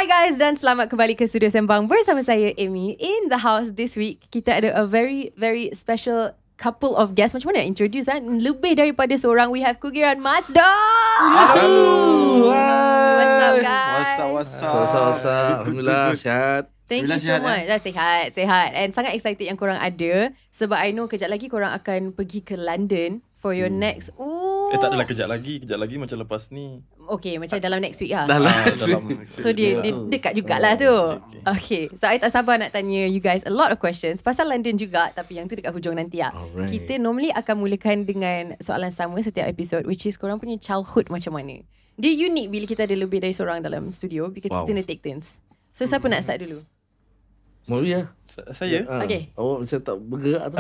Hi guys dan selamat kembali ke Studio Sembang bersama saya Amy. In the house this week, kita ada a very special couple of guests. Macam mana nak introduce lebih daripada seorang. We have Kugiran Mazda. Halo. What's up guys? What's up? Alhamdulillah sihat. Thank you so much. Sihat. And sangat excited yang korang ada. Sebab I know kejap lagi korang akan pergi ke London for your next. Tak adalah kejap lagi macam lepas ni. Okay, macam dalam next week lah. Dalam So dia dekat jugalah tu. Okay. So I tak sabar nak tanya you guys a lot of questions pasal London juga, tapi yang tu dekat hujung nanti lah. Alright. Kita normally akan mulakan dengan soalan sama setiap episod, which is korang punya childhood macam mana. Dia unik bila kita ada lebih dari seorang dalam studio because kita nak take turns. So siapa nak start dulu? Mau ya? Saya? Okay. Awak macam tak bergerak tu.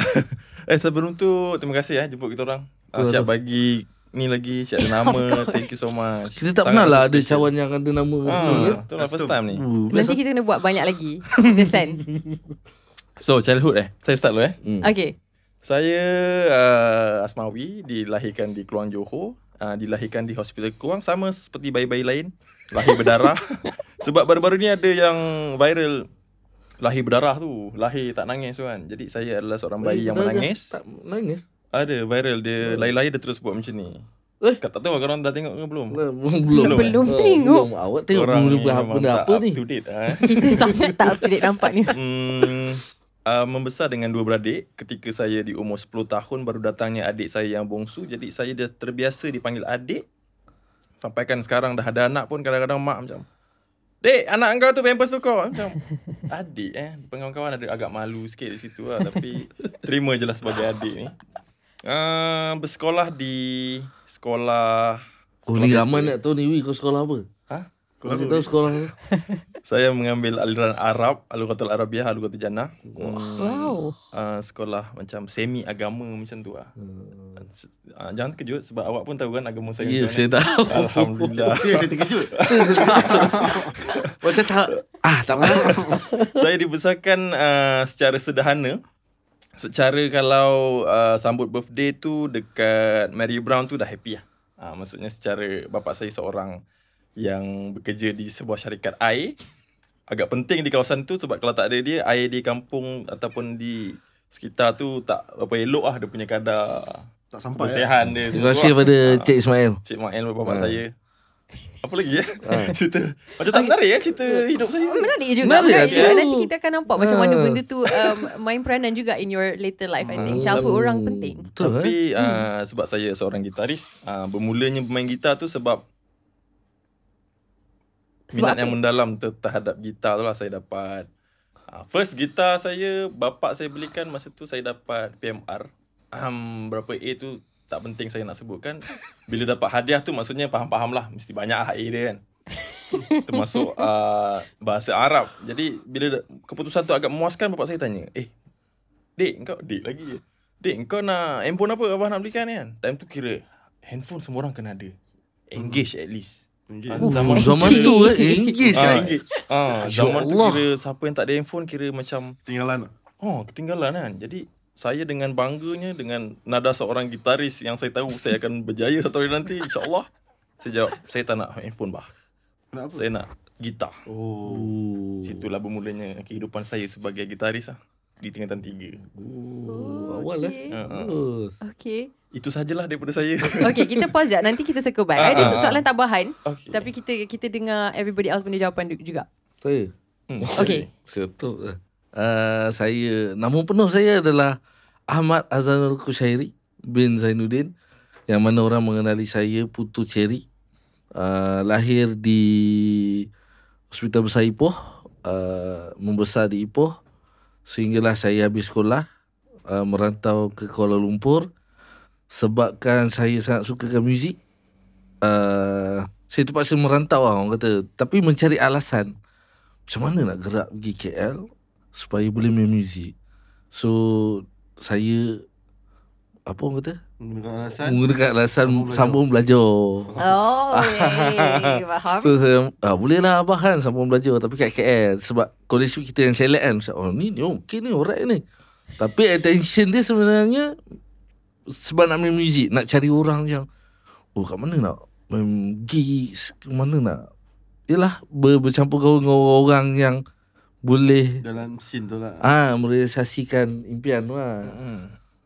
Sebelum tu terima kasih jemput kita orang. Siap bagi ni lagi, siap ada nama. Thank you so much. Kita tak pernah lah ada cawan yang ada nama Itu lah first time ni. Nanti kita kena buat banyak lagi. Desan. So childhood saya start dulu Okay. Saya Asmawi, dilahirkan di Keluang Johor. Dilahirkan di hospital Keluang, sama seperti bayi-bayi lain, lahir berdarah. Sebab baru-baru ni ada yang viral lahir berdarah tu, lahir tak nangis kan. Jadi saya adalah seorang bayi yang menangis. Tak nangis? Ada viral, dia lahir-lahir dia terus buat macam ni. Tak tahu korang dah tengok ke belum? Belum tengok. Awak tengok benda apa ni? Up to date Kita sangat tak up to date nampaknya. Membesar dengan dua beradik. Ketika saya di umur 10 tahun baru datangnya adik saya yang bongsu. Jadi saya dah terbiasa dipanggil adik. Sampaikan sekarang dah ada anak pun kadang-kadang mak macam, "Dek, anak engkau tu pampers tu kau." Macam adik Kawan-kawan ada agak malu sikit di situ lah. Tapi terima je lah sebagai adik ni. Bersekolah di sekolah Ni ramai nak tahu ni, kau sekolah apa? Kau tahu sekolah apa? Saya mengambil aliran Arab, Al-Lughatul Arabiah, Al-Lughatul Jannah. Wow. Sekolah macam semi agama macam tu lah. Jangan terkejut sebab awak pun tahu kan agama saya. Ya, saya tahu. Alhamdulillah. Saya terkejut. Macam tak tak apa. Saya dibesarkan secara sederhana. Secara kalau sambut birthday tu dekat Mary Brown tu dah happy lah. Maksudnya secara bapa saya seorang yang bekerja di sebuah syarikat air. Agak penting di kawasan tu sebab kalau tak ada dia, air di kampung ataupun di sekitar tu tak apa elok lah. Dia punya kadar Tak sampai kebersihan dia. Terima kasih kepada Cik Ismail. Cik Mael bapa saya. Apa lagi cerita macam tak menarik cerita hidup saya. Menarik juga. Menarik. Nanti kita akan nampak macam mana benda tu main peranan juga in your later life. I think childhood orang penting. Betul. Tapi sebab saya seorang gitaris, bermulanya bermain gitar tu sebab minat yang mendalam terhadap gitar tu lah saya dapat. First gitar saya, bapak saya belikan masa tu saya dapat PMR. Berapa A tu tak penting saya nak sebutkan. Bila dapat hadiah tu maksudnya faham-faham lah. Mesti banyak lah A dia kan. Termasuk bahasa Arab. Jadi bila keputusan tu agak memuaskan, bapak saya tanya, Dek lagi. Dek, kau nak handphone apa abah nak belikan ni kan? Time tu kira handphone semua orang kena ada. Engage at least. Zaman tu English zaman tu kira siapa yang tak ada handphone kira macam ketinggalan kan. Jadi saya dengan bangganya, dengan nada seorang gitaris yang saya tahu saya akan berjaya satu hari nanti insyaAllah, saya jawab, saya tak nak handphone bah. Kenapa? Saya nak gitar. Situlah bermulanya kehidupan saya sebagai gitaris lah di tingkatan 3. Awal Okay. Itu sajalah daripada saya. Okay, kita pause sekejap. Nanti kita circle back. Ada soalan tambahan. Okay. Tapi kita dengar everybody else punya jawapan juga. Saya Okay. Betul. Saya, nama penuh saya adalah Ahmad Azanul Kushairi bin Zainuddin, yang mana orang mengenali saya Putu Cherry. Lahir di Hospital Besar Ipoh, membesar di Ipoh sehinggalah saya habis sekolah, merantau ke Kuala Lumpur. Sebabkan saya sangat sukakan muzik, saya terpaksa merantau lah, orang kata. Tapi mencari alasan macam mana nak gerak pergi KL supaya boleh main muzik. So saya orang kata menggunakan alasan sambung belajar. Faham. So saya boleh lah abah kan sambung belajar, tapi kat KL sebab college kita yang select kan. Ni okey ni, alright ni. Tapi attention dia sebenarnya sebab nak main muzik, nak cari orang yang kat mana nak main gigs, ke mana nak Yelah bercampur gaul dengan orang-orang yang boleh dalam scene tu lah. merealisasikan impian tu lah.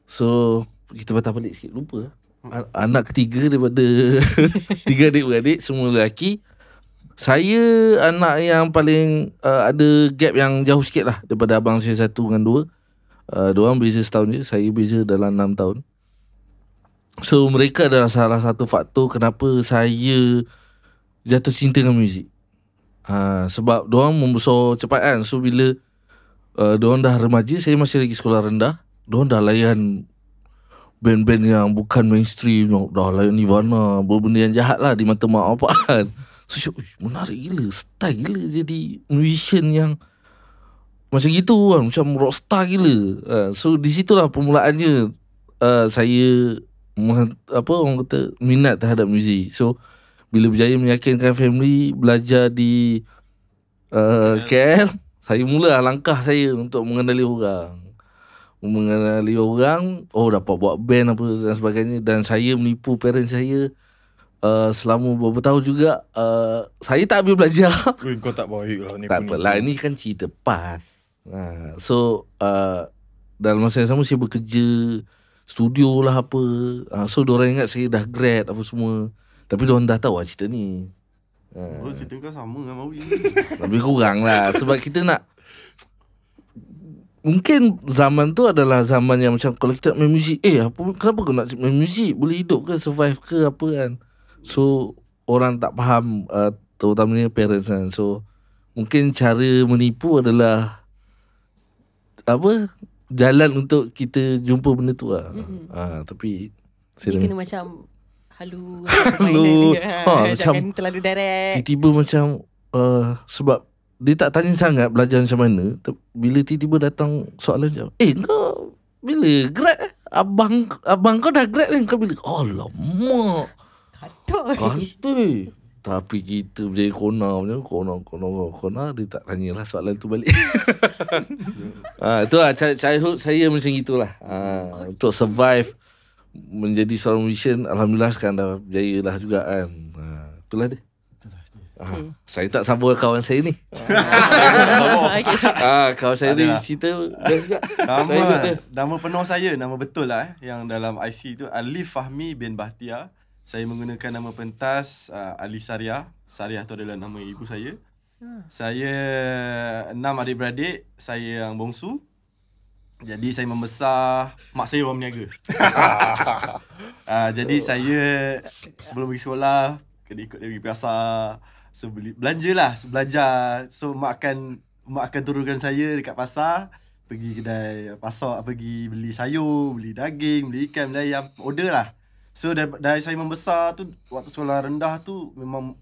So kita patah balik sikit, lupa anak ketiga daripada 3 adik-beradik, semua lelaki. Saya anak yang paling ada gap yang jauh sikit lah daripada abang saya 1 dengan 2. Diorang beza setahun je, saya beza dalam 6 tahun. So mereka adalah salah satu faktor kenapa saya jatuh cinta dengan muzik. Sebab diorang membesar cepat kan. So bila diorang dah remaja, saya masih lagi sekolah rendah, diorang dah layan band-band yang bukan mainstream, dah layan Nirvana, benda yang jahat lah di mata mak bapak kan. So menarik gila, style gila jadi musician yang macam gitu kan, macam rockstar gila. So di situlah permulaannya saya orang kata minat terhadap muzik. So bila berjaya meyakinkan family belajar di KL, saya mula langkah saya untuk mengenali orang. Dapat buat band apa dan sebagainya. Dan saya menipu parents saya selama beberapa tahun juga. Saya tak habis belajar. Kau tak baik lah ni. Tak apalah, ini kan cerita past. So dalam masa yang sama saya bekerja studio lah apa. So diorang ingat saya dah grad apa semua. Tapi diorang dah tahu lah cerita ni. Cerita kau sama dengan Mawi. Lebih kurang lah. Sebab kita nak, mungkin zaman tu adalah zaman yang macam kalau kita nak main muzik, kenapa kau nak main muzik? Boleh hidup ke, survive ke apa kan? So orang tak faham, terutamanya parents kan. So mungkin cara menipu adalah jalan untuk kita jumpa benda tu lah. Tapi dia kena macam halu. Jangan terlalu direct. Tiba-tiba macam sebab dia tak tanya sangat belajar macam mana. Bila tiba-tiba datang soalan macam, kau bila grad? Abang kau dah grad kan? Kau bila? Alamak, kantoi. Tapi kita berjaya kona. Dia tak tanyalah soalan tu balik. Itulah childhood saya macam itulah. Untuk survive menjadi seorang musician, alhamdulillah sekarang dah berjaya lah juga kan. Itulah dia. Saya tak sambung kawan saya ni. Kawan saya ni cerita best juga. Nama penuh saya, nama betul lah yang dalam IC tu Alif Fahmi bin Bahtiar. Saya menggunakan nama pentas Ali Sariah. Sariah tu adalah nama ibu saya. Saya 6 adik-beradik, saya yang bongsu. Jadi saya membesar, mak saya orang berniaga. Jadi saya sebelum pergi sekolah kena ikut dia pergi pasar. So belanja lah, belajar. So mak akan turunkan saya dekat pasar, pergi kedai pasar, pergi beli sayur, beli daging, beli ikan, beli ayam, order lah. So dari saya membesar tu, waktu sekolah rendah tu memang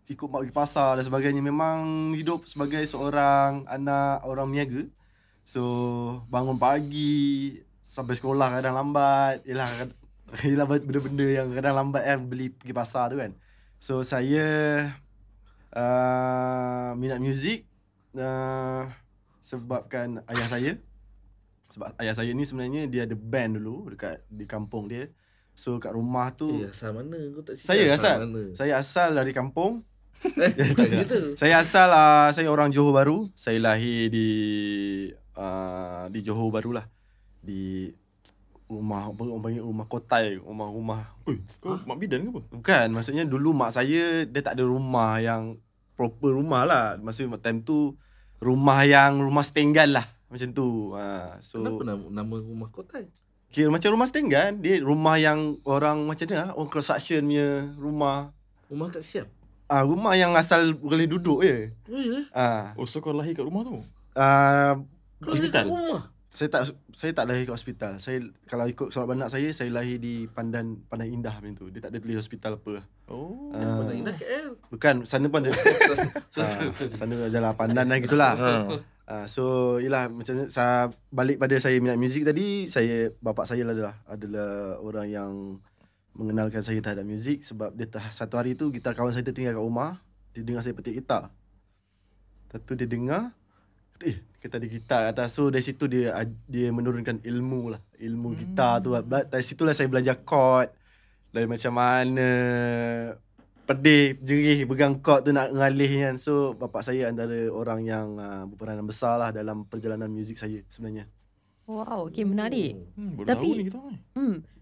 ikut mak pergi pasar dan sebagainya. Memang hidup sebagai seorang anak orang berniaga. So bangun pagi sampai sekolah kadang lambat. Yelah benda-benda yang kadang lambat kan, beli pergi pasar tu kan. So saya minat muzik sebabkan ayah saya. Sebab ayah saya ni sebenarnya dia ada band dulu di kampung dia. So kat rumah tu asal mana kau tak cerita? Saya asal dari kampung. Bukan gitu. Saya asal saya orang Johor Bahru. Saya lahir di Johor Bahru lah. Di rumah apa orang panggil rumah kotai, rumah. Kau mak bidan ke apa? Bukan, maksudnya dulu mak saya dia tak ada rumah yang proper rumah lah. Maksudnya time tu rumah setenggan lah macam tu. So kenapa nama rumah kotai? Kira macam rumah setenggan, dia rumah yang orang macam ni lah, orang construction punya rumah. Rumah tak siap. Rumah yang asal boleh duduk je. So kau lahir kat rumah tu? Kau lahir kat rumah? Saya tak lahir kat hospital. Saya kalau ikut surat beranak saya lahir di Pandan Indah macam tu. Dia tak ada tulis hospital apa. Pandan Indah KL. Bukan, sana pun ada. Sana jalan Pandan lah gitulah. So yelah macam saya balik pada saya minat muzik tadi, bapak saya adalah orang yang mengenalkan saya terhadap muzik. Sebab dia satu hari tu kawan saya tinggal kat rumah, dia dengar saya petik gitar. Lepas tu dia dengar, kita ada gitar kat atas. So dari situ dia menurunkan ilmu gitar tu. Dari situlah saya belajar chord, dari macam mana pedih, jerih, pegang chord tu nak ngalih kan. So bapak saya antara orang yang berperanan besar lah dalam perjalanan muzik saya sebenarnya. Wow, okay, menarik. Baru Tapi- tahu ni kita ni.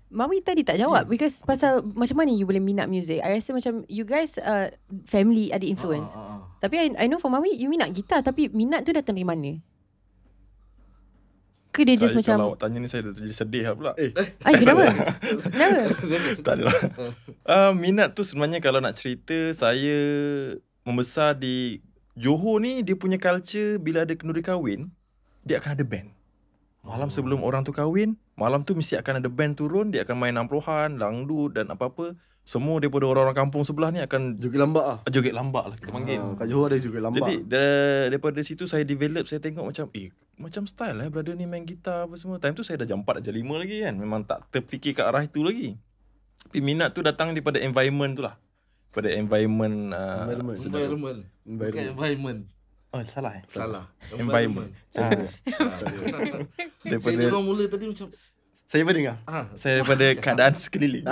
Mami tadi tak jawab because pasal macam mana you boleh minat music. I rasa macam you guys family ada influence. Tapi I know for Mami you minat gitar, tapi minat tu datang dari mana? Ke dia just Kalau macam awak tanya ni saya dah jadi sedih lah pula. kenapa? Kenapa? Tak adalah. Minat tu sebenarnya kalau nak cerita, saya membesar di Johor ni, dia punya culture bila ada kenduri kahwin, dia akan ada band. Malam sebelum orang tu kahwin, malam tu mesti akan ada band turun, dia akan main 60-an, dangdut dan apa-apa. Semua daripada orang-orang kampung sebelah ni akan Joget lambak lah. joget lambak lah kita panggil. Kat Johor ada joget lambak. Jadi daripada situ saya develop, saya tengok macam macam style lah brother ni main gitar apa semua. Time tu saya dah jam 4 dah jam 5 lagi kan. Memang tak terfikir ke arah itu lagi. Tapi minat tu datang daripada environment tu lah. Daripada environment Environment. Bukan environment. Oh salah Salah. Environment. Saya Daripada dengar mula tadi macam Saya pun dengar. saya daripada keadaan sekeliling.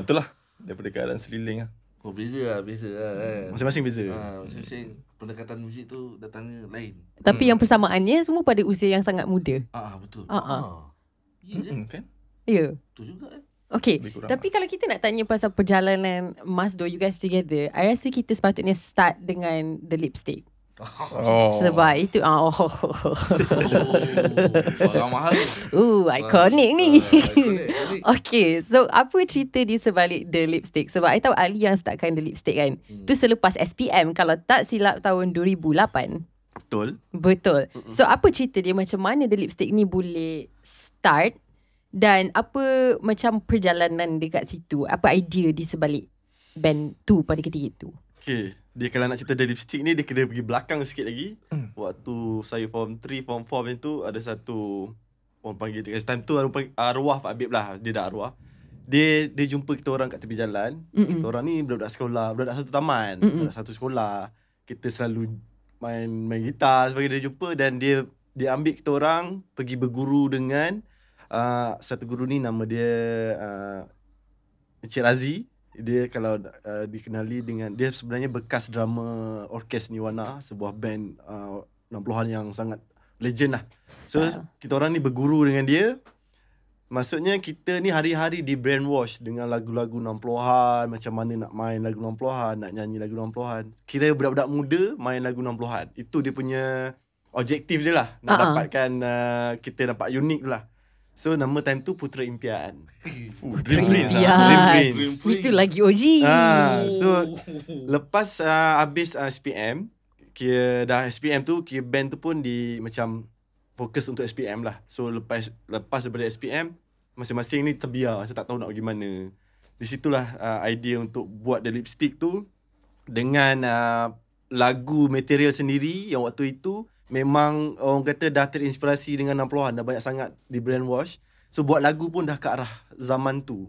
Itulah daripada keadaan sekeliling lah. oh beza lah kan. Masing-masing beza. Masing-masing pendekatan muzik tu datangnya lain. Tapi yang persamaannya semua pada usia yang sangat muda. Betul. Ya je. Kan? Ya. Betul juga kan. Okay, Lebih kurang tapi kalau kita nak tanya pasal perjalanan Masdo, you guys together, I rasa kita sepatutnya start dengan The Lipstick. Oh. Sebab itu Barang mahal ni. iconic ni. Iconic. Okay, so apa cerita di sebalik The Lipstick? Sebab I tahu Ali yang startkan The Lipstick kan. Tu selepas SPM, kalau tak silap tahun 2008. Betul. Betul. So apa cerita dia, macam mana The Lipstick ni boleh start, dan apa macam perjalanan dekat situ? Apa idea di sebalik band tu pada ketika itu? Okay, dia kalau nak cerita The Lipstick ni, dia kena pergi belakang sikit lagi. Waktu saya form 3, form 4 macam tu, ada satu orang panggil dia. Time tu arwah Pak Habib lah, dia dah arwah. Dia jumpa kita orang kat tepi jalan. Kita orang ni budak-budak sekolah, budak-budak satu taman, budak satu sekolah. Kita selalu main gitar sebagai dia jumpa, dan dia ambil kita orang pergi berguru dengan satu guru ni, nama dia Encik Razi. Dia kalau dikenali dengan, dia sebenarnya bekas drama orkes Nirwana, sebuah band 60-an yang sangat legend lah. So kita orang ni berguru dengan dia. Maksudnya kita ni hari-hari di brainwash dengan lagu-lagu 60-an, macam mana nak main lagu 60-an, nak nyanyi lagu 60-an. Kira budak-budak muda main lagu 60-an. Itu dia punya objektif dia lah, nak dapatkan kita dapat unik tu lah. So nama time tu Putra Impian. Dream Prince lah. Dream Prince. Itu lagi OG. So lepas habis SPM, kira dah SPM tu, kira band tu pun macam fokus untuk SPM lah. So lepas daripada SPM, masing-masing ni terbiar, saya tak tahu nak pergi mana. Di situlah idea untuk buat The Lipstick tu dengan lagu material sendiri yang waktu itu memang orang kata dah terinspirasi dengan 60-an, dah banyak sangat di brainwash. So buat lagu pun dah ke arah zaman tu.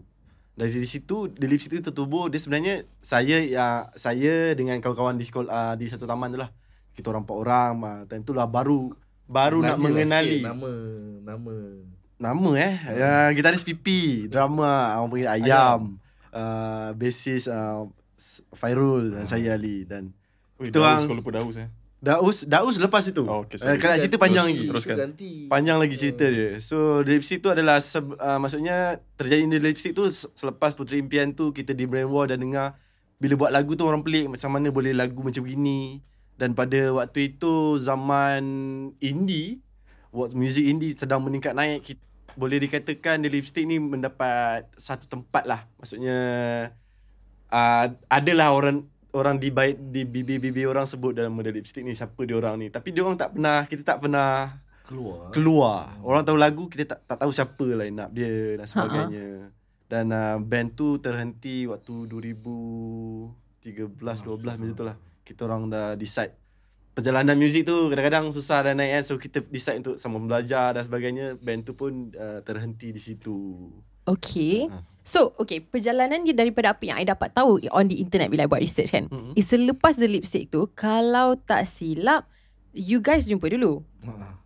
Dari situ The Lipstick tu tertubuh. Dia sebenarnya saya dengan kawan-kawan di sekolah, di satu taman tu lah. Kita orang 4 orang. Time tu lah baru nak mengenali nama gitaris PP, drama orang panggil Ayam. Bassist Fairul dan saya Ali, dan kita orang sekolah lupa Daus Daus lepas itu. Okay, Kalau cerita panjang lagi. Teruskan. Panjang lagi cerita dia. So The Lipstick tu adalah maksudnya terjadi The Lipstick tu selepas Puteri Impian tu, kita di brainwash dan dengar bila buat lagu tu orang pelik, macam mana boleh lagu macam begini. Dan pada waktu itu zaman indie, waktu muzik indie sedang meningkat naik, boleh dikatakan The Lipstick ni mendapat satu tempat lah. Maksudnya adalah orang di bibir orang sebut dalam The Lipstick ni siapa dia orang ni. Tapi dia orang kita tak pernah keluar. Orang tahu lagu, kita tak tahu siapa line up dia dan sebagainya. Dan band tu terhenti waktu 2013-12 macam tu lah. Kita orang dah decide. Perjalanan muzik tu kadang-kadang susah dan naik kan. So kita decide untuk sama belajar dan sebagainya. Band tu pun terhenti di situ. Okay. So, okay, perjalanan dia daripada apa yang I dapat tahu on the internet bila I buat research kan. Selepas The Lipstick tu, kalau tak silap, you guys jumpa dulu.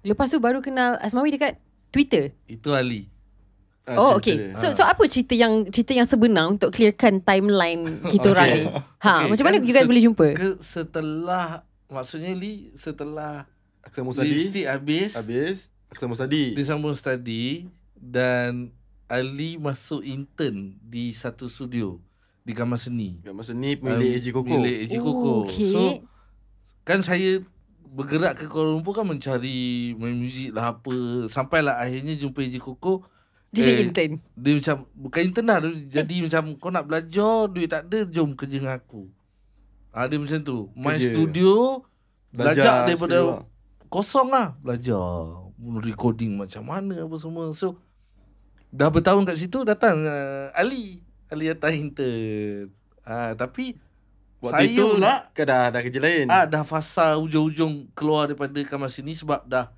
Lepas tu baru kenal Asmawi dekat Twitter. Itu Ali. Oh, cerita okay. dia. So apa cerita yang sebenar untuk clearkan timeline kita orang ni? Macam mana you guys boleh jumpa? Setelah, maksudnya setelah Aksa Musadi lipstick habis, Aksa Musadi. dia sambung study dan Ali masuk intern di satu studio di Kamar Seni. Kat masa ni pemilik AJ Koko. Milik AJ Koko. Okay. So kan saya bergerak ke Kuala Lumpur kan mencari main muzik lah apa. Sampailah akhirnya jumpa AJ Koko. Dia intern. Dia macam bukan intern lah. Dia jadi macam kau nak belajar, duit tak ada, jom kerja dengan aku. Dia macam tu. Main Kerja. studio, belajar daripada studio. kosong lah. Belajar recording macam mana apa semua. So dah bertahun kat situ datang Ali datang intern. Tapi Waktu saya itu pula kau dah kerja lain. dah fasa ujung-ujung keluar daripada Kamar Seni sebab dah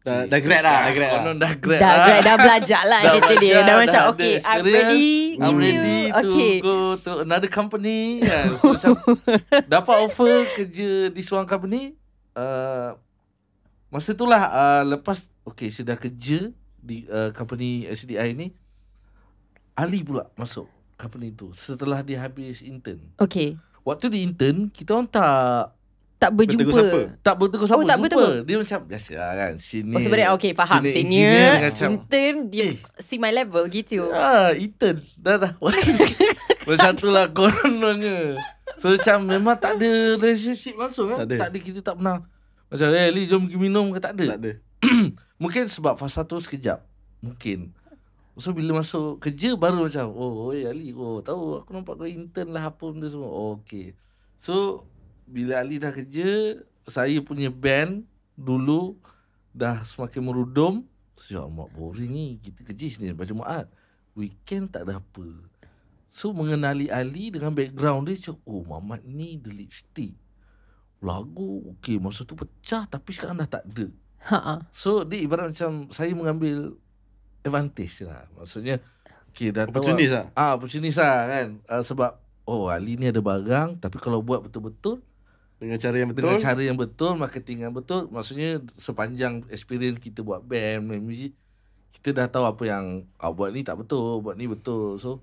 grad dah. konon dah grad Dah grad, dah belajar lah Dah cerita dia. belajar, Dah macam dah ada okay, I'm experience, ready. I'm ready to Okay. go to another company. So macam dapat offer kerja di seorang company. Masa itulah lepas sudah kerja di company SDI ni, Ali pula masuk company tu setelah dia habis intern. Okay. Waktu di intern kita orang tak berjumpa. Bertegur siapa? tak bertegur sama, tak jumpa. bertegur. Dia macam biasa lah kan. Senior. Oh sebenarnya okay, faham. engineer Senior, macam intern, dia see my level gitu. intern. Dah. Macam tu lah kononnya. So macam memang tak ada relationship langsung kan. Tak ada. Kita tak pernah macam Li jom pergi minum ke, tak ada. Tak ada. Mungkin sebab fasa tu sekejap. Mungkin. So bila masuk kerja baru macam Ali tahu aku nampak kau intern lah apa benda semua. Okay. So bila Ali dah kerja, saya punya band dulu dah semakin merudum. So mak boring ni, kita kerja sini pada Jumaat. Weekend tak ada apa. So mengenali Ali dengan background dia macam Mamat ni The Lipstick. Lagu okay masa tu pecah tapi sekarang dah tak ada. So dia ibarat macam saya mengambil advantage lah. Maksudnya dah Opportunist tahu opportunist lah kan. Sebab Ali ni ada barang, tapi kalau buat betul-betul Dengan cara yang betul. dengan cara yang betul, marketing yang betul, maksudnya sepanjang experience kita buat band, main muzik, kita dah tahu apa yang buat ni tak betul, buat ni betul. So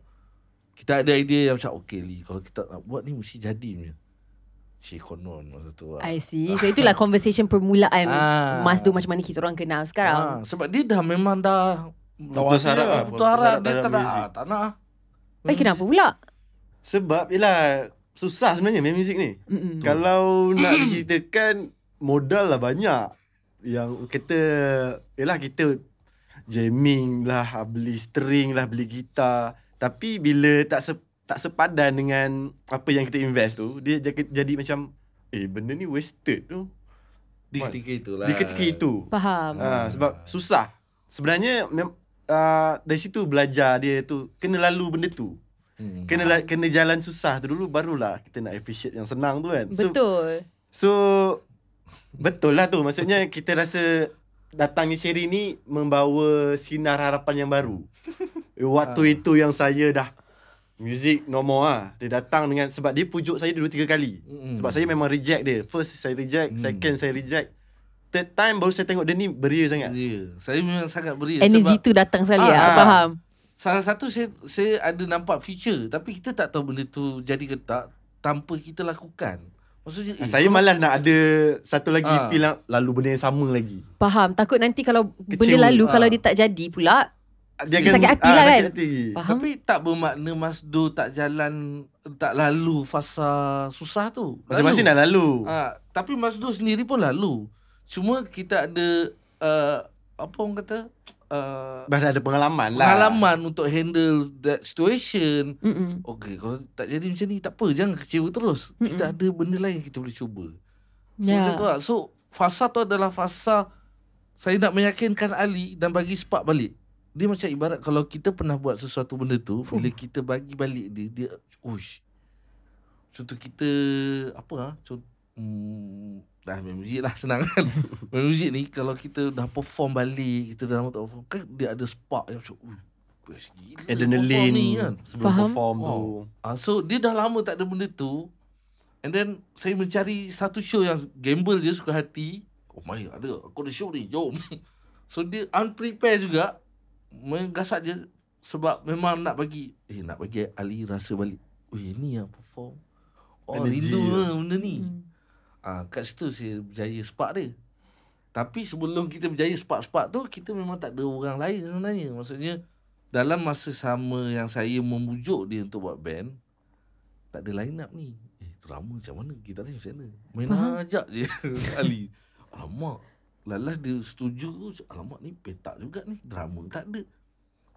kita ada idea yang macam Li, kalau kita nak buat ni mesti jadi punya. Konon masa tu lah. I see. So itulah conversation permulaan Mas Du macam mana kita orang kenal sekarang. Sebab dia dah memang dah Putus harap. putus harap, dia dalam tak muzik. nak, tak nak. Kenapa pula? Sebab yelah susah sebenarnya main muzik ni. Kalau nak diceritakan modal lah banyak. Yang kita jamming lah, beli string lah, beli gitar. Tapi bila tak sepadan dengan apa yang kita invest tu, dia jadi macam benda ni wasted tu. Di ketika itulah. Di ketika itu. Faham. Sebab susah. Sebenarnya dari situ belajar dia tu kena lalu benda tu. Kena jalan susah tu dulu, barulah kita nak appreciate yang senang tu kan. Betul. So betul lah tu. Maksudnya kita rasa datangnya Cherry ni membawa sinar harapan yang baru. Waktu itu yang saya dah music normal lah. Dia datang dengan, sebab dia pujuk saya 2-3 kali. Sebab saya memang reject dia. First saya reject, second saya reject. Third time baru saya tengok dia ni beria sangat. Saya memang sangat beria. Energy tu datang sekali faham. Salah satu saya ada nampak future, tapi kita tak tahu benda tu jadi ke tak tanpa kita lakukan. Maksudnya Saya malas nak ada satu lagi feel lalu benda yang sama lagi. Faham. Takut nanti kalau Kecewa. benda lalu kalau dia tak jadi pula, Dia sakit hati lah kan. sakit hati. Faham? tapi tak bermakna Mas Do tak jalan, tak lalu fasa susah tu. Masing-masing dah lalu. Tapi Mas Do sendiri pun lalu. Cuma kita ada apa orang kata Dah ada pengalaman lah. pengalaman untuk handle that situation. Okay, kalau tak jadi macam ni tak apa, jangan kecewa terus. Kita ada benda lain yang kita boleh cuba. So, macam tu lah. So fasa tu adalah fasa saya nak meyakinkan Ali dan bagi spark balik. Dia macam ibarat kalau kita pernah buat sesuatu benda tu, bila kita bagi balik dia uish. Contoh kita dah main muzik lah, senang kan. Main muzik ni kalau kita dah perform balik, kita dah perform kan, dia ada spark yang macam best gila Adrenaline ni kan. sebelum Faham? perform tu. So dia dah lama tak ada benda tu. And then saya mencari satu show yang gamble je suka hati. Ada aku ada show ni, jom. So dia unprepared juga. gasak je sebab memang nak bagi Ali rasa balik. Ni yang perform. Energy Rindu lah. benda ni. Kat situ saya berjaya spark dia. Tapi sebelum kita berjaya spark-spark tu, kita memang tak ada orang lain sebenarnya. Maksudnya dalam masa sama yang saya memujuk dia untuk buat band, tak ada line up ni. Drama macam mana? Gitaris macam mana? Main ajak je Ali. Alamak. Lalas dia setuju tu. Alamak ni petak juga ni. Drama tak ada.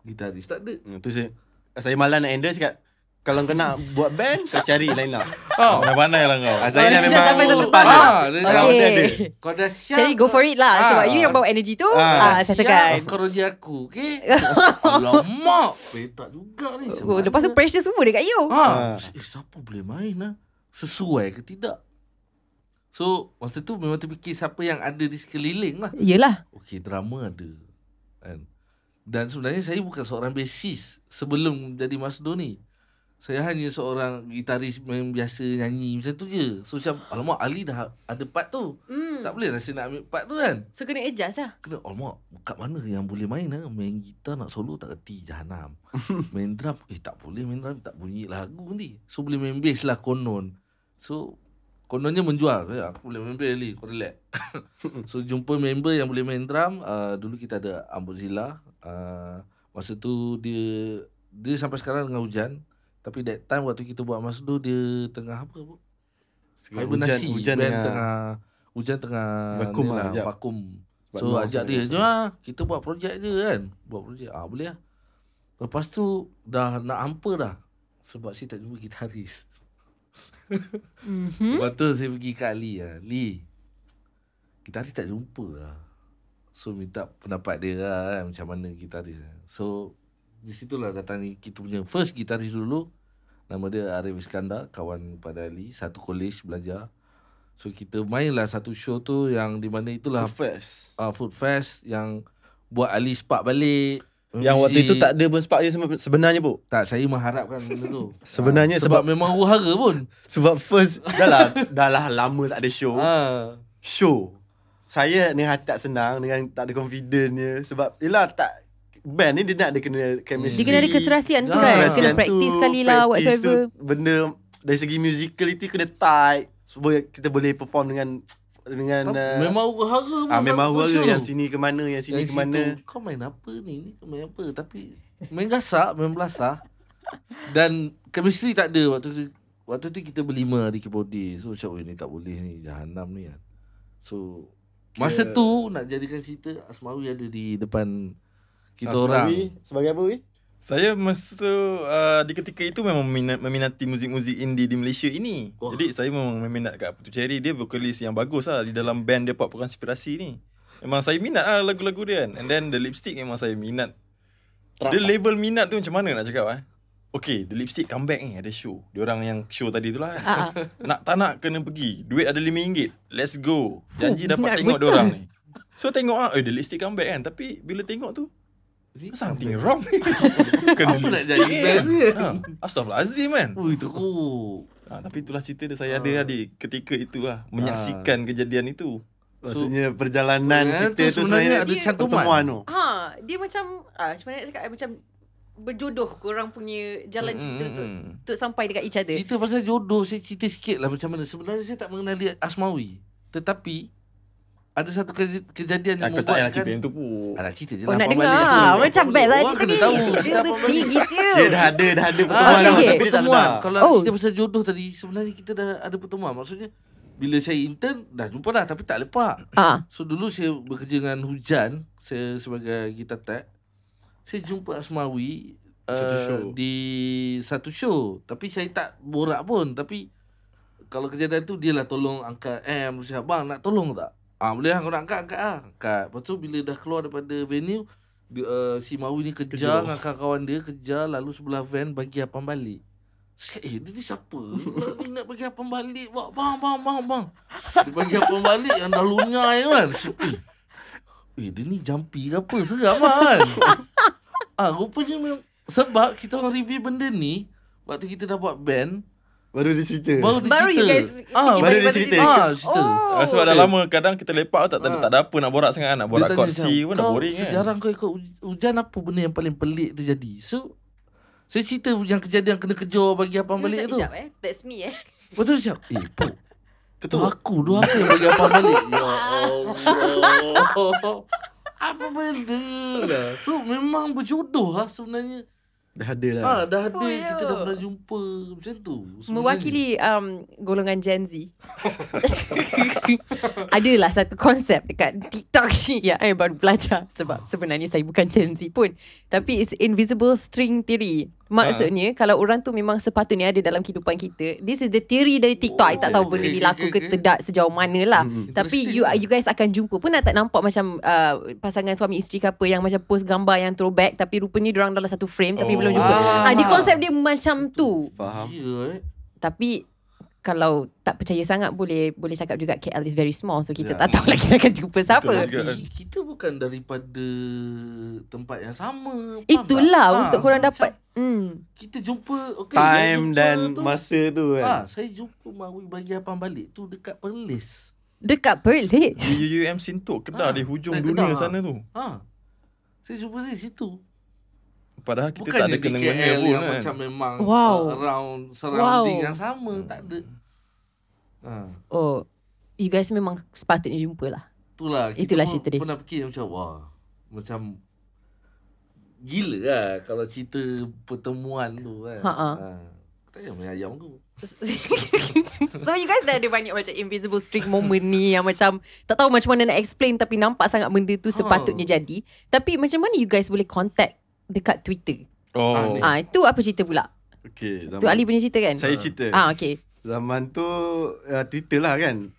Gitaris tak ada. Tu saya malah nak endorse cakap, kalau kau nak buat band, kau cari line up. Pandai-pandai lah kau. Saya dah memang sampai satu lepas tahap. je. Dia Kalau Okay. dia ada. Kau dah siap. Jadi go for it lah. Sebab you yang bawa energy tu. Saya tekan. Kau roja aku, okay? Alamak. Petak juga ni. Oh, lepas tu pressure semua dekat you. Siapa boleh main lah? Sesuai ke tidak? So, masa tu memang terfikir siapa yang ada di sekeliling lah. Yelah. Okey, drama ada. Kan? Dan sebenarnya saya bukan seorang bassist sebelum jadi Masdo ni. Saya hanya seorang gitaris main biasa nyanyi macam tu je. So macam, alamak Ali dah ada part tu. Tak boleh rasa nak ambil part tu kan. So kena adjust lah. Kena, alamak kat mana yang boleh main lah. Main gitar nak solo tak reti, jahanam. Main drum, tak boleh main drum, tak bunyi lagu nanti. So boleh main bass lah konon. So kononnya menjual. Aku boleh main bass Ali, kau relax. So jumpa member yang boleh main drum. Dulu kita ada Ambozilla. Masa tu dia sampai sekarang tengah hujan. Tapi that time waktu kita buat Masdo, dia tengah apa? Hibernasi. Hujan tengah vakum ni lah, ajak. vakum. Sebab So luar ajak dia, sangat jom lah, kita buat projek je kan. Buat projek, boleh lah. Lepas tu dah nak hampa dah. Sebab saya tak jumpa gitaris. Lepas tu saya pergi kat Ali lah. Ali, gitaris tak jumpa lah. So minta pendapat dia lah kan, macam mana gitaris. So di situlah datang kita punya first gitaris dulu. Nama dia Arif Iskandar, kawan pada Ali, satu college belajar. So kita mainlah satu show tu yang di mana itulah First. Food Fest yang buat Ali spark balik. Yang waktu itu tak ada pun spark dia sebenarnya, Bu. Tak, saya mengharapkan benda tu. Sebenarnya sebab sebab memang huru-hara pun. Sebab first dah lah lama tak ada show. Show. Saya dengan hati tak senang, dengan tak ada confident dia. Sebab yelah tak, band ni dia nak ada kena chemistry. Dia kena ada keserasian tu kan. Keserasian Kena practice sekali lah practice whatsoever. tu, benda dari segi musicality kena tight supaya kita boleh perform dengan Memang huru-hara pun. memang satu huru show. yang sini ke mana, yang sini ke mana. Kau main apa ni? Kau main apa? Tapi main gasak, main belasah. Dan chemistry tak ada waktu tu kita berlima di keyboardis. So macam, ni tak boleh ni, jahanam ni kan. So masa tu nak jadikan cerita, Asmawi ada di depan kita orang. Sebagai apa, Wi? Saya masa di ketika itu memang meminati muzik-muzik indie di Malaysia ini. Jadi saya memang meminat kat Putu Cherry. Dia vokalis yang bagus lah di dalam band dia Pop Konspirasi ni. Memang saya minat lah lagu-lagu dia kan. And then The Lipstick memang saya minat. Dia level minat tu macam mana nak cakap Okay, The Lipstick comeback ni, ada show. Diorang yang show tadi tu lah Nak tak nak kena pergi. Duit ada RM5. Let's go. Janji dapat tengok diorang ni. So tengok The Lipstick comeback kan. Tapi bila tengok tu, something wrong. Kena Apa nak lipstick jadi band ni? Astaghfirullahalazim kan. Itu Tapi itulah cerita dia, saya ada di ketika itu lah, menyaksikan kejadian itu. Maksudnya perjalanan tu kita tu sebenarnya ada sebenarnya cantuman. pertemuan tu. Dia macam macam mana nak cakap, macam berjodoh korang punya jalan cerita untuk sampai dekat each other. Cerita pasal jodoh, saya cerita sikit lah macam mana. Sebenarnya saya tak mengenali Asmawi. Tetapi ada satu kejadian yang Aku tak payah membuatkan cerita yang tu pun. nak cerita je Oh, lah. nak Abang dengar. balik tu. Macam best lah Orang cerita kena ni. tahu. Dia Cerita abang balik. cigit je. Dia dah ada pertemuan okay, tu, okay. tapi dia tak Pertemuan. sedar. Kalau Oh. cerita pasal jodoh tadi, sebenarnya kita dah ada pertemuan. Maksudnya bila saya intern dah jumpa dah tapi tak lepak. So dulu saya bekerja dengan Hujan, saya sebagai gitar tech. Saya jumpa Asmawi di satu show. Tapi saya tak borak pun. Tapi kalau kejadian tu dia lah tolong angkat cakap, bang nak tolong tak? Boleh lah, kau nak angkat lah. Angkat. Lepas tu bila dah keluar daripada venue, si Mawi ni kejar dengan kawan dia, kejar lalu sebelah van bagi abang balik. Cakap, dia ni siapa? Dia nak bagi abang balik. Bang. Dia bagi abang balik yang dah lunyai kan. Cakap, dia ni jumpy ke apa? Seram kan? Rupanya memang, sebab kita orang review benda ni, waktu kita dah buat band, Baru dia cerita. Baru you guys baru dia cerita. cerita. Sebab dah lama kadang kita lepak tak ada apa nak borak sangat, nak borak Dia tanya kotsi pun dah kau boring kan. sejarah kau ikut hujan apa benda yang paling pelik terjadi? So saya cerita yang kejadian kena kejar bagi abang balik tu. Sekejap that's me Betul siap. Puk. Betul. Aku dua apa yang bagi abang balik? Ya Allah. Apa benda lah. So memang berjodoh lah sebenarnya. Dah ada lah. Dah ada Oh, ya. kita dah pernah jumpa macam tu. sebenarnya. mewakili golongan Gen Z. Adalah satu konsep dekat TikTok ni yang saya baru belajar. Sebab sebenarnya saya bukan Gen Z pun. Tapi it's invisible string theory. Maksudnya kalau orang tu memang sepatutnya ada dalam kehidupan kita. This is the theory dari TikTok. I tak tahu benda ni laku ke tidak sejauh mana lah. Tapi you guys akan jumpa pun tak nampak macam pasangan suami isteri ke apa yang macam post gambar yang throwback tapi rupanya diorang dalam satu frame tapi belum jumpa. Di konsep dia macam tu. Faham. Ya, Tapi kalau tak percaya sangat boleh cakap juga KL is very small, so kita tak tahu lagi kita akan jumpa siapa. Betul juga. Kita bukan daripada tempat yang sama. Faham Itulah tak? untuk korang so dapat. macam Kita jumpa Time dan masa tu kan. Saya jumpa Mawi bagi abang balik tu dekat Perlis. Dekat Perlis. Di UUM Sintok Kedah di hujung Kedah. dunia sana tu. Saya jumpa di situ. Padahal kita Bukannya tak ada di kena-mengena KL pun yang kan. macam memang Wow. around surrounding Wow. yang sama, tak ada. Oh, you guys memang sepatutnya jumpa lah. Kita Itulah pun cerita dia. pernah fikir macam macam gila lah kalau cerita pertemuan tu kan. Tak payah main ayam tu. So you guys dah ada banyak macam invisible string moment ni yang macam tak tahu macam mana nak explain tapi nampak sangat benda tu sepatutnya jadi. Tapi macam mana you guys boleh contact dekat Twitter? Oh. Itu apa cerita pula? Okay. Tu Ali punya cerita kan? Saya cerita. Okay. Zaman tu Twitter lah kan.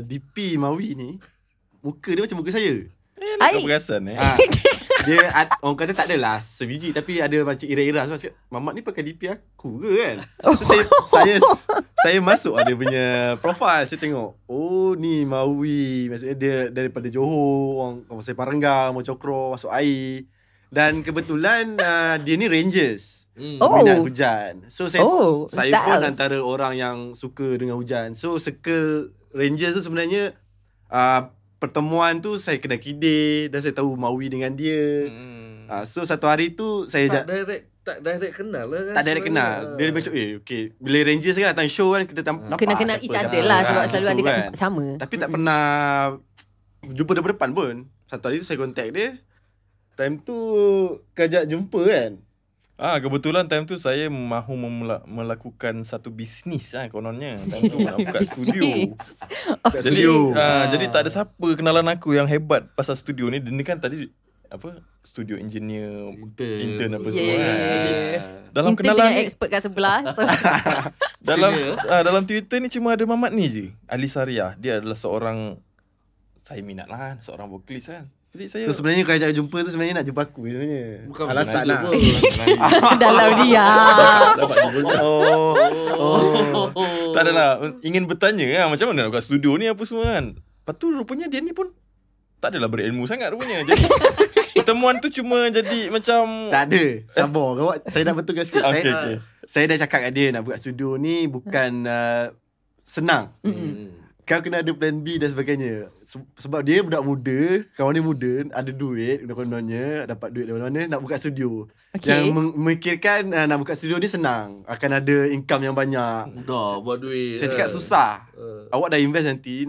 DP Mawi ni muka dia macam muka saya. Kau perasan Dia orang kata tak adalah sebiji tapi ada macam ira-ira sebab cakap, Mamat ni pakai DP aku ke kan. So saya masuk dia punya profile, saya tengok ni Mawi, maksudnya dia daripada Johor, orang saya Paranggang, Mocokro, masuk air. Dan kebetulan dia ni Rangers. Minat hujan. So saya pun antara orang yang suka dengan hujan. So circle Rangers tu sebenarnya pertemuan tu saya kena kide dan saya tahu Mawi dengan dia. So satu hari tu saya tak direct kenal lah kan. Tak direct kenal. Dia macam okay, bila Rangers kan datang show kan kita nampak Kena kenal each other lah sebab selalu ada kat tempat sama. Tapi tak pernah jumpa depan pun. Satu hari tu saya contact dia. Time tu kajak jumpa kan. Kebetulan time tu saya mahu melakukan satu bisnis kononnya. Time tu nak buka studio. Jadi tak ada siapa kenalan aku yang hebat pasal studio ni. Dia ni kan tadi studio engineer intern apa semua kan. Dalam intern kenalan punya ni expert kat sebelah. So dalam Twitter ni cuma ada Mamat ni je. Ali Sariah. Dia adalah seorang, saya minat lah, seorang vokalis kan. Jadi saya sebenarnya kalau ajak jumpa tu sebenarnya nak jumpa aku sebenarnya. Bukan alasan lah. dalam dia. dapat juga. Tak adalah, ingin bertanya kan, macam mana nak buka studio ni apa semua kan. Lepas tu rupanya dia ni pun tak adalah berilmu sangat rupanya. Jadi pertemuan tu cuma jadi macam tak ada. Sabar kau. Saya nak betulkan sikit. Okay. Saya dah cakap kat dia nak buka studio ni bukan senang. Kau kena ada plan B dan sebagainya. Sebab dia budak muda, kawan dia muda, ada duit, kononnya dapat duit dari mana nak buka studio. Yang memikirkan nak buka studio ni senang, akan ada income yang banyak. Mudah buat duit. Saya cakap susah. Awak dah invest nanti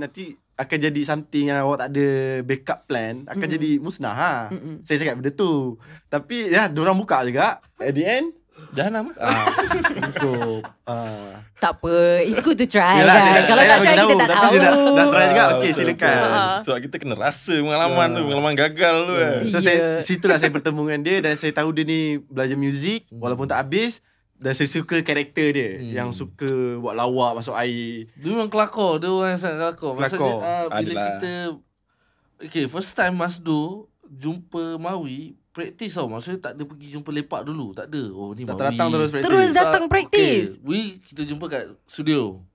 akan jadi something yang awak tak ada backup plan, akan jadi musnah Saya cakap benda tu. Tapi diorang buka juga. At the end Jahanam cukup. Tak apa. It's good to try Yalah, kan. Kalau tak try kita tak tapi tahu. dia dah try juga. Okay, silakan. Sebab kita kena rasa pengalaman tu, pengalaman gagal tu kan. So situlah saya bertemu dengan dia dan saya tahu dia ni belajar muzik walaupun tak habis. Dan saya suka karakter dia yang suka buat lawak masuk air. Dia memang kelakar. Dia orang yang sangat kelakar. Maksudnya bila Adalah. kita first time Masdo jumpa Mawi, praktis tau. Maksudnya tak ada pergi jumpa lepak dulu. Tak ada. Ni Mawi Datang terus praktis. Terus datang praktis. Kita jumpa kat studio.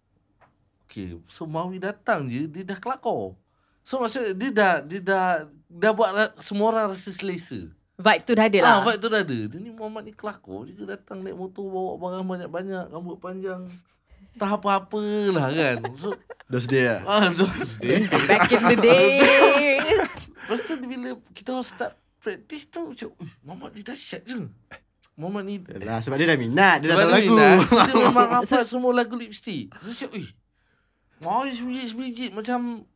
So Mawi datang je, dia dah kelakar. So maksudnya dia dah buat semua orang rasa selesa. Vibe tu dah ada lah. Vibe tu dah ada. Dia ni Muhammad ni kelakar. Dia datang naik motor, bawa barang banyak-banyak, rambut panjang. tak apa-apa lah kan. So, Dos dia. dos Back in the days. Lepas tu bila kita start practice tu macam, Muhammad ni dahsyat je. Muhammad ni Lah, sebab dia dah minat. Dia dah sebab tahu dia lagu. minat, so dia memang hafal semua lagu lipstick. So cakap, mau sebiji macam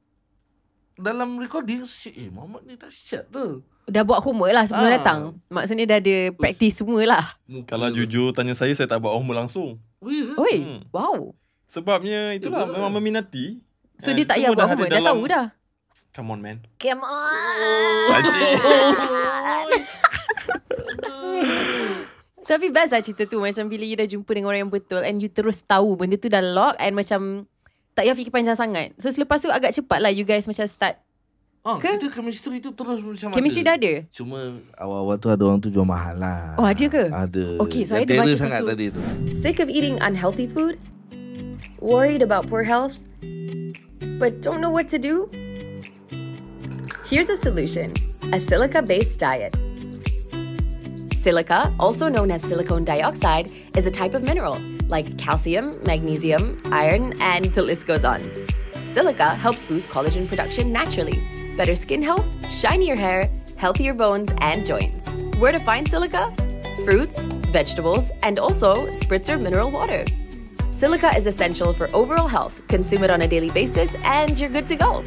dalam recording, so cakap, Muhammad ni dahsyat tu. Dah buat homework lah sebelum datang. Maksudnya dah ada praktis semua lah. Kalau jujur tanya saya tak buat homework langsung. Oi, wow. Sebabnya itulah memang meminati. So dia tak payah buat homework, dah tahu dah. Come on man. Come on. Tapi best lah cerita tu. Macam bila you dah jumpa dengan orang yang betul and you terus tahu benda tu dah lock and macam tak payah fikir panjang sangat. So selepas tu agak cepat lah you guys macam start. Kita chemistry tu terus macam Chemistry ada. dah ada? Cuma awal-awal tu ada orang tu jual mahal lah. Oh, ada ke? Ada. Okay, so I Yang ada baca terror sangat satu. tadi tu. Sick of eating unhealthy food? Worried about poor health? But don't know what to do? Here's a solution: a silica-based diet. Silica, also known as silicone dioxide, is a type of mineral like calcium, magnesium, iron, and the list goes on. Silica helps boost collagen production naturally, better skin health, shinier hair, healthier bones, and joints. Where to find silica? Fruits, vegetables, and also spritzer mineral water. Silica is essential for overall health. Consume it on a daily basis and you're good to go.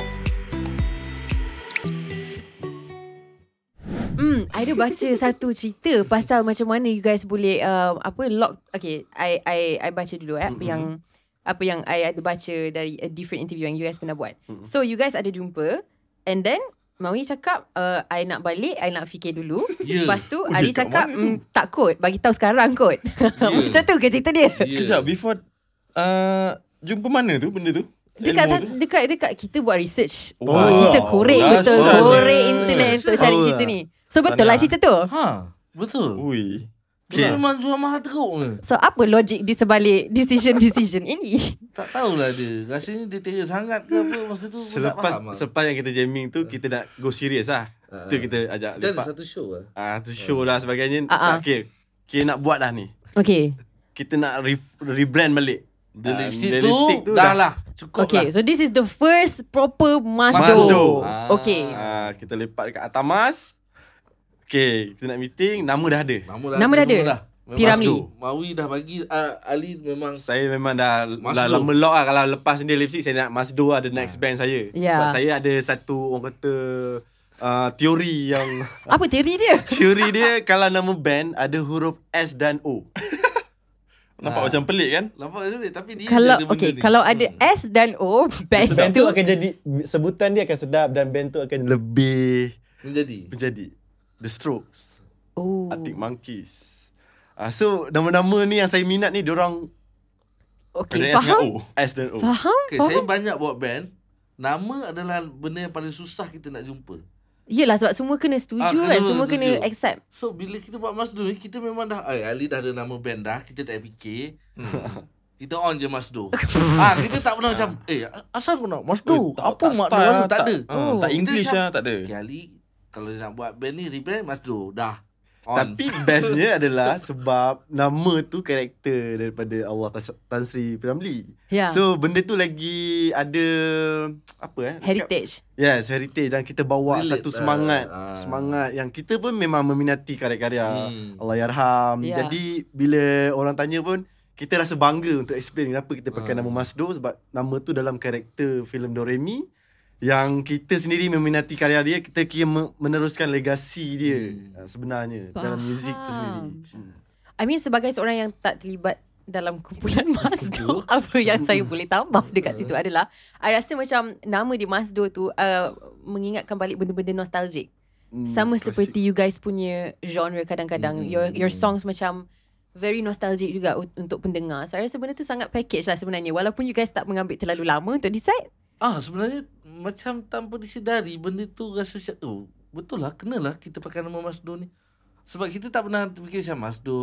I ada baca satu cerita pasal macam mana you guys boleh lock. Okay, I baca dulu yang apa yang I ada baca dari a different interview yang you guys pernah buat. So you guys ada jumpa and then Mawi cakap I nak balik, I nak fikir dulu. Lepas tu Ali kat cakap mana tu? tak kot, bagi tahu sekarang kot. Macam tu ke cerita dia? Kejap, before jumpa mana tu benda tu? Dekat kita buat research. Oh, Kita korek betul, dahsyat. korek internet untuk cari cerita ni. So betul lah cerita tu. Betul. Ui. Dia memang jual mahal teruk ke? So apa logik di sebalik decision ini? Tak tahulah dia. Rasanya dia terror sangat ke apa masa tu. pun tak faham lah. Selepas yang kita jamming tu, kita nak go serious lah. Tu kita ajak Dia ada lepak. satu show lah. Tu show lah sebagainya. Okay, nak buat dah ni. Okay. Kita nak rebrand balik. The lipstick the tu, lipstick tu dah lah. Cukup Okay, lah. so this is the first proper Masdo. Masdo. Okay. Kita lepak dekat Atamas. Okay, kita nak meeting. Nama dah ada. Nama dah ada? Memang Piramli. Masdo. Mawi dah bagi Ali memang Saya memang dah Masdo. lama lock lah. Kalau lepas dia lipstick, saya nak Masdo ada next band saya. Ya. Sebab saya ada satu orang kata teori yang Apa teori dia? teori dia kalau nama band ada huruf S dan O. Nampak macam pelik kan? nampak sulit tapi dia Kalau je ada benda okay, ni. kalau ada S dan O, band Band tu tu akan jadi, sebutan dia akan sedap dan band tu akan lebih menjadi The Strokes, Oh. Arctic Monkeys. So nama-nama ni yang saya minat ni diorang Okay, Ada S dengan faham? O. S dan O. Faham? Okay, saya banyak buat band. Nama adalah benda yang paling susah kita nak jumpa. Yelah sebab semua kena setuju kena kan, semua setuju. kena accept. So bila kita buat Masdo ni, kita memang dah Ali dah ada nama band dah, kita tak payah fikir. Kita on je Masdo. Kita tak pernah macam asal kau nak Masdo? Apa makna Masdo? Tak ada. Tak English Kita lah, tak ada. Okay, Ali kalau dia nak buat band ni rebrand Masdo dah. On. Tapi bestnya adalah sebab nama tu karakter daripada Allah Tan Sri Piramli. Ya. So benda tu lagi ada apa Heritage. Yes, heritage dan kita bawa Relate. satu semangat yang kita pun memang meminati karya-karya Allahyarham. Ya. Jadi bila orang tanya pun kita rasa bangga untuk explain kenapa kita pakai nama Masdo sebab nama tu dalam karakter filem Doremi yang kita sendiri meminati karya dia, kita kira meneruskan legasi dia sebenarnya dalam muzik tu sendiri. I mean sebagai seorang yang tak terlibat dalam kumpulan Masdo, apa yang saya boleh tambah dekat situ adalah I rasa macam nama di Masdo tu mengingatkan balik benda-benda nostalgic. Sama seperti you guys punya genre kadang-kadang your songs macam very nostalgic juga untuk pendengar. So I rasa benda tu sangat package lah sebenarnya, walaupun you guys tak mengambil terlalu lama untuk decide. Sebenarnya macam tanpa disedari benda tu rasa macam betul lah, kenalah kita pakai nama Masdo ni. Sebab kita tak pernah terfikir macam Masdo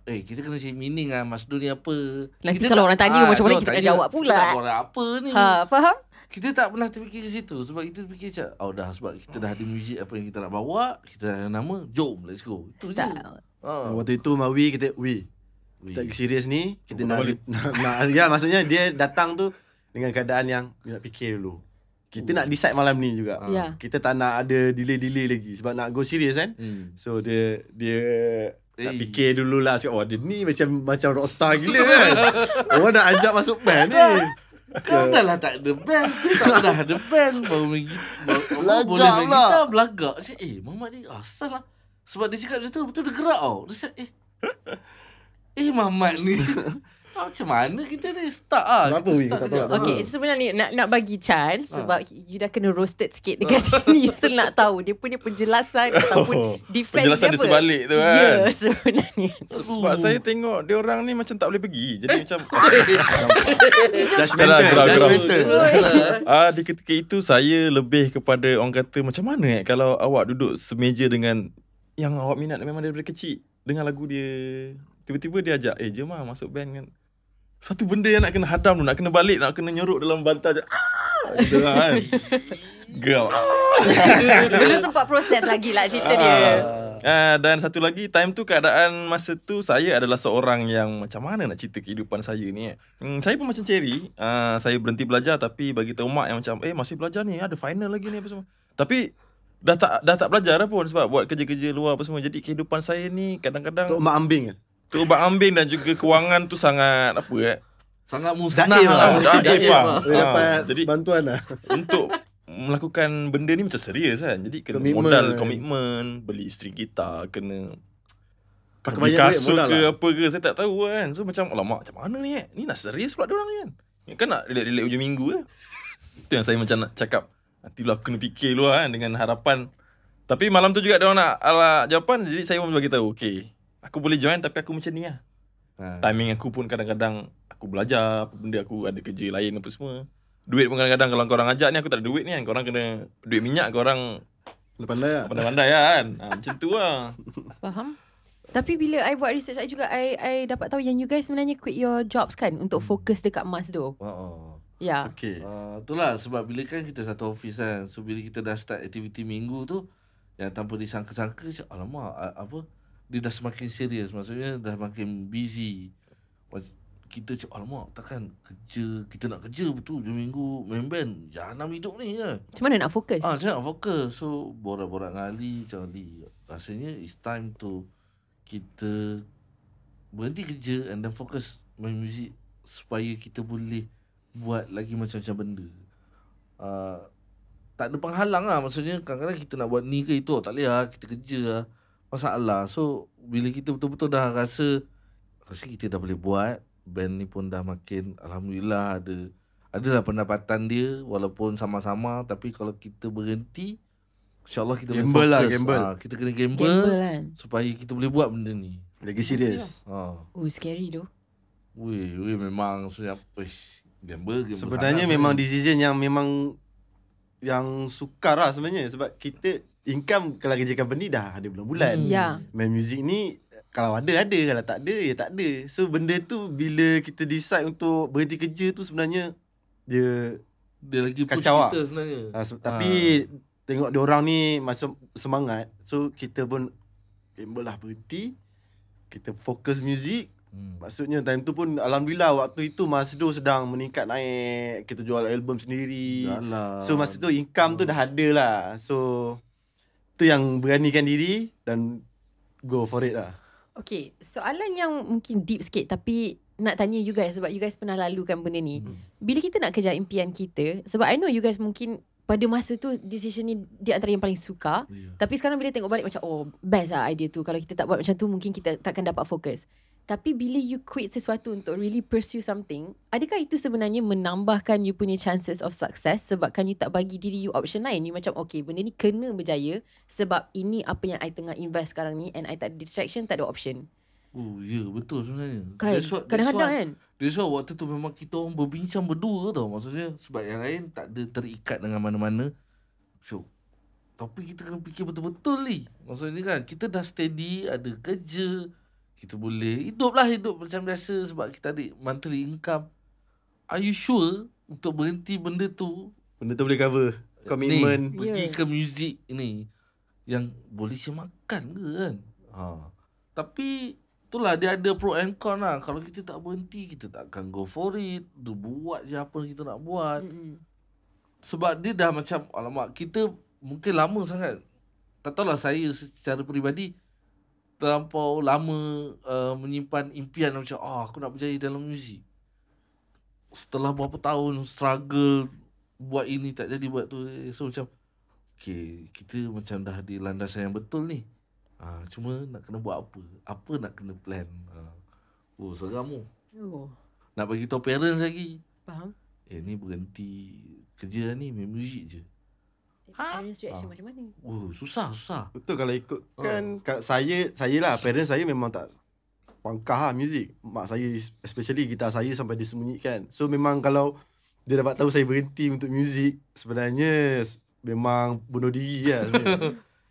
kita kena cari meaning lah Masdo ni apa. Nanti Kita kalau tak- orang tanya macam mana kita nak tanya, jawab pula. Kita nak buat apa ni. Faham? Kita tak pernah terfikir ke situ. Sebab kita fikir macam dah sebab kita dah ada muzik apa yang kita nak bawa, kita dah ada nama, jom let's go. Itu je. Style. Waktu itu Mawi kita kita lagi serius ni, kita Nak nak, balik. nak ya maksudnya dia datang tu dengan keadaan yang dia nak fikir dulu. Kita nak decide malam ni juga. Ya. Kita tak nak ada delay-delay lagi sebab nak go serius kan. So dia nak fikir dululah. Oh dia ni macam rockstar gila kan. Orang nak ajak masuk band ni. Kau dah lah tak ada band. Tak dah ada band. Baru main gitar. Belagak Boleh main pula. gitar. Belagak. Cakap Mamat ni asal lah. Sebab dia cakap dia tu betul dia gerak tau. Dia cakap Mamat ni macam mana kita ni start lah. Kenapa Kita we start tak kejap. tahu? Okay, sebenarnya nak bagi chance sebab you dah kena roasted sikit dekat sini. So nak tahu dia punya penjelasan ataupun defense penjelasan dia dia apa. sebalik tu kan. Ya, sebenarnya. Sebab saya tengok dia orang ni macam tak boleh pergi. Jadi macam Judgmental. Gerak-gerak. Judgmental. di ketika itu saya lebih kepada orang kata macam mana kalau awak duduk semeja dengan yang awak minat memang daripada kecil. Dengar lagu dia, tiba-tiba dia ajak, jom lah masuk band kan. Satu benda yang nak kena hadam tu, nak kena balik, nak kena nyorok dalam bantal je. Gitu lah kan. Gerak. Belum sempat proses lagi lah cerita dia. Dan satu lagi, time tu keadaan masa tu saya adalah seorang yang macam mana nak cerita kehidupan saya ni. Saya pun macam Cherry, saya berhenti belajar tapi bagi tahu mak yang macam masih belajar ni, ada final lagi ni apa semua. Tapi dah tak belajar dah pun sebab buat kerja-kerja luar apa semua. Jadi kehidupan saya ni kadang-kadang Tok Mak Ambing kan. Terubat ambing dan juga kewangan tu sangat Sangat musnah Daif lah. lah. Daif lah. Boleh dapat Jadi bantuan lah. untuk melakukan benda ni macam serius kan. Jadi kena Komitmen. komitmen, beli string gitar, kena Pakai beli banyak duit kasut modal ke lah. apa ke saya tak tahu kan. So macam alamak macam mana ni Ni nak serius pula diorang ni kan. Kan nak relax-relax hujung minggu ke. Itu yang saya macam nak cakap. Nantilah aku kena fikir dulu kan dengan harapan. Tapi malam tu juga diorang nak ala jawapan. Jadi saya pun bagi tahu, okay, aku boleh join tapi aku macam ni lah. Timing aku pun kadang-kadang aku belajar apa benda, aku ada kerja lain apa semua. Duit pun kadang-kadang kalau korang ajak ni aku tak ada duit ni kan. Korang kena duit minyak, korang Pandai lah. pandai-pandai kan. Macam tu lah. Faham? Tapi bila I buat research I juga, I dapat tahu yang you guys sebenarnya quit your jobs kan untuk fokus dekat Mas tu. Ya. Okay. Itulah sebab bila kan kita satu office kan. So bila kita dah start aktiviti minggu tu, yang tanpa disangka-sangka, alamak apa, dia dah semakin serius. Maksudnya dah makin busy. Kita cakap, alamak takkan kerja, kita nak kerja betul hujung minggu main band, jahanam hidup ni kan. Macam mana nak fokus? Macam nak fokus. So borak-borak dengan Ali, macam Ali, rasanya it's time to kita berhenti kerja and then fokus main muzik supaya kita boleh buat lagi macam-macam benda. Tak ada penghalang lah. Maksudnya kadang-kadang kita nak buat ni ke itu, tak boleh lah, kita kerja lah. Masalah. So bila kita betul-betul dah rasa kita dah boleh buat, band ni pun dah makin, alhamdulillah adalah pendapatan dia walaupun sama-sama. Tapi kalau kita berhenti, InsyaAllah kita boleh Gamble lah, fokus. gamble. Kita kena Gamble gamble kan. supaya kita boleh buat benda ni. Lagi serius. Scary tu. Weh memang sebenarnya gamble Sebenarnya sangat. memang decision yang sukar lah sebenarnya. Sebab kita income kalau kerja company dah ada bulan-bulan. Ya. Main muzik ni kalau ada, kalau tak ada, ya tak ada. So benda tu bila kita decide untuk berhenti kerja tu sebenarnya dia lagi push kacau lah. kita sebenarnya. Tapi tengok diorang ni macam semangat. So kita pun gamble lah berhenti. Kita fokus muzik. Maksudnya time tu pun alhamdulillah waktu itu Masdo sedang meningkat naik. Kita jual album sendiri. Yalah. So masa tu income tu dah ada lah. So tu yang beranikan diri dan go for it lah. Okay, soalan yang mungkin deep sikit tapi nak tanya you guys sebab you guys pernah lalukan benda ni. Bila kita nak kejar impian kita, sebab I know you guys mungkin pada masa tu decision ni di antara yang paling suka. Tapi sekarang bila tengok balik macam best lah idea tu. Kalau kita tak buat macam tu mungkin kita takkan dapat fokus. Tapi bila you quit sesuatu untuk really pursue something, adakah itu sebenarnya menambahkan you punya chances of success sebabkan you tak bagi diri you option lain? You macam okay, benda ni kena berjaya sebab ini apa yang I tengah invest sekarang ni and I tak ada distraction, tak ada option. Ya betul sebenarnya. Kan? Kadang-kadang kan. That's why waktu tu memang kita orang berbincang berdua tau. Maksudnya sebab yang lain tak ada terikat dengan mana-mana. So tapi kita kena fikir betul-betul ni. Maksudnya kan kita dah steady, ada kerja, kita boleh hidup macam biasa sebab kita ada monthly income. Are you sure untuk berhenti benda tu? Benda tu boleh cover komitmen. Pergi ke muzik ni yang boleh makan ke kan? Tapi itulah dia ada pro and con lah. Kalau kita tak berhenti, kita tak akan go for it. Dia buat je apa kita nak buat. Sebab dia dah macam, alamak, kita mungkin lama sangat. Tak tahulah saya secara peribadi terlampau lama menyimpan impian macam, aku nak berjaya dalam muzik. Setelah berapa tahun struggle, buat ini tak jadi, buat tu. So macam, okay, kita macam dah di landasan yang betul ni. Cuma nak kena buat apa? Apa nak kena plan? Seram tu. Nak bagi tahu parents lagi. Faham? Ni berhenti kerja ni, main muzik je. Parents reaction macam mana? Susah. Betul kalau ikutkan saya lah, parents saya memang tak pangkah lah muzik. Mak saya especially gitar saya sampai disembunyikan. So memang kalau dia dapat tahu saya berhenti untuk muzik, sebenarnya memang bunuh diri lah.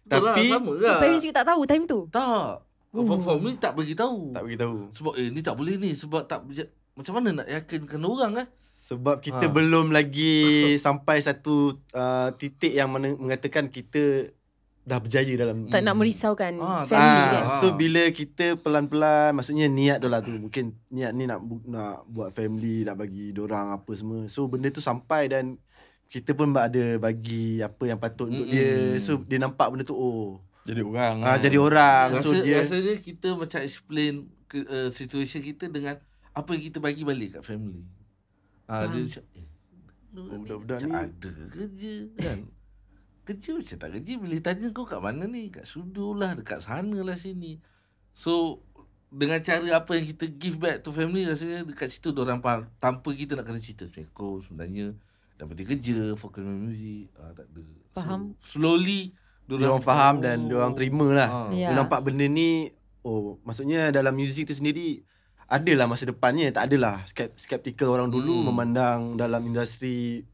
Tapi sama So parents juga tak tahu time tu? tak. For me tak bagi tahu. tak beritahu. Sebab ni tak boleh ni. Sebab tak macam mana nak yakinkan orang kan? Sebab kita belum lagi sampai satu titik yang mengatakan kita dah berjaya dalam Tak nak merisaukan tak. family kan? So bila kita pelan-pelan, maksudnya niat tu lah tu. Mungkin niat ni nak buat family, nak bagi dorang apa semua. So benda tu sampai dan kita pun ada bagi apa yang patut untuk dia. So dia nampak benda tu, Jadi orang. jadi orang. So dia Rasanya kita macam explain situation kita dengan apa yang kita bagi balik kat family. Dia macam budak-budak macam ni ada kerja kan. Kerja macam tak kerja. Bila tanya kau kat mana ni? Kat Sudu lah, dekat sana lah sini. So dengan cara apa yang kita give back to family, rasanya dekat situ diorang faham. Tanpa kita nak kena cerita, kau sebenarnya dah berhenti kerja, fokus main muzik. Tak ada. Faham. So, slowly diorang faham dan diorang terima lah. Ya. Dia nampak benda ni, maksudnya dalam muzik tu sendiri adalah masa depannya. Tak adalah skeptikal orang dulu memandang dalam industri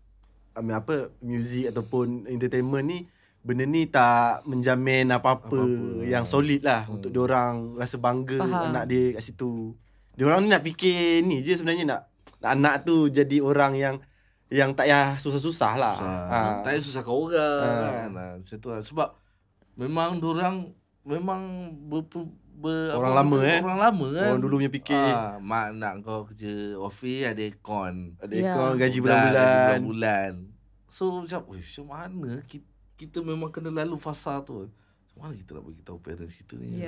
muzik ataupun entertainment ni, benda ni tak menjamin apa-apa yang solid lah untuk diorang rasa bangga anak dia kat situ. Diorang ni nak fikir ni je sebenarnya, nak anak tu jadi orang yang tak payah susah-susah lah. Tak payah susahkan orang kan. Macam tu lah. Sebab memang diorang memang Orang lama kan. Orang dulu punya fikir mak nak kau kerja office, ada aircon, ada aircon, gaji gaji bulan-bulan. So macam mana kita memang kena lalu fasa tu. Macam mana kita nak bagi tahu parents kita ni?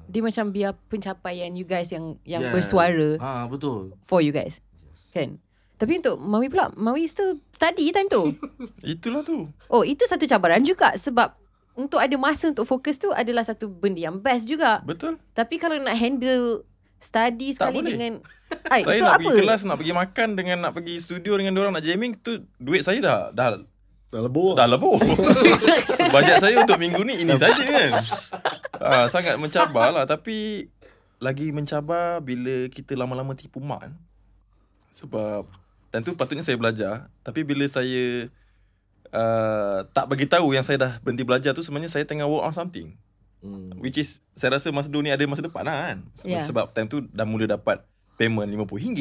Dia macam biar pencapaian you guys yang bersuara betul. for you guys. Kan? Tapi untuk Mawi pula, Mawi still study time tu. Itulah tu. Itu satu cabaran juga sebab untuk ada masa untuk fokus tu adalah satu benda yang best juga. Betul. Tapi kalau nak handle study Tak sekali boleh. dengan Saya so nak apa? pergi kelas, nak pergi makan dengan nak pergi studio dengan diorang nak jamming tu, duit saya dah lebur. Bajet saya untuk minggu ni ini saja kan. Sangat mencabar lah. Tapi lagi mencabar bila kita lama-lama tipu mak kan. Sebab tentu patutnya saya belajar, tapi bila saya tak bagi tahu yang saya dah berhenti belajar tu, sebenarnya saya tengah work on something. Which is saya rasa masa dulu ni ada masa depan lah kan. Sebab time tu dah mula dapat payment RM50.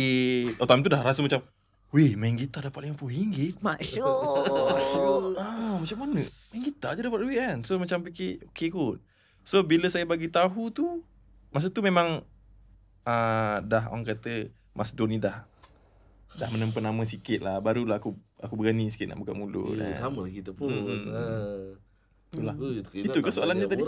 Time tu dah rasa macam, weh, main gitar dapat RM50. Masyur. Macam mana? Main gitar je dapat duit kan. So macam fikir, okay kot. So bila saya bagi tahu tu, masa tu memang dah orang kata masa dulu ni dah menempa nama sikit lah. Barulah aku berani sikit nak buka mulut. Sama lah kita pun. Itulah. Itu ke soalannya tadi?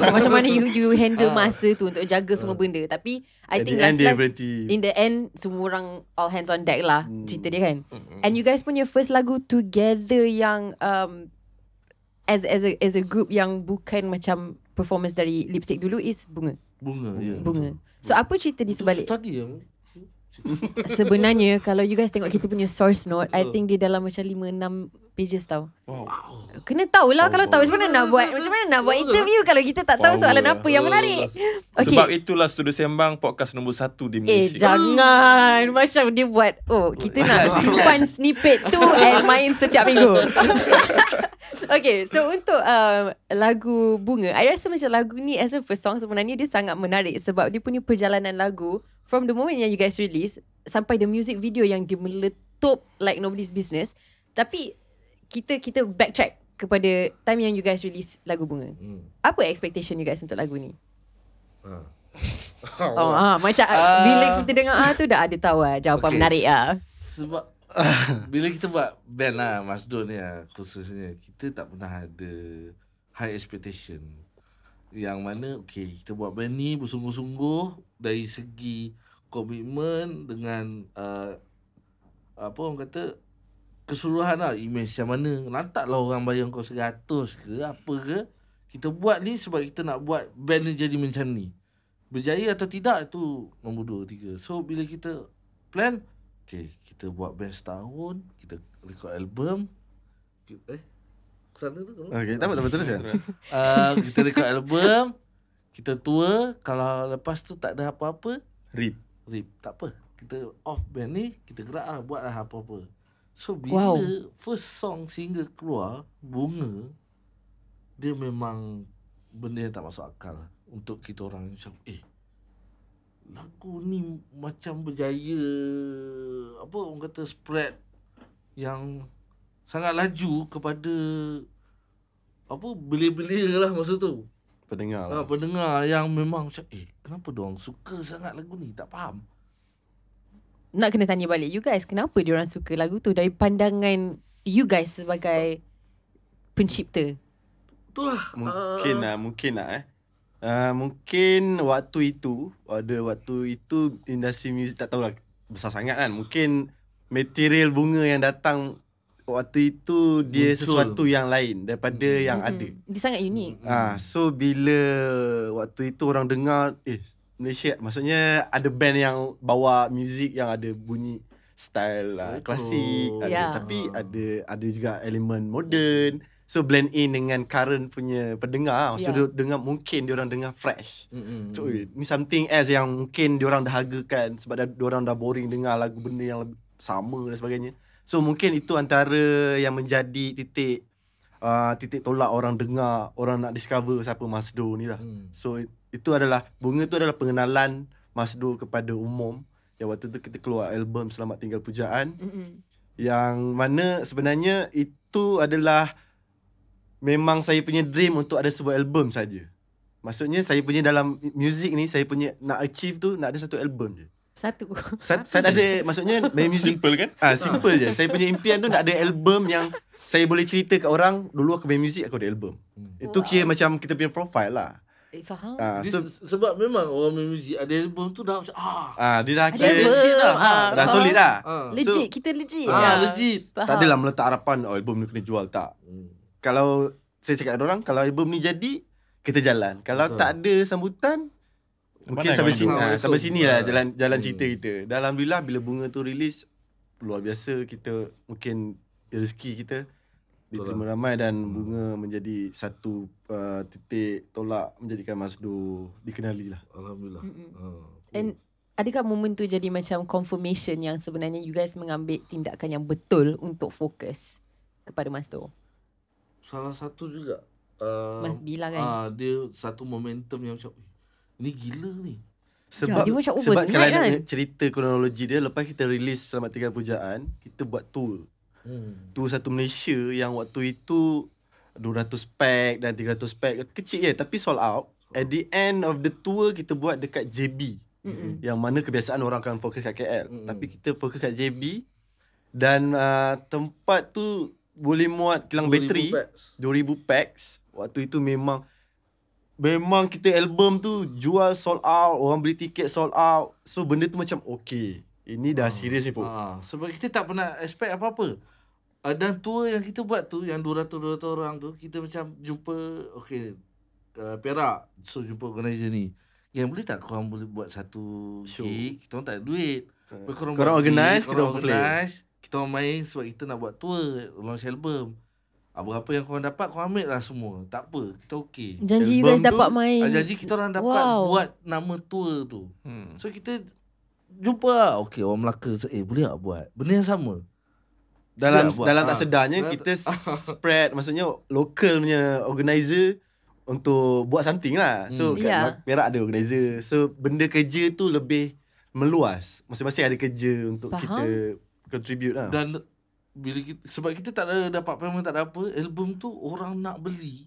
Macam mana you handle masa tu untuk jaga semua benda. Tapi I think last in the end semua orang all hands on deck lah cerita dia kan. And you guys punya first lagu together yang as a group yang bukan macam performance dari Lipstick dulu is Bunga. Bunga. So apa cerita di sebalik? Study Sebenarnya kalau you guys tengok kita punya source note, I think dia dalam macam 5-6 pages tau. Kena tahulah kalau tahu macam mana nak buat interview kalau kita tak tahu soalan apa yang menarik. Okay. Sebab itulah Studio Sembang podcast nombor 1 di Malaysia. Jangan macam dia buat. Kita nak simpan snippet tu and main setiap minggu. Okay, so untuk lagu Bunga, I rasa macam lagu ni as a first song sebenarnya dia sangat menarik sebab dia punya perjalanan lagu from the moment yang you guys release sampai the music video yang dia meletup like nobody's business. Tapi kita backtrack kepada time yang you guys release lagu Bunga. Apa expectation you guys untuk lagu ni? Macam bila kita dengar tu dah ada tahu jawapan Okay. menarik Sebab bila kita buat band lah Mas Don ni khususnya, kita tak pernah ada high expectation. Yang mana kita buat band ni bersungguh-sungguh dari segi komitmen dengan apa orang kata keseluruhan lah, image yang mana lantaklah orang bayar kau 100 ke apa ke. Kita buat ni sebab kita nak buat band ni jadi macam ni. Berjaya atau tidak tu nombor 2, 3. So bila kita plan, kita buat band setahun, kita record album. Kesana tu kan? Okay, tak apa terus ya. Kita record album, kita tour. Kalau lepas tu tak ada apa-apa, Rip. tak apa. Kita off band ni, kita gerak lah, buat lah apa-apa. So bila first song single keluar, Bunga, dia memang benda yang tak masuk akal untuk kita orang macam lagu ni macam berjaya, apa orang kata, spread yang sangat laju kepada apa belia-belia lah masa tu. Pendengar lah. Pendengar yang memang macam kenapa diorang suka sangat lagu ni, tak faham. Nak kena tanya balik you guys, kenapa diorang suka lagu tu dari pandangan you guys sebagai pencipta? Itulah Mungkin waktu itu industri muzik tak tahulah besar sangat kan. Mungkin material Bunga yang datang waktu itu dia Muncul. sesuatu yang lain daripada yang ada. Dia sangat unik. So bila waktu itu orang dengar Malaysia, maksudnya ada band yang bawa muzik yang ada bunyi style klasik, tapi ada juga elemen moden. So blend in dengan current punya pendengar. So dia dengar, mungkin diorang dengar fresh. So ni something else yang mungkin diorang dah hargakan sebab diorang dah boring dengar lagu benda yang sama dan sebagainya. So mungkin itu antara yang menjadi titik tolak orang dengar, orang nak discover siapa Masdo ni lah. So itu adalah, Bunga tu adalah pengenalan Masdo kepada umum. Yang waktu tu kita keluar album Selamat Tinggal Pujaan. Yang mana sebenarnya itu adalah memang saya punya dream untuk ada sebuah album saja. Maksudnya saya punya dalam music ni, saya punya nak achieve tu nak ada satu album je. Saya ada, maksudnya main music Simple kan? Simple je. Saya punya impian tu nak ada album yang saya boleh cerita kat orang, dulu aku main music, aku ada album. Itu kira macam kita punya profile lah. Faham. Sebab memang orang main muzik ada album tu dah macam dia dah Ada kira album. dah solid dah. Legit, kita legit. Legit. Tak adalah meletak harapan album ni kena jual, tak. Kalau saya cakap dengan orang, kalau album ni jadi, kita jalan. Kalau tak ada sambutan, mungkin sampai sini, sampai sini lah jalan cerita kita. Dan alhamdulillah bila Bunga tu release, luar biasa, kita mungkin rezeki kita diterima ramai dan Bunga menjadi satu titik tolak menjadikan Masdo dikenali lah. Alhamdulillah. And adakah momen tu jadi macam confirmation yang sebenarnya you guys mengambil tindakan yang betul untuk fokus kepada Masdo? Salah satu juga Mas Bila kan? dia satu momentum yang macam ni gila ni. Sebab, dia macam sebab overnight kalau kan? nak cerita kronologi dia, lepas kita release Selamat Tinggal Pujaan, kita buat tour. Tour satu Malaysia yang waktu itu 200 pack dan 300 pack. Kecil je tapi sold out. At the end of the tour, kita buat dekat JB. Yang mana kebiasaan orang akan fokus kat KL. Tapi kita fokus kat JB. Dan tempat tu boleh muat kilang 2000 bateri. packs. 2000 packs. Waktu itu memang kita album tu jual sold out. Orang beli tiket sold out. So benda tu macam okay, ini dah serius ni pun. Sebab kita tak pernah expect apa-apa. Dan tour yang kita buat tu, yang 200 orang tu, kita macam jumpa, Perak. So jumpa organizer ni. Yang boleh tak korang boleh buat satu Show. gig? Kita orang tak ada duit. Korang buat organize, gig, kita orang play. Kita orang main sebab kita nak buat tour, launch album. Apa-apa yang korang dapat, korang ambil lah semua. Tak apa, kita okey. Janji you Album guys tu, dapat main. Janji kita orang dapat buat nama tour tu. So kita jumpa lah. Okay, orang Melaka. So, boleh tak buat? Benda yang sama. Dalam buat. tak sedarnya kita spread, maksudnya local punya organizer untuk buat something lah. So kat Perak ada organizer. So benda kerja tu lebih meluas. Masing-masing ada kerja untuk kita contribute lah. Dan bila sebab kita tak ada dapat payment, tak ada apa, album tu orang nak beli.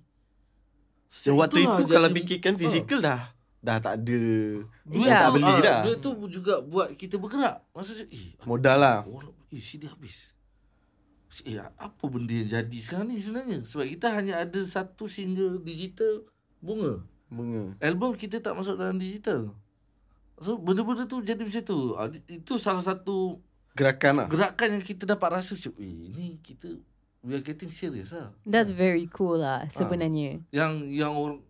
Waktu Itulah itu kalau fikirkan fizikal dah dah tak ada, Duit Ya. tu, tak beli dah. Duit tu juga buat kita bergerak. Maksudnya Modal lah. CD habis. Apa benda yang jadi sekarang ni sebenarnya? Sebab kita hanya ada satu single digital Bunga. Album kita tak masuk dalam digital. So benda-benda tu jadi macam tu. Itu salah satu Gerakan lah. gerakan yang kita dapat rasa macam, ni kita we are getting serious lah. That's very cool lah sebenarnya. Yang orang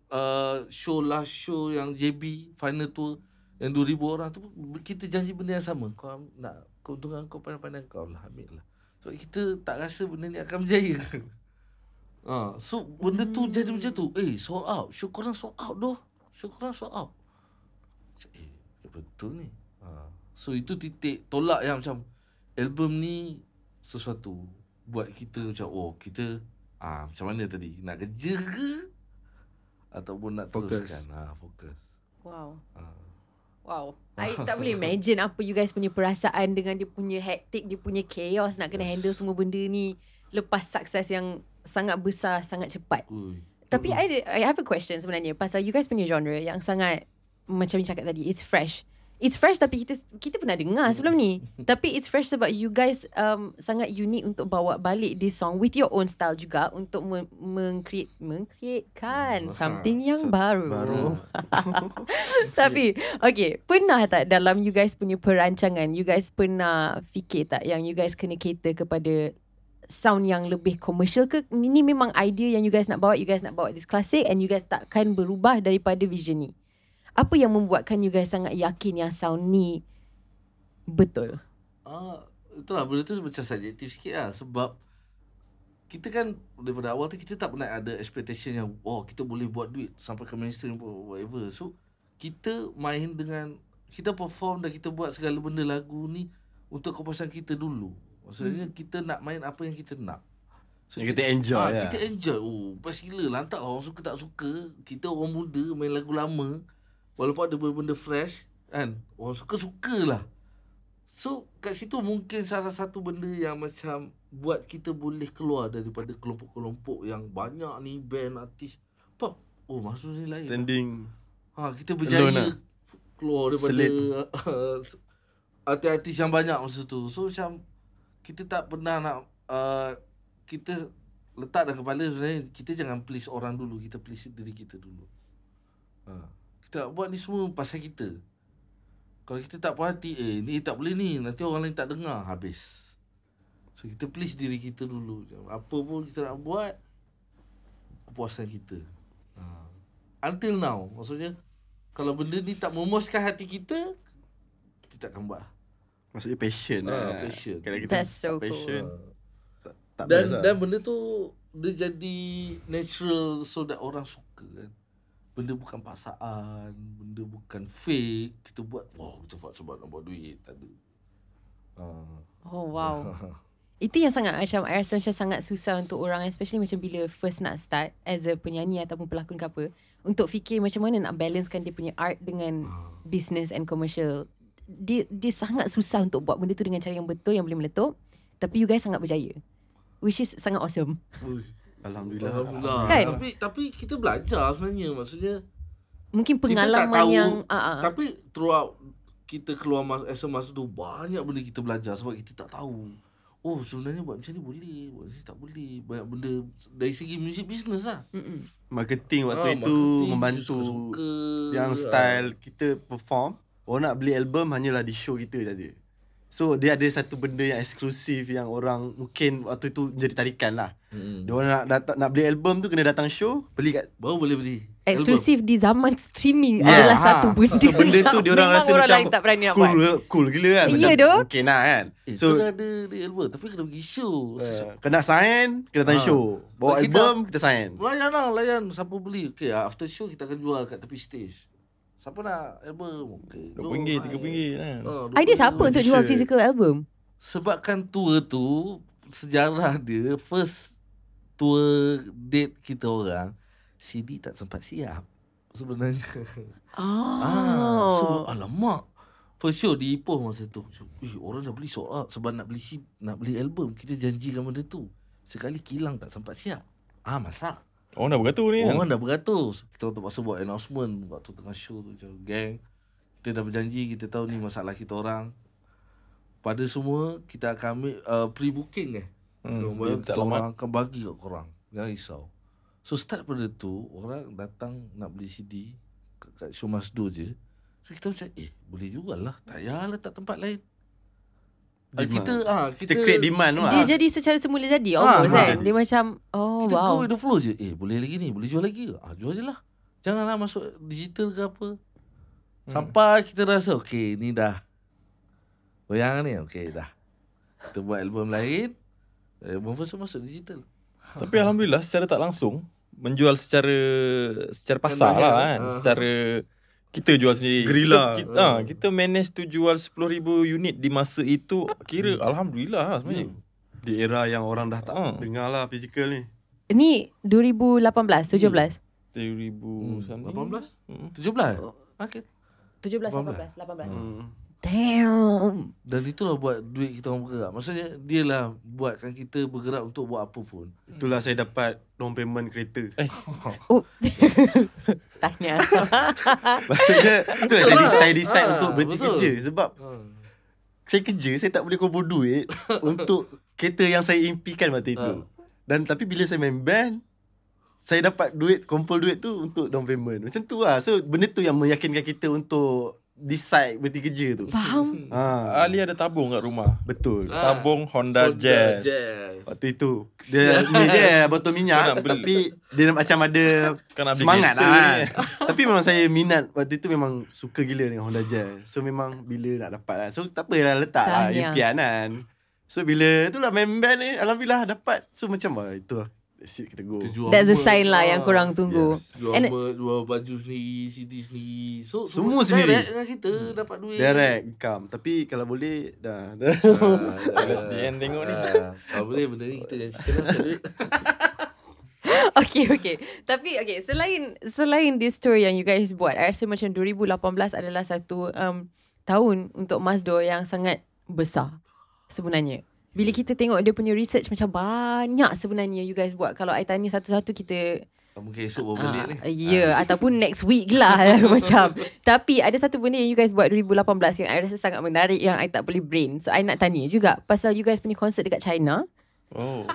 last show yang JB final tour yang 2,000 orang tu kita janji benda yang sama. Kau nak keuntungan kau pandai-pandai kau lah, ambil lah. Sebab kita tak rasa benda ni akan berjaya. So benda tu jadi macam tu. Sold out. Show korang sold out doh. Show korang sold out. Betul ni. So itu titik tolak yang macam album ni sesuatu buat kita macam kita macam mana tadi, nak kerja ke ataupun nak Fokus. teruskan. Fokus. Wow. I tak boleh imagine apa you guys punya perasaan dengan dia punya hectic, dia punya chaos nak kena handle semua benda ni lepas sukses yang sangat besar, sangat cepat. Tapi I have a question sebenarnya pasal you guys punya genre yang sangat macam you cakap tadi, it's fresh. It's fresh tapi kita pernah dengar sebelum ni. Tapi it's fresh sebab you guys sangat unik untuk bawa balik this song with your own style juga untuk mengcreatekan something yang baru. Tapi okay, pernah tak dalam you guys punya perancangan, you guys pernah fikir tak yang you guys kena cater kepada sound yang lebih commercial ke? Ini memang idea yang you guys nak bawa this classic and you guys takkan berubah daripada vision ni. Apa yang membuatkan you guys sangat yakin yang sound ni betul? Itulah benda tu macam subjektif sikit lah. Sebab kita kan daripada awal tu kita tak pernah ada expectation yang kita boleh buat duit sampai ke mainstream whatever. So kita main dengan, kita perform dan kita buat segala benda lagu ni untuk kepuasan kita dulu. Maksudnya kita nak main apa yang kita nak. So, kita enjoy Kita enjoy. Best gila. Lantak lah orang suka tak suka. Kita orang muda main lagu lama. Walaupun ada benda fresh kan, orang suka lah. So kat situ mungkin salah satu benda yang macam buat kita boleh keluar daripada kelompok-kelompok yang banyak ni band, artis pop. Maksud ni lain. Standing. Kita berjaya keluar daripada artis-artis yang banyak masa tu. So macam kita tak pernah nak kita letak dalam kepala sebenarnya kita jangan please orang dulu, kita please diri kita dulu. Kita buat ni semua pasal kita. Kalau kita tak puas hati, ni tak boleh ni, nanti orang lain tak dengar, habis. So kita please diri kita dulu. Apa pun kita nak buat, kepuasan kita. Until now, maksudnya kalau benda ni tak memuaskan hati kita tak akan buat. Maksudnya passion lah. Passion. Kalau kita That's so passion, tak Dan benda tu dia jadi natural so that orang suka kan. Benda bukan paksaan, benda bukan fake. Kita buat, kita buat sebab nak buat duit, tak ada. Oh wow. Itu yang sangat macam I rasa macam sangat susah untuk orang, especially macam bila first nak start as a penyanyi ataupun pelakon ke apa, untuk fikir macam mana nak balancekan dia punya art dengan business and commercial. Dia sangat susah untuk buat benda tu dengan cara yang betul, yang boleh meletup. Tapi you guys sangat berjaya, which is sangat awesome. Alhamdulillah. Kan? Tapi kita belajar sebenarnya. Maksudnya Mungkin kita tak pengalaman tahu, yang tapi throughout kita keluar masa tu banyak benda kita belajar sebab kita tak tahu. Sebenarnya buat macam ni boleh, buat macam ni tak boleh. Banyak benda dari segi music business lah. Marketing waktu itu marketing, membantu suka-suka. yang style kita perform. Orang nak beli album hanyalah di show kita saja. So dia ada satu benda yang eksklusif yang orang mungkin waktu tu menjadi tarikan lah. Dia orang nak beli album tu kena datang show, beli kat Baru boleh beli eksklusif di zaman streaming adalah satu benda. So benda tu dia orang rasa orang macam lain tak berani nak buat. cool gila kan. Ya Macam doh. mungkin lah kan. So dah ada di album tapi kena pergi show. Kena sign, kena datang show. Bawa Kita- album, kita sign. Layan siapa beli. Okay, after show kita akan jual kat tepi stage. Siapa nak album? Okay, RM20, RM30 kan. Idea siapa untuk jual T-shirt. physical album? Sebabkan tour tu sejarah dia first tour date kita orang CD tak sempat siap sebenarnya. So alamak. First show di Ipoh masa tu. Orang dah beli sold out sebab nak beli album. Kita janjikan benda tu. Sekali kilang tak sempat siap. Masak. Orang dah beratur ni kan. Orang dah beratur. Kita terpaksa buat announcement waktu tengah show tu macam gang. Kita dah berjanji, kita tahu ni masalah kita orang. Pada semua kita akan ambil pre-booking Dia tak kita lama. orang akan bagi kat korang. Jangan risau. So start pada tu orang datang nak beli CD kat show Masdo je. So kita macam boleh jual lah. Tak payah letak tempat lain. Kita create demand lah. Dia jadi secara semula jadi almost kan. Dia macam kita go wow. with the flow je. Boleh lagi ni, boleh jual lagi ke? Jual je lah. Janganlah masuk digital ke apa. Sampai kita rasa okay ni dah goyang ni, okay dah. Kita buat album lain. Album first masuk digital. Tapi Alhamdulillah secara tak langsung menjual secara pasar lah kan. Secara kita jual sendiri. Gerila. Kita manage tu jual 10,000 unit di masa itu. Kira Alhamdulillah lah sebenarnya. Di era yang orang dah tak dengar lah physical ni. Ni 2018, 17. 2000 something. 18? 17? Okay. 17, 18. 18. Damn. Dan itulah buat duit kita orang bergerak. Maksudnya dia lah buatkan kita bergerak untuk buat apa pun. Itulah saya dapat down payment kereta. Oh. Tanya. Maksudnya itulah saya decide untuk berhenti betul. kerja. Sebab saya kerja, saya tak boleh kumpul duit untuk kereta yang saya impikan waktu itu. Dan tapi bila saya main band, saya dapat duit, kumpul duit tu untuk down payment. Macam tu lah. So benda tu yang meyakinkan kita untuk decide berhenti kerja tu. Faham? Ali ada tabung kat rumah. Betul. Tabung Honda Jazz. Waktu itu dia ni je botol Kau minyak nak beli. tapi dia macam ada Kau nak beli semangat kereta lah. ni. Tapi memang saya minat waktu itu, memang suka gila dengan Honda Jazz. So memang bila nak dapat lah. So tak apalah, letak lah Tahniah. impian kan. So bila itulah main band ni alhamdulillah dapat. So macam itu lah. That's it, kita go. That's the sign lah yang korang tunggu. Jual, And- jual baju sendiri, CD sendiri. So Semua sendiri. direct dengan kita dapat duit. Direct income. Tapi kalau boleh dah. LSDN tengok ni. Kalau boleh benda ni kita jangan cerita lah pasal duit. Okay. Tapi selain this tour yang you guys buat, I rasa macam 2018 adalah satu tahun untuk Masdo yang sangat besar sebenarnya. Bila kita tengok dia punya research macam banyak sebenarnya you guys buat. Kalau I tanya satu-satu kita Mungkin esok baru balik ni. Ya, ataupun next week lah macam. Tapi ada satu benda yang you guys buat 2018 yang I rasa sangat menarik yang I tak boleh brain. So I nak tanya juga pasal you guys punya konsert dekat China, Oh.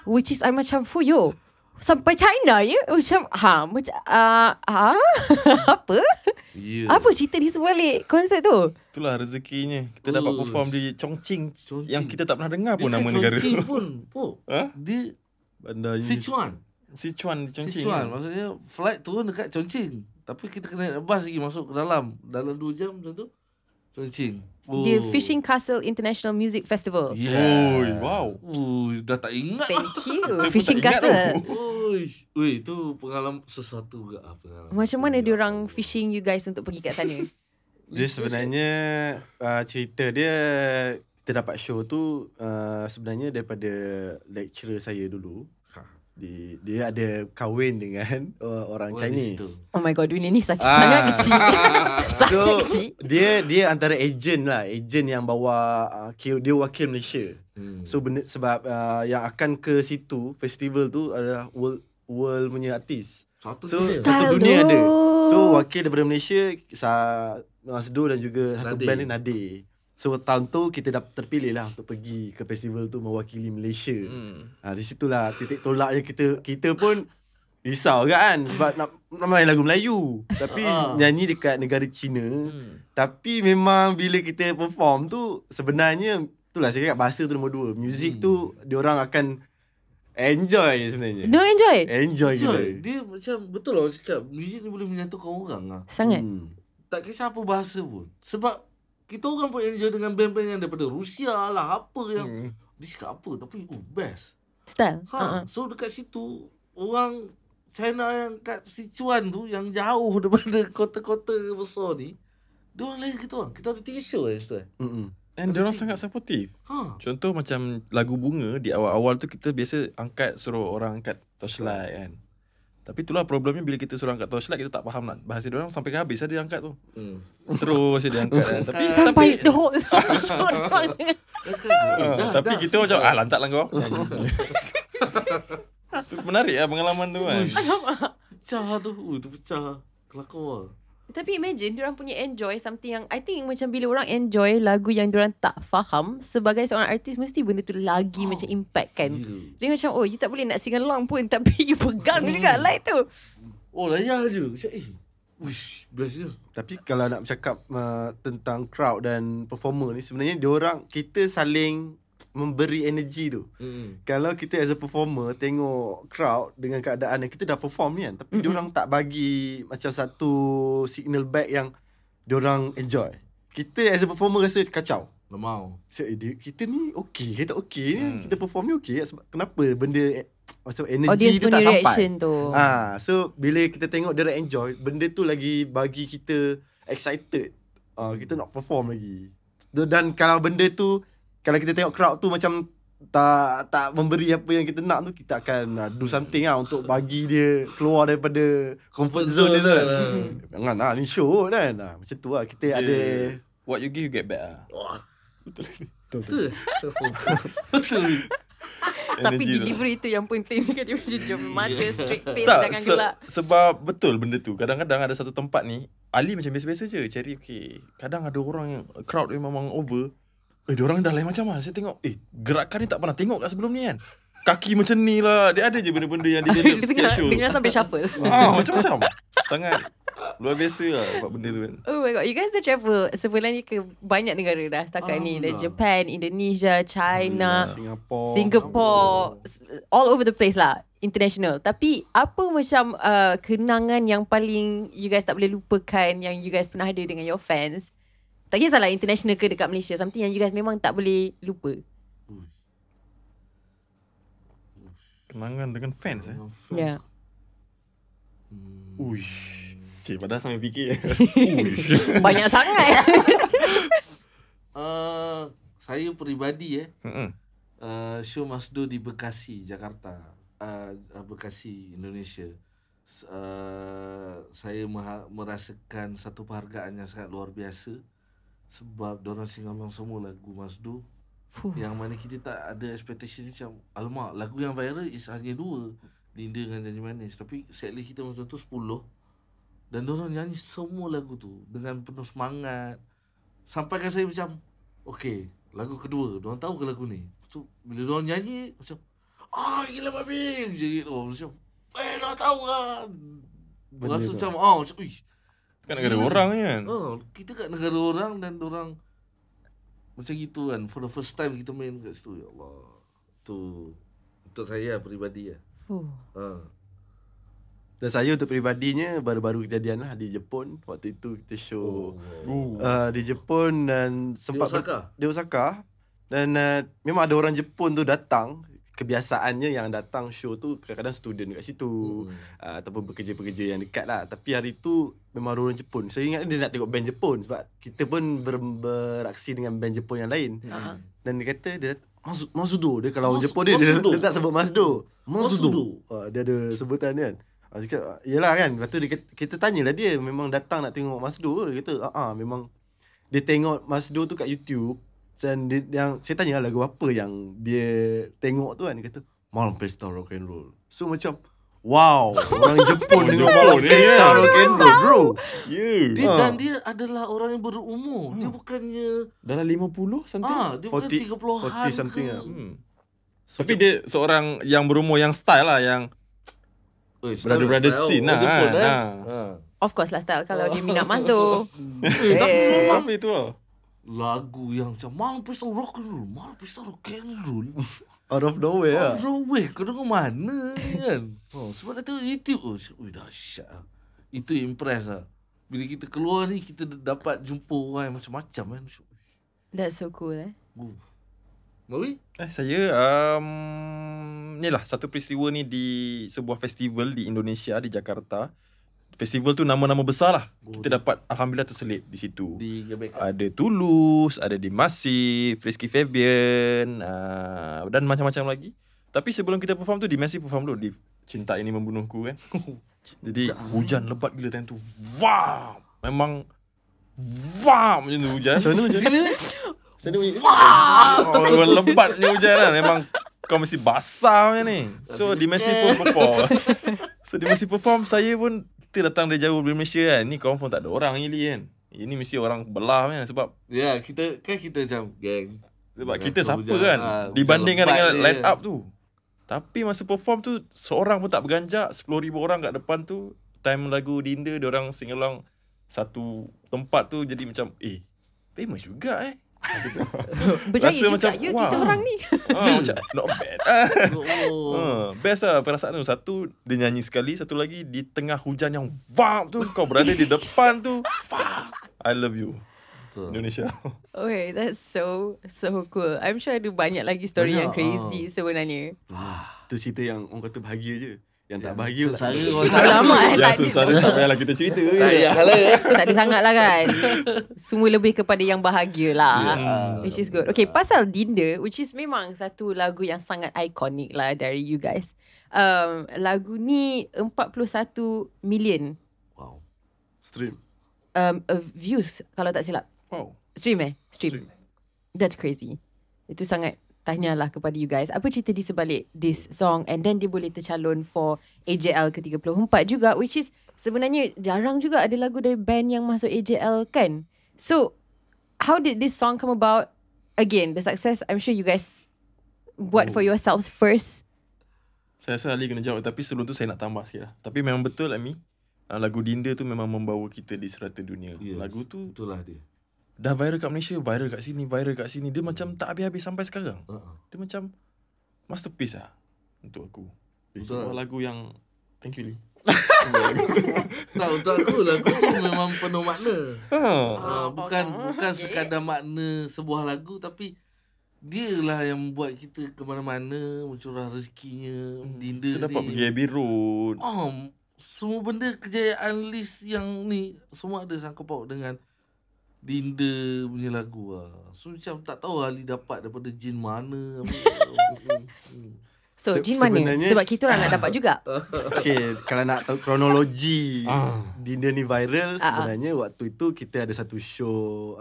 which is I macam fuyo. Sampai China ya? Macam apa? Ya. Apa cerita di sebalik konsert tu? Itulah rezekinya. Kita dapat perform di Chongqing yang kita tak pernah dengar pun Dia nama kan negara Chongqing tu. pun. Ha? Dia Bandar Sichuan. Sichuan di Chongqing. Sichuan. Maksudnya flight turun dekat Chongqing. Tapi kita kena naik bas lagi masuk ke dalam. Dalam 2 jam macam tu. Chongqing. The Fishing Castle International Music Festival. Yeah. Oi, wow. Dah tak ingat. Thank you. pun Fishing tak ingat Castle. Oi, itu pengalaman sesuatu ke pengalaman. Macam mana diorang fishing you guys untuk pergi kat sana? Dia sebenarnya cerita dia, kita dapat show tu sebenarnya daripada lecturer saya dulu. Dia ada kahwin dengan orang Chinese. Oh my god, dunia ni sangat kecil. Sangat So kecil. dia antara ejen yang bawa dia wakil Malaysia. So sebab yang akan ke situ festival tu adalah world punya artis. So dunia. satu dunia tu. ada. So wakil daripada Malaysia Masdo dan juga satu Nadir. band ni Nadir. So tahun tu kita dah terpilih lah untuk pergi ke festival tu mewakili Malaysia. Di situlah titik tolaknya kita pun risau kan sebab nak main lagu Melayu tapi nyanyi dekat negara Cina. Tapi memang bila kita perform tu sebenarnya itulah saya cakap bahasa tu nombor 2. Music tu diorang akan enjoy sebenarnya. No enjoy? Enjoy gila. Dia macam betul lah orang cakap muzik ni boleh menyatukan orang lah. Sangat. Tak kisah apa bahasa pun. Sebab kita orang pun enjoy dengan band-band yang daripada Rusia lah apa yang dia cakap apa tapi best. Style. So dekat situ orang China yang kat Sichuan tu yang jauh daripada kota-kota besar ni, dia orang lain kita orang. Kita ada 3 show situ. And diorang sangat supportive. Contoh macam lagu Bunga di awal-awal tu kita biasa suruh orang angkat torchlight kan. Tapi itulah problemnya bila kita suruh angkat torchlight kita tak faham nak bahasa diorang sampai ke habis dia angkat tu. Terus dia angkat kan. Sampai the whole Tapi kita macam lantak lah kau. Tu menarik lah pengalaman tu kan. Pecah tu. Tu pecah. Kelakar. Tapi imagine diorang punya enjoy something yang I think macam bila orang enjoy lagu yang diorang tak faham, sebagai seorang artis mesti benda tu lagi macam impact kan. Dia macam you tak boleh nak sing along pun tapi you pegang juga light tu. Oh layan je. Macam wish, best je. Tapi kalau nak bercakap tentang crowd dan performer ni, sebenarnya kita saling memberi energi tu. Kalau kita as a performer tengok crowd dengan keadaan yang kita dah perform ni kan, tapi diorang tak bagi macam satu signal back yang diorang enjoy. Kita as a performer rasa kacau. Lemau. So, kita ni okey, kita okey ni, kita perform ni okey. Sebab kenapa benda macam energy tu tak sampai. Reaction tu. So bila kita tengok dia enjoy, benda tu lagi bagi kita excited. Kita nak perform lagi. Dan kalau benda tu, kalau kita tengok crowd tu macam tak memberi apa yang kita nak tu, kita akan do something untuk bagi dia keluar daripada comfort zone dia tu. Jangan ni show kan. Macam tu lah kita ada. What you give you get back lah. Betul. Tapi Energy delivery tu yang penting kan. Dia macam jom mata straight face, Tak, jangan gelak. sebab betul benda tu. Kadang-kadang ada satu tempat ni, Ali macam biasa-biasa je, Cherry okey. Kadang ada orang yang crowd dia memang over. Diorang dah lain macam lah. Saya tengok, gerakan ni tak pernah tengok kat sebelum ni kan. Kaki macam ni lah. Dia ada je benda-benda yang dia develop sikit show. Dengar sampai shuffle. Macam-macam. Sangat luar biasa lah buat benda tu kan. Oh my god, you guys dah travel sebulan ni ke banyak negara dah setakat ni. Dari Japan, Indonesia, China, Singapore, all over the place lah, international. Tapi apa macam kenangan yang paling you guys tak boleh lupakan yang you guys pernah ada dengan your fans? Tak kisahlah international ke dekat Malaysia, something yang you guys memang tak boleh lupa. Kenangan dengan fans Ya. Uish. Cik, padahal sampai fikir. Banyak sangat. Saya peribadi show Masdo di Bekasi, Jakarta. Bekasi, Indonesia. Saya merasakan satu penghargaan yang sangat luar biasa. Sebab diorang singalong semua lagu Masdo. Yang mana kita tak ada expectation macam, alamak, lagu yang viral is hanya 2, Linda dengan Janji Manis. Tapi setlist kita macam tu 10. Dan diorang nyanyi semua lagu tu dengan penuh semangat. Sampaikan saya macam, okay, lagu kedua, diorang tahu ke lagu ni? Tu bila diorang nyanyi macam, gila babi, macam dah tahu kan. Rasa macam, macam, Kat negara orang ni kan. Kita kat negara orang dan diorang macam gitu kan. For the first time kita main kat situ. Ya Allah. Tu untuk saya peribadi lah. Dan saya untuk peribadinya baru-baru kejadian lah di Jepun. Waktu itu kita show di Jepun dan sempat di Osaka. Dan memang ada orang Jepun tu datang. Kebiasaannya yang datang show tu kadang-kadang student kat situ, ataupun pekerja-pekerja yang dekat lah. Tapi hari tu memang orang Jepun. Saya ingat dia nak tengok band Jepun sebab kita pun beraksi dengan band Jepun yang lain. Dan dia kata dia Masdo. Dia kalau orang Jepun dia tak sebut Masdo. Masdo. Dia ada sebutan dia kan. Dia cakap, yelah kan. Lepas tu kita tanyalah dia memang datang nak tengok Masdo. Dia kata memang dia tengok Masdo tu kat YouTube. Dan yang saya tanya lagu apa yang dia tengok tu kan. Dia kata Malam Pesta Rock and Roll. So macam wow, orang Jepun dengan Malam Pesta Rock and Roll bro. Dan dia adalah orang yang berumur. Dia bukannya dalam 50 something. Dia bukan 30-an 40 something ke. lah. Tapi dia seorang yang berumur yang style lah, yang brother scene lah. Of course lah style kalau dia minat Masdo. Apa itu lah? Lagu yang macam Malam Pesta Rock and Roll, Malam Pesta Rock and Roll. Out of nowhere Out of nowhere. Kau dengar mana ni kan. Sebab dia tengok YouTube. Dahsyat lah. Itu impress lah. Bila kita keluar ni, kita dapat jumpa orang yang macam-macam kan. That's so cool Mawi? Saya ni lah satu peristiwa ni di sebuah festival di Indonesia, di Jakarta. Festival tu nama-nama besar lah. Kita dapat alhamdulillah terselip di situ. Di GBK. Ada Tulus, ada Dimasi, Rizky Febian, dan macam-macam lagi. Tapi sebelum kita perform tu, Dimasi perform dulu di Cinta Ini Membunuhku kan. Jadi hujan lebat gila time tu. Wow! Memang wow macam tu hujan. Macam mana hujan? Wow! Lebatnya hujan kan. Memang kau mesti basah macam ni. So dia mesti pun perform. Saya pun, kita datang dari jauh dari Malaysia kan. Ni confirm tak ada orang ni kan. Ini mesti orang belah kan. Sebab kita macam geng. Sebab kita siapa kan dibandingkan dengan line up tu. Tapi masa perform tu, seorang pun tak berganjak. 10,000 orang kat depan tu. Time lagu Dinda, diorang sing along satu tempat tu. Jadi macam famous juga Berjaya rasa juga macam, ya wah. kita orang ni. Macam not bad. Best lah perasaan tu. Satu, dia nyanyi sekali. Satu lagi, di tengah hujan yang vamp tu, kau berada di depan tu. Fuck, I love you Indonesia. Okay, that's so cool. I'm sure ada banyak lagi story yang crazy sebenarnya. Tu cerita yang orang kata bahagia je. Yang tak bahagia pula. Alamak, Yang sengsara tak payahlah kita cerita. tak ada sangat lah kan. Semua lebih kepada yang bahagia lah. Which is good. Okay, pasal Dinda, which is memang satu lagu yang sangat ikonik lah dari you guys. Lagu ni 41 million Wow. Stream. views kalau tak silap. Wow. Stream. That's crazy. Itu sangat tahniahlah kepada you guys. Apa cerita di sebalik this song, and then dia boleh tercalon for AJL ke-34 juga, which is sebenarnya jarang juga ada lagu dari band yang masuk AJL kan. So how did this song come about? Again, the success I'm sure you guys buat for yourselves first. Saya rasa Ali kena jawab, tapi sebelum tu saya nak tambah sikit lah. Tapi memang betul Ami, lagu Dinda tu memang membawa kita di serata dunia. Yes, lagu tu itulah dia. Dah viral kat Malaysia, viral kat sini. Dia macam tak habis-habis sampai sekarang. Dia macam masterpiece lah untuk aku. Sebuah lagu yang, thank you Lee. Tak, untuk aku lagu tu memang penuh makna. Bukan sekadar makna sebuah lagu, tapi dia lah yang membuat kita ke mana-mana, mencurah rezekinya. Dinda kita dapat pergi Abbey Road. Semua benda kejayaan list yang ni semua ada sangkut paut dengan Dinda punya lagu lah. So macam tak tahu Ali dapat daripada jin mana. So jin mana? Sebab kita orang nak dapat juga. Okay, kalau nak tahu kronologi Dinda ni viral, sebenarnya waktu itu kita ada satu show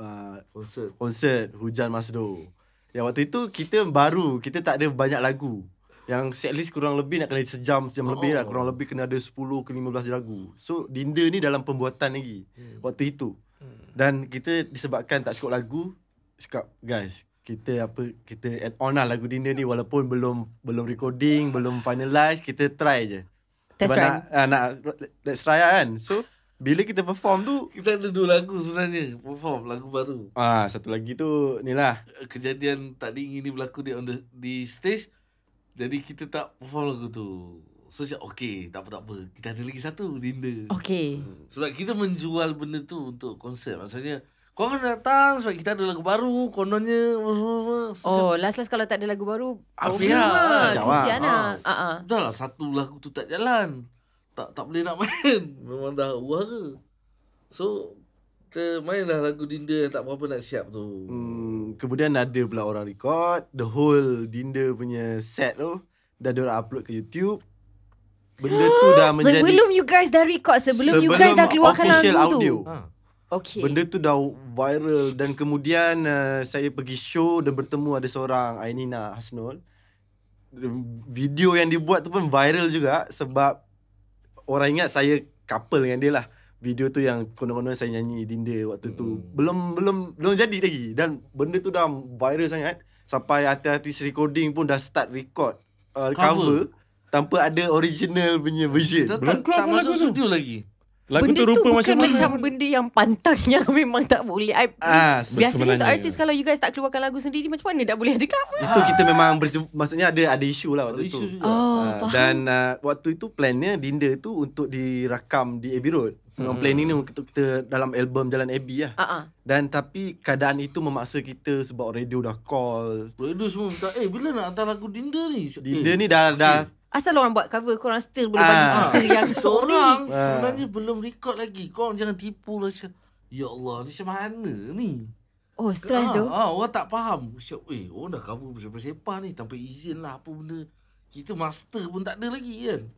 konsert Hujan Masdo. Yang waktu itu kita tak ada banyak lagu. Yang setlist kurang lebih nak kena sejam lebih lah. Kurang lebih kena ada 10 ke 15 lagu. So Dinda ni dalam pembuatan lagi waktu itu. Dan kita disebabkan tak cukup lagu, cakap guys, kita add on lah lagu Dinda ni, walaupun belum recording, belum finalize, kita try je. That's sebab right. let's try lah kan. So bila kita perform tu, kita ada 2 lagu sebenarnya perform lagu baru. Satu lagi tu ni lah, kejadian tak diingini berlaku di stage. Jadi kita tak perform lagu tu. So okay, tak apa. Kita ada lagi satu, Dinda. Okay. Sebab kita menjual benda tu untuk konsep. Maksudnya korang kena datang sebab kita ada lagu baru, kononnya. Last kalau tak ada lagu baru, kesian lah. Dah lah, satu lagu tu tak jalan. Tak boleh nak main. Memang dah ke. So kita mainlah lagu Dinda yang tak berapa nak siap tu. Kemudian ada pula orang record the whole Dinda punya set tu, dah diorang upload ke YouTube. Benda tu dah menjadi, sebelum you guys dah record, sebelum you guys dah keluarkan lagu audio tu. Okay. Benda tu dah viral. Dan kemudian saya pergi show dan bertemu ada seorang, Ainina Hasnul. Video yang dibuat tu pun viral juga, sebab orang ingat saya couple dengan dia lah. Video tu yang konon-konon saya nyanyi Dinda waktu tu belum jadi lagi. Dan benda tu dah viral sangat, sampai artis recording pun dah start record cover tanpa ada original punya version. Kita tak masuk studio lagi. Lagu benda tu rupa bukan macam benda yang pantang yang memang tak boleh. Biasanya sebenarnya artis kalau you guys tak keluarkan lagu sendiri, macam mana tak boleh ada cover? Itu kita memang maksudnya ada isu lah waktu tu. Faham. Dan waktu itu plannya Dinda tu untuk dirakam di Abbey Road. Memang planning ni untuk kita dalam album Jalan Abbey lah. Dan tapi keadaan itu memaksa kita, sebab radio dah call. Radio semua minta, bila nak hantar lagu Dinda ni? Dinda ni dah asal orang buat cover, korang still boleh bagi kita yang kita orang sebenarnya belum record lagi. Korang jangan tipu lah. Ya Allah, ni macam mana ni? Stress tu. Orang tak faham. Orang dah cover bersepah ni tanpa izin lah, apa benda. Kita master pun tak ada lagi kan.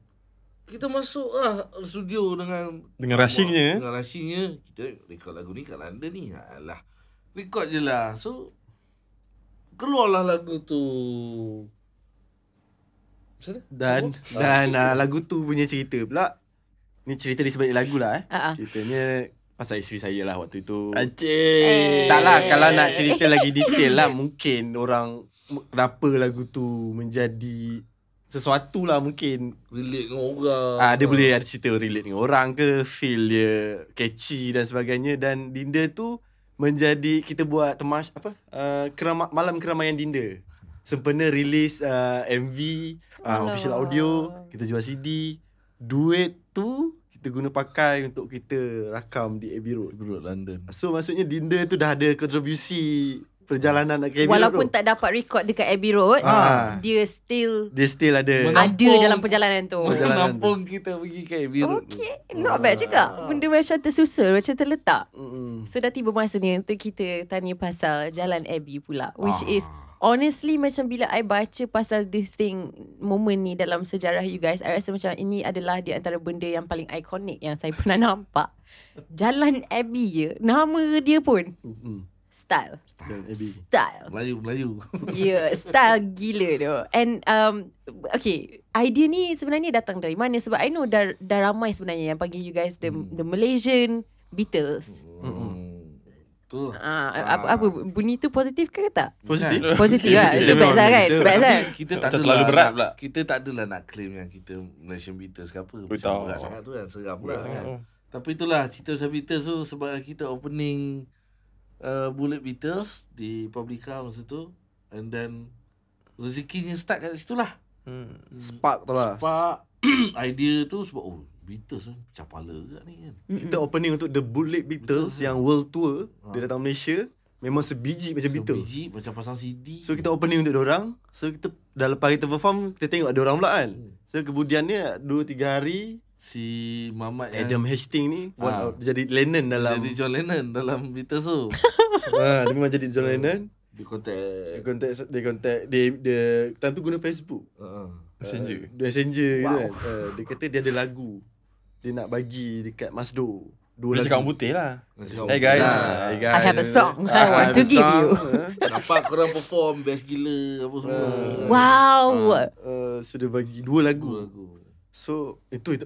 Kita masuk lah studio dengan rushingnya. Dengan rushingnya. Kita record lagu ni kat London ni. Alah, record je lah. So keluarlah lagu tu. Dan lagu tu punya cerita pula. Ni cerita di sebalik lagu lah Ceritanya pasal isteri saya lah waktu itu. Acik. Tak lah, kalau nak cerita lagi detail lah, mungkin orang kenapa lagu tu menjadi sesuatu lah mungkin. Relate dengan orang. Dia boleh ada cerita relate dengan orang ke, feel dia catchy dan sebagainya. Dan Dinda tu menjadi, kita buat malam keramaian Dinda. Sempena release MV, official audio, kita jual CD. Duit tu kita guna pakai untuk kita rakam di Abbey Road. London. So maksudnya Dinda tu dah ada kontribusi perjalanan nak ke Abbey Road. Walaupun tak dapat record dekat Abbey Road, dia still ada dalam perjalanan tu. Menampung kita pergi ke Abbey Road. Okay, not bad juga. Benda macam tersusun, macam terletak. So dah tiba masa ni untuk kita tanya pasal Jalan Abbey pula, which is honestly macam bila I baca pasal this thing, moment ni dalam sejarah you guys, I rasa macam ini adalah di antara benda yang paling ikonik yang saya pernah nampak. Jalan Abbey je, nama dia pun style. Melayu. Yeah, style gila tu. And okay, idea ni sebenarnya datang dari mana? Sebab I know dah ramai sebenarnya yang panggil you guys the Malaysian Beatles. Betul. Apa bunyi tu positif ke tak? Positif. Positif lah. Itu best lah kan? Best lah. Kita tak Macam adalah terlalu berat pula. Kita tak adalah nak claim yang kita Malaysian Beatles ke apa. Betul. Macam berat sangat tu kan, seram pula kan. Tapi itulah cerita pasal Beatles tu sebab kita opening Bullet Beatles di Publica masa tu, and then rezekinya start kat situ lah. Spark tu lah. Spark idea tu sebab Beatles macam pala juga ni kan. Kita opening untuk The Bullet Beatles yang world tour. Dia datang Malaysia, memang sebiji macam Beatles. Sebiji macam pasang CD. So kita opening untuk diorang. So kita dah lepas kita perform, kita tengok ada orang pula kan. So kemudiannya 2-3 hari Si Mamat Adam Hastings ni jadi Lennon dalam, jadi John Lennon dalam Beatles tu. dia memang jadi John Lennon. Dia contact Dia time tu guna Facebook. Messenger gitu kan. Dia kata dia ada lagu dia nak bagi dekat Masdo. Dia cakap orang putih lah. Hey guys. I have a song I want to give you. Nampak korang perform best gila apa semua. Wow. So dia bagi 2 lagu. So itu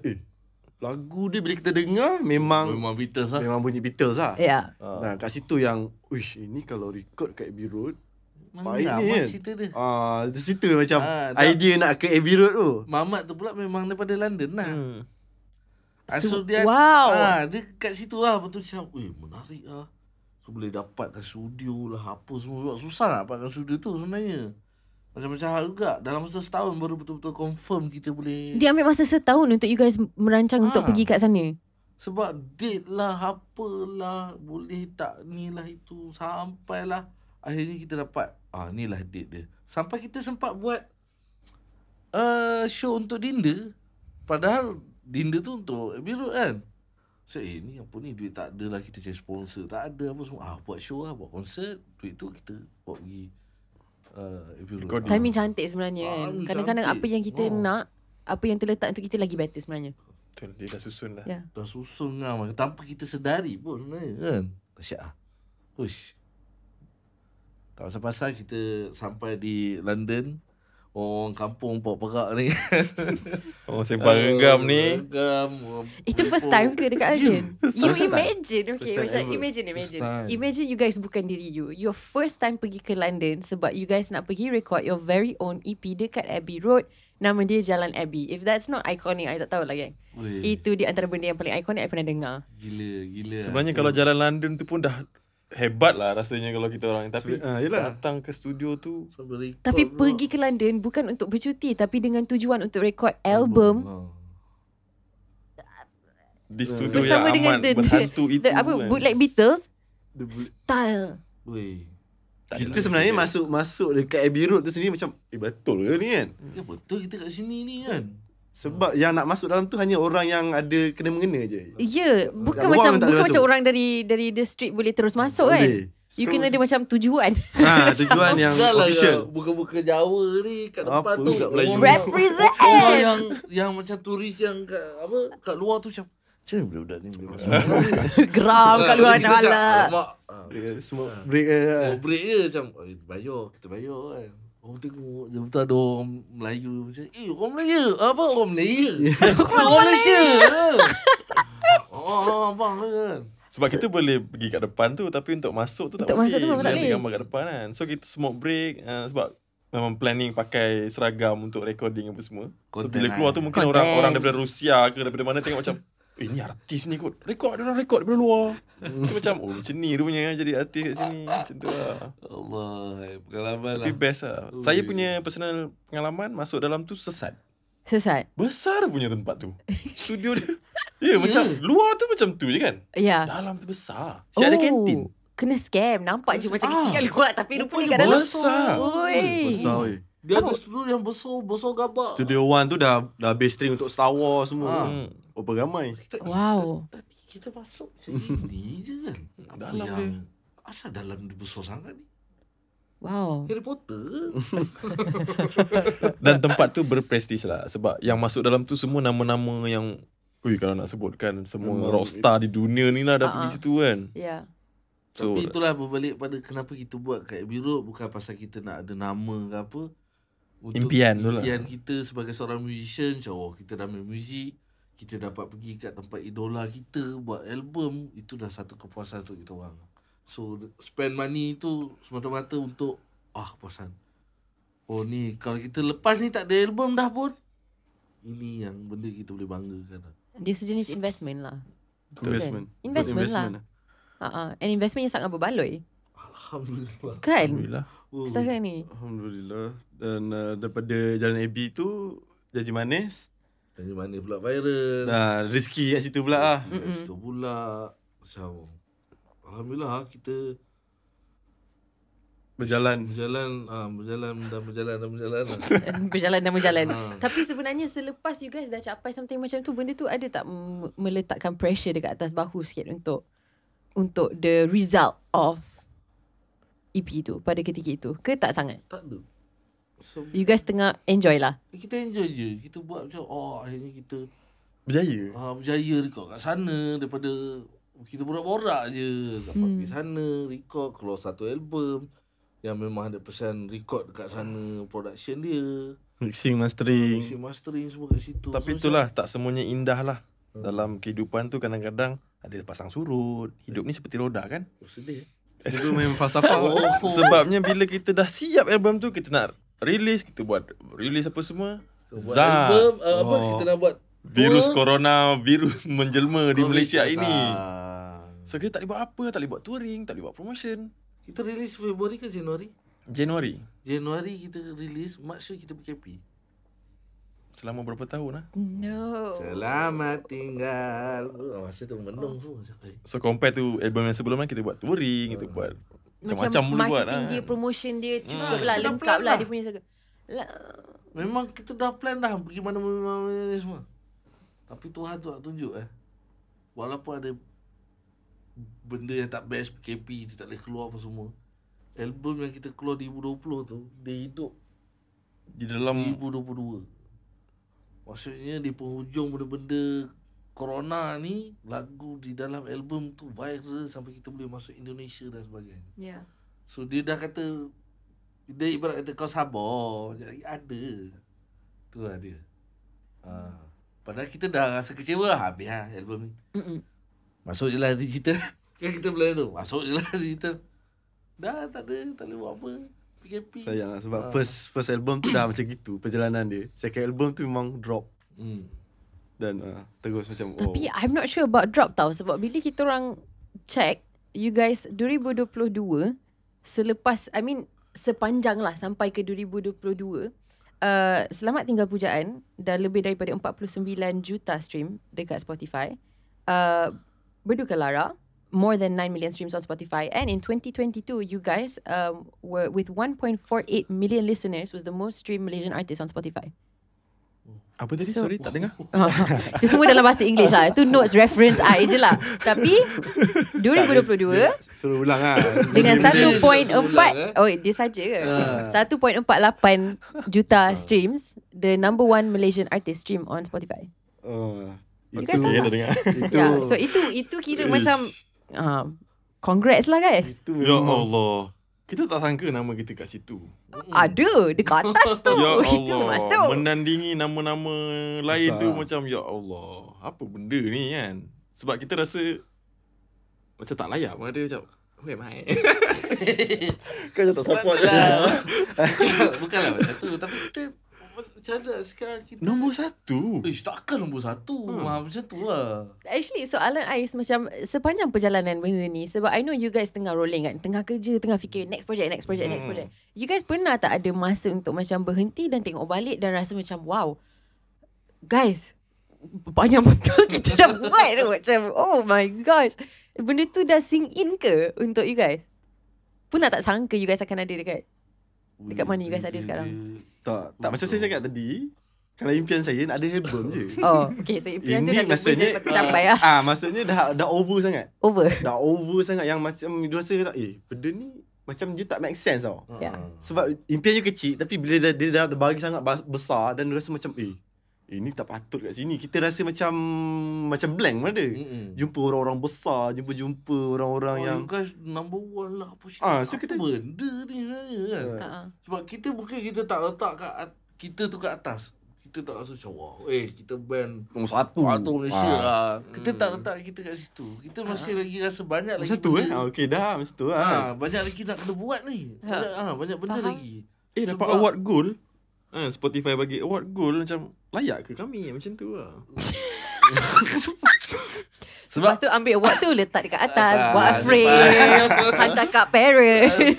lagu dia bila kita dengar memang Beatles lah. Memang bunyi Beatles lah. Ya. Nah kat situ yang ini kalau record kat Abbey Road baik Mana ni kan. cerita dia. Di situ macam idea nak ke Abbey Road tu. Mamat tu pula memang daripada London lah. So dia dia kat situ lah betul macam menarik lah. So boleh dapatkan studio lah apa semua. Susah nak dapatkan studio tu sebenarnya. Macam-macam hal juga. Dalam masa setahun baru betul-betul confirm kita boleh. Dia ambil masa setahun untuk you guys merancang untuk pergi kat sana. Sebab date lah apalah, boleh tak ni lah itu, sampailah akhirnya kita dapat ni lah date dia. Sampai kita sempat buat show untuk Dinda. Padahal Dinda tu untuk Abbey Road kan. So ni apa ni, duit tak ada lah, kita cari sponsor tak ada apa semua. Buat show lah, buat konsert, duit tu kita buat pergi Abbey Road. Timing cantik sebenarnya kan. Kadang-kadang cantik. apa yang kita nak, apa yang terletak untuk kita lagi better sebenarnya. Betul, dia dah susun dah. Ya. Dah susun lah tanpa kita sedari pun sebenarnya kan. Dahsyat lah. Push. Tak pasal-pasal kita sampai di London. Orang kampung perak ni. Sembang renggam ni. Itu first time ke dekat London? You First time. imagine, okay, First time macam time. imagine you guys bukan diri you. Your first time pergi ke London sebab you guys nak pergi record your very own EP dekat Abbey Road. Nama dia Jalan Abbey. If that's not iconic, I tak tahu lah gang. Itu di antara benda yang paling iconic I pernah dengar. Gila. Sebenarnya kalau jalan London tu pun dah hebat lah rasanya kalau kita orang. Tapi yelah. datang ke studio tu. Tapi pergi ke London bukan untuk bercuti, tapi dengan tujuan untuk record album. Di studio Bersama yang dengan amat berhantu itu apa, kan. bootleg Beatles style. Kita sebenarnya masuk dekat Abbey Road tu sendiri macam betul ke ni kan. Ya betul, kita kat sini ni kan. Sebab yang nak masuk dalam tu hanya orang yang ada kena-mengena je. Ya, bukan Luar macam tak boleh macam masuk. orang dari the street boleh terus masuk kan. Boleh. You kena ada macam tujuan. Tujuan yang official. Buka-buka Jawa ni kat depan Apa tu. kat Melayu? Represent. Orang yang macam turis yang kat luar tu macam budak-budak ni boleh masuk. Geram kat luar macam mana. Alamak. Semua break Break je macam kita bayar kan. Orang tengok je betul ada orang Melayu macam, orang Melayu? Apa orang Melayu? Orang Malaysia. Oh, abang kan. Sebab kita boleh pergi kat depan tu, tapi untuk masuk tu tak Untuk boleh. masuk tu memang tak Boleh boleh. ambil gambar kat depan kan. So kita smoke break sebab memang planning pakai seragam untuk recording apa semua. So Content bila keluar tu mungkin Content. orang daripada Rusia ke daripada mana tengok macam ni artis ni kot. Rekod dia orang rekod daripada luar. Dia macam macam ni rupanya jadi artis kat sini. Macam tu lah. Allah, pengalaman lah. Tapi best lah. Saya punya personal pengalaman masuk dalam tu sesat. Sesat. Besar punya tempat tu. Studio dia. Ya, macam luar tu macam tu je kan. Ya. Dalam tu besar. Siap ada kantin. Kena scam. Nampak je macam kecil kat luar tapi rupanya kat Rupanya dalam. besar. Oi. Besar weh. Dia ada studio yang besar gabak. Studio One tu dah habis string untuk Star Wars semua. Hmm. Berapa ramai. Wow. Tadi kita masuk sini je kan. Dalam yang, dia. asal dalam dia besar sangat ni? Wow. Harry Potter. Dan tempat tu berprestis lah. Sebab yang masuk dalam tu semua nama-nama yang kalau nak sebutkan semua Memang rockstar di dunia ni lah dah pergi situ kan. Ya. So Tapi itulah berbalik pada kenapa kita buat kat Abbey Road. Bukan pasal kita nak ada nama ke apa. Untuk Impian tu lah. Impian kita sebagai seorang musician. Macam kita dah main muzik. Kita dapat pergi kat tempat idola kita. Buat album. Itu dah satu kepuasan untuk kita orang. So spend money tu semata-mata untuk kepuasan. Oh ni kalau kita lepas ni tak ada album dah pun. Ini yang benda kita boleh banggakan lah. Dia sejenis investment lah. Investment. Kan? Investment lah. And investment yang sangat berbaloi. Alhamdulillah. Kan? Alhamdulillah. Setakat ni. Alhamdulillah. Dan daripada Jalan Abbey tu Janji Manis. Dari mana pula viral. Rezeki kat situ pula lah. Situ pula. Macam Alhamdulillah kita Berjalan. berjalan dan berjalan. Berjalan dan berjalan. Ha. Tapi sebenarnya selepas you guys dah capai something macam tu, benda tu ada tak meletakkan pressure dekat atas bahu sikit untuk the result of EP tu pada ketika itu? Ke tak sangat? Tak ada. So, You guys tengah enjoy lah. kita enjoy je. Kita buat macam akhirnya kita Berjaya. berjaya record kat sana daripada kita borak-borak je. Dapat pergi sana, record, keluar satu album yang memang 100% record dekat sana, production dia. Mixing, mastering. Mixing, mastering semua kat situ. Tapi itulah tak semuanya indah lah. Dalam kehidupan tu kadang-kadang ada pasang surut. Hidup ni seperti roda kan. Sedih. Itu memang falsafah. Sebabnya bila kita dah siap album tu, kita nak release, kita buat release apa semua. Buat Zas. album, apa kita nak buat Virus tour. corona, virus menjelma di Covid. Malaysia ini. Ah. So kita tak boleh buat apa, tak boleh buat touring, tak boleh buat promotion. Kita release Februari ke Januari? Januari. Januari kita release, March tu kita PKP. Selama berapa tahun lah. No. Selamat tinggal. Masa tu menung tu. So compare tu album yang sebelum ni, kita buat touring, kita buat macam-macam boleh buat marketing lah. dia, promotion dia cukup kita lah, dah lengkap plan lah lah. dia punya segala. Memang kita dah plan dah pergi mana-mana ni semua. Tapi Tuhan tu tak tunjuk Walaupun ada benda yang tak best, PKP, kita tak boleh keluar apa semua. Album yang kita keluar 2020 tu, dia hidup Di dalam 2022. Maksudnya di penghujung benda-benda corona ni, lagu di dalam album tu viral sampai kita boleh masuk Indonesia dan sebagainya. Yeah. So dia dah kata, dia ibarat kata kau sabar, jadi ada. Itulah dia. Padahal kita dah rasa kecewa habis album ni. Masuk je lah digital. Kan kita plan tu, masuk je lah digital. Dah tak boleh buat apa. PKP. Sayang lah sebab first album tu dah macam gitu perjalanan dia. Second album tu memang drop. Dan terus macam Tapi I'm not sure about drop tau. Sebab bila kita orang check, you guys 2022 selepas, sepanjang lah sampai ke 2022, Selamat Tinggal Pujaan dah lebih daripada 49 juta stream dekat Spotify. Berduka Lara, more than 9 million streams on Spotify. And in 2022, you guys were with 1.48 million listeners, was the most streamed Malaysian artist on Spotify. apa tadi? Sorry, tak dengar. Itu semua dalam bahasa English lah. Itu notes reference I je lah. Tapi 2022 suruh ulang lah. dengan Dia 1.4 ulang, oh dia saja ke 1.48 juta streams, the number one Malaysian artist stream on Spotify. Itu guys tahu dah tak? dengar. Yeah, so itu kira macam congrats lah guys. Itu Ya memang Allah. Kita tak sangka nama kita kat situ. Ada dekat atas tu. Ya Itu Allah, masuk. menandingi nama-nama lain Besar. tu macam ya Allah, apa benda ni kan? Sebab kita rasa macam tak layak pun ada macam weh mai. Kau macam tak support Bukanlah. Bukanlah macam tu. Tapi kita macam mana sekarang kita Nombor 1. takkan nombor 1. Macam tu lah. Actually soalan Ais macam sepanjang perjalanan benda ni, sebab I know you guys tengah rolling kan, tengah kerja, tengah fikir next project. You guys pernah tak ada masa untuk macam berhenti dan tengok balik dan rasa macam wow, guys, banyak betul kita dah buat tu. Macam oh my gosh, benda tu dah sink in ke untuk you guys? Pernah tak sangka you guys akan ada dekat mana you guys ada sekarang? Tak Macam saya cakap tadi, kalau impian saya nak ada album je. Oh okay, so impian tu Ini dah maksudnya sampai lah. maksudnya dah over sangat. Over. Dah over sangat yang macam dia rasa benda ni macam dia tak make sense tau. Ya. Sebab impian je kecil tapi bila dia dah bagi sangat besar dan dia rasa macam ini tak patut kat sini. Kita rasa macam blank mana ada. Jumpa orang-orang besar, jumpa orang-orang yang you guys number 1 lah. Apa so kita benda ni sebenarnya kan. Sebab kita mungkin kita tak letak kita tu kat atas. Kita tak rasa macam wah, kita band nombor 1. Atau Malaysia lah. Kita tak letak kita kat situ. Kita masih lagi rasa banyak lagi. Macam tu okey dah macam tu banyak lagi nak kena buat ni. Banyak benda Faham. lagi. dapat award gold. Spotify bagi award gold macam layak ke kami macam tu lah. Sebab tu ambil award tu letak dekat atas, buat Atas, frame, hantar kat parents.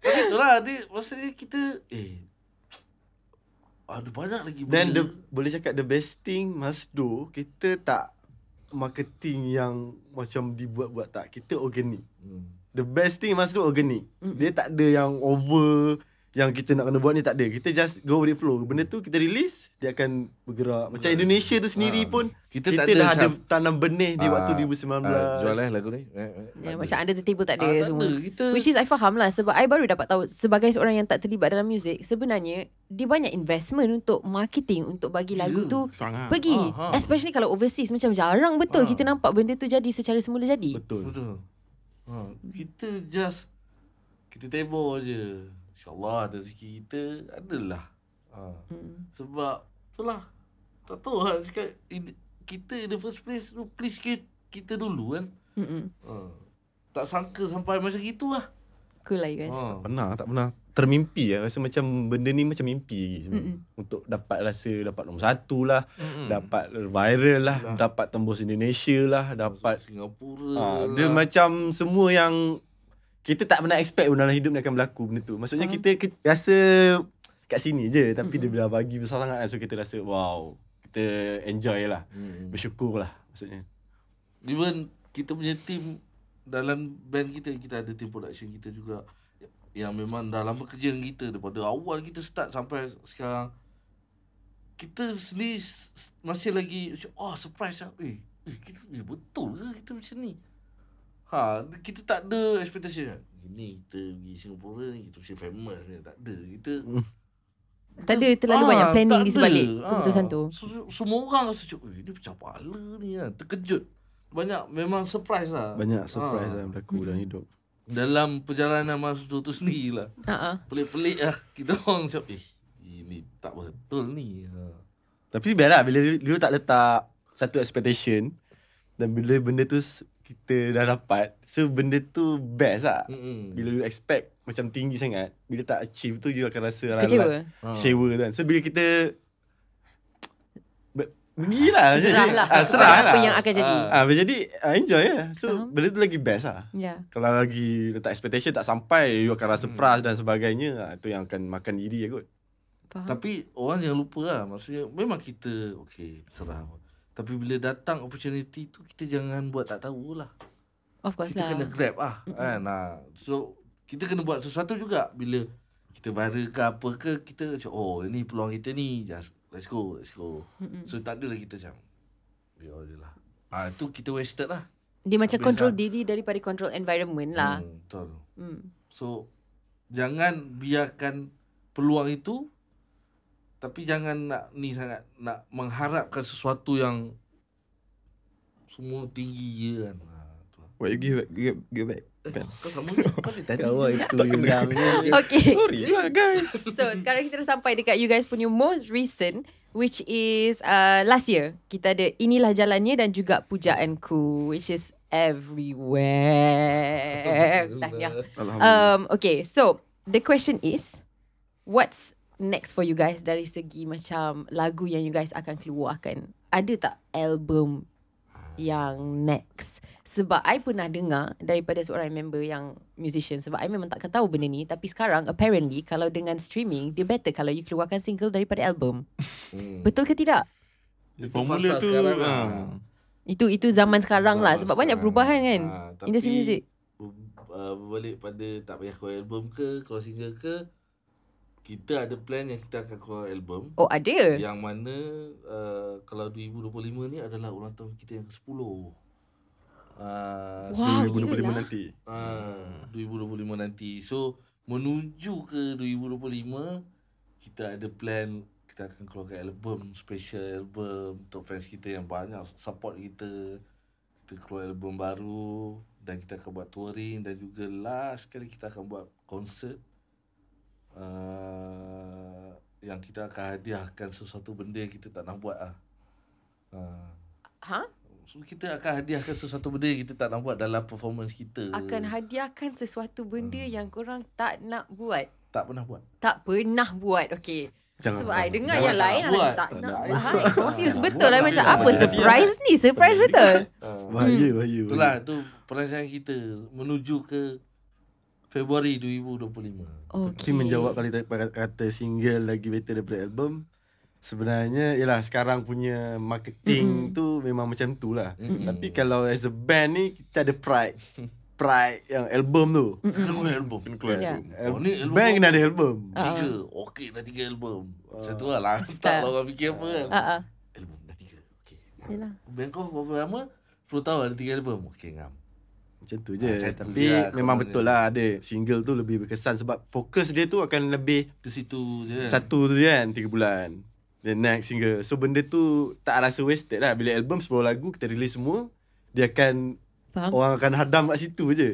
Tapi itulah dia, maksudnya kita ada banyak lagi Dan benda. boleh cakap the best thing Masdo, kita tak marketing yang macam dibuat-buat, tak. Kita organik. The best thing Masdo organik. Dia tak ada yang over yang kita nak kena buat ni, tak ada. Kita just go with the flow. Benda tu kita release, dia akan bergerak. Macam Indonesia tu sendiri pun Kita kita tak ada dah ada macam- tanam benih di waktu 2019. Jual lagu ni. Ya, macam under the table tak ada tak semua. ada. Kita Which is I faham lah, sebab I baru dapat tahu sebagai seorang yang tak terlibat dalam muzik, sebenarnya dia banyak investment untuk marketing, untuk bagi lagu tu Sangat. pergi. Especially kalau overseas, macam jarang betul kita nampak benda tu jadi secara semula jadi. Betul. Kita just kita table je. InsyaAllah ada rezeki kita adalah. Sebab itulah. Tak tahu lah cakap kita in the first place tu please kita dulu kan. Tak sangka sampai macam gitu lah. Cool lah you guys. Tak pernah termimpi lah. Rasa macam benda ni macam mimpi lagi sebenarnya. Untuk dapat nombor 1 lah, dapat viral lah, dapat tembus Indonesia lah, dapat Singapura dia macam semua yang kita tak pernah expect pun dalam hidup ni akan berlaku benda tu. Maksudnya kita rasa kat sini je, tapi dia bila bagi besar sangat kan. So kita rasa wow, kita enjoy lah, bersyukur lah maksudnya. Even kita punya team dalam band kita ada team production kita juga yang memang dah lama kerja dengan kita daripada awal kita start sampai sekarang. Kita sendiri masih lagi surprise lah. Kita betul ke kita macam ni? Kita tak ada expectation kan. Ini kita pergi Singapura ni kita mesti famous ni. Tak ada. Kita Tak ada terlalu banyak planning di sebalik keputusan tu. Semua orang rasa macam ini pecah kepala ni kan. Terkejut. Banyak memang surprise lah. Banyak surprise lah berlaku dalam hidup. Dalam perjalanan Masdo tu sendiri lah. Pelik-pelik lah. Kita orang macam ini tak betul ni. Tapi biarlah bila dia tak letak satu expectation dan bila benda tu kita dah dapat, so benda tu best lah. Bila you expect macam tinggi sangat, bila tak achieve tu you akan rasa Kecewa. Kecewa kan. So bila kita pergilah, Serah lah serah apa lah yang akan jadi. jadi enjoy lah. So benda tu lagi best lah. Ya. Kalau lagi letak expectation tak sampai, you akan rasa frust dan sebagainya. Itu yang akan makan diri kot. Faham. Tapi orang jangan lupa lah. Maksudnya memang kita serah. Tapi bila datang opportunity tu kita jangan buat tak tahu lah. Of course Kita lah. kena grab lah kan. So kita kena buat sesuatu juga. Bila kita viral ke apa ke, kita macam ini peluang kita ni, just let's go. So tak adalah kita macam biar je lah. Itu kita wasted lah. Dia macam Habis control lah. diri daripada control environment lah. Betul. So jangan biarkan peluang itu, tapi jangan nak ni sangat nak mengharapkan sesuatu yang semua tinggi je kan. What you give back? Kan? Kau sama kau ni tadi. Kau itu yang Okay. Sorry lah guys. So sekarang kita dah sampai dekat you guys punya most recent, which is last year. Kita ada Inilah Jalannya dan juga Pujaanku, which is everywhere. Tahniah. Okay, so the question is, what's next for you guys dari segi macam lagu yang you guys akan keluarkan? Ada tak album yang next? Sebab I pernah dengar daripada seorang member yang musician, sebab I memang takkan tahu benda ni, tapi sekarang apparently kalau dengan streaming, dia better kalau you keluarkan single daripada album. Betul ke tidak? Formula tu Itu zaman sekarang lah, sebab banyak perubahan kan industri muzik. Berbalik pada tak payah keluar album ke, keluar single ke, kita ada plan yang kita akan keluar album. Oh, ada? Yang mana kalau 2025 ni adalah ulang tahun kita yang ke-10. Wow, 2025 gila lah. nanti. 2025 nanti. So menuju ke 2025, kita ada plan kita akan keluarkan album, special album untuk fans kita yang banyak support kita. Kita keluar album baru dan kita akan buat touring, dan juga last kali kita akan buat konsert yang kita akan hadiahkan sesuatu benda yang kita tak nak buat lah. So, kita akan hadiahkan sesuatu benda yang kita tak nak buat dalam performance kita. Akan hadiahkan sesuatu benda yang korang tak nak buat. Tak pernah buat. Tak pernah buat. Okay. Jangan Sebab I dengar Jangan yang tak lain buat. lah, tak nak buat. Hai, confused Tak betul buat lah. lah. Macam Tak apa buat. surprise ni? Surprise betul. Bahaya. Itulah tu perancangan kita menuju ke Februari 2025. Tapi menjawab kalau kita kata single lagi better daripada album, sebenarnya ialah sekarang punya marketing tu memang macam tu lah. Tapi kalau as a band ni, kita ada pride yang album tu. Keluar album. keluar Ya. tu. Oh, ni album Band kau kena ada album. 3. Okey dah 3 album. Macam tu lah. Lantak lah orang fikir apa kan. Album dah 3. Okey. Yelah. Band kau berapa lama? 10 tahun ada 3 album. Okey, ngam. Macam tu je. Macam tu Tapi je lah memang korangnya. betul lah, ada single tu lebih berkesan sebab fokus dia tu akan lebih Ke situ je kan. satu tu je kan, 3 bulan. Then next single. So benda tu tak rasa wasted lah. Bila album 10 lagu kita release semua, dia akan Faham? orang akan hadam kat situ je.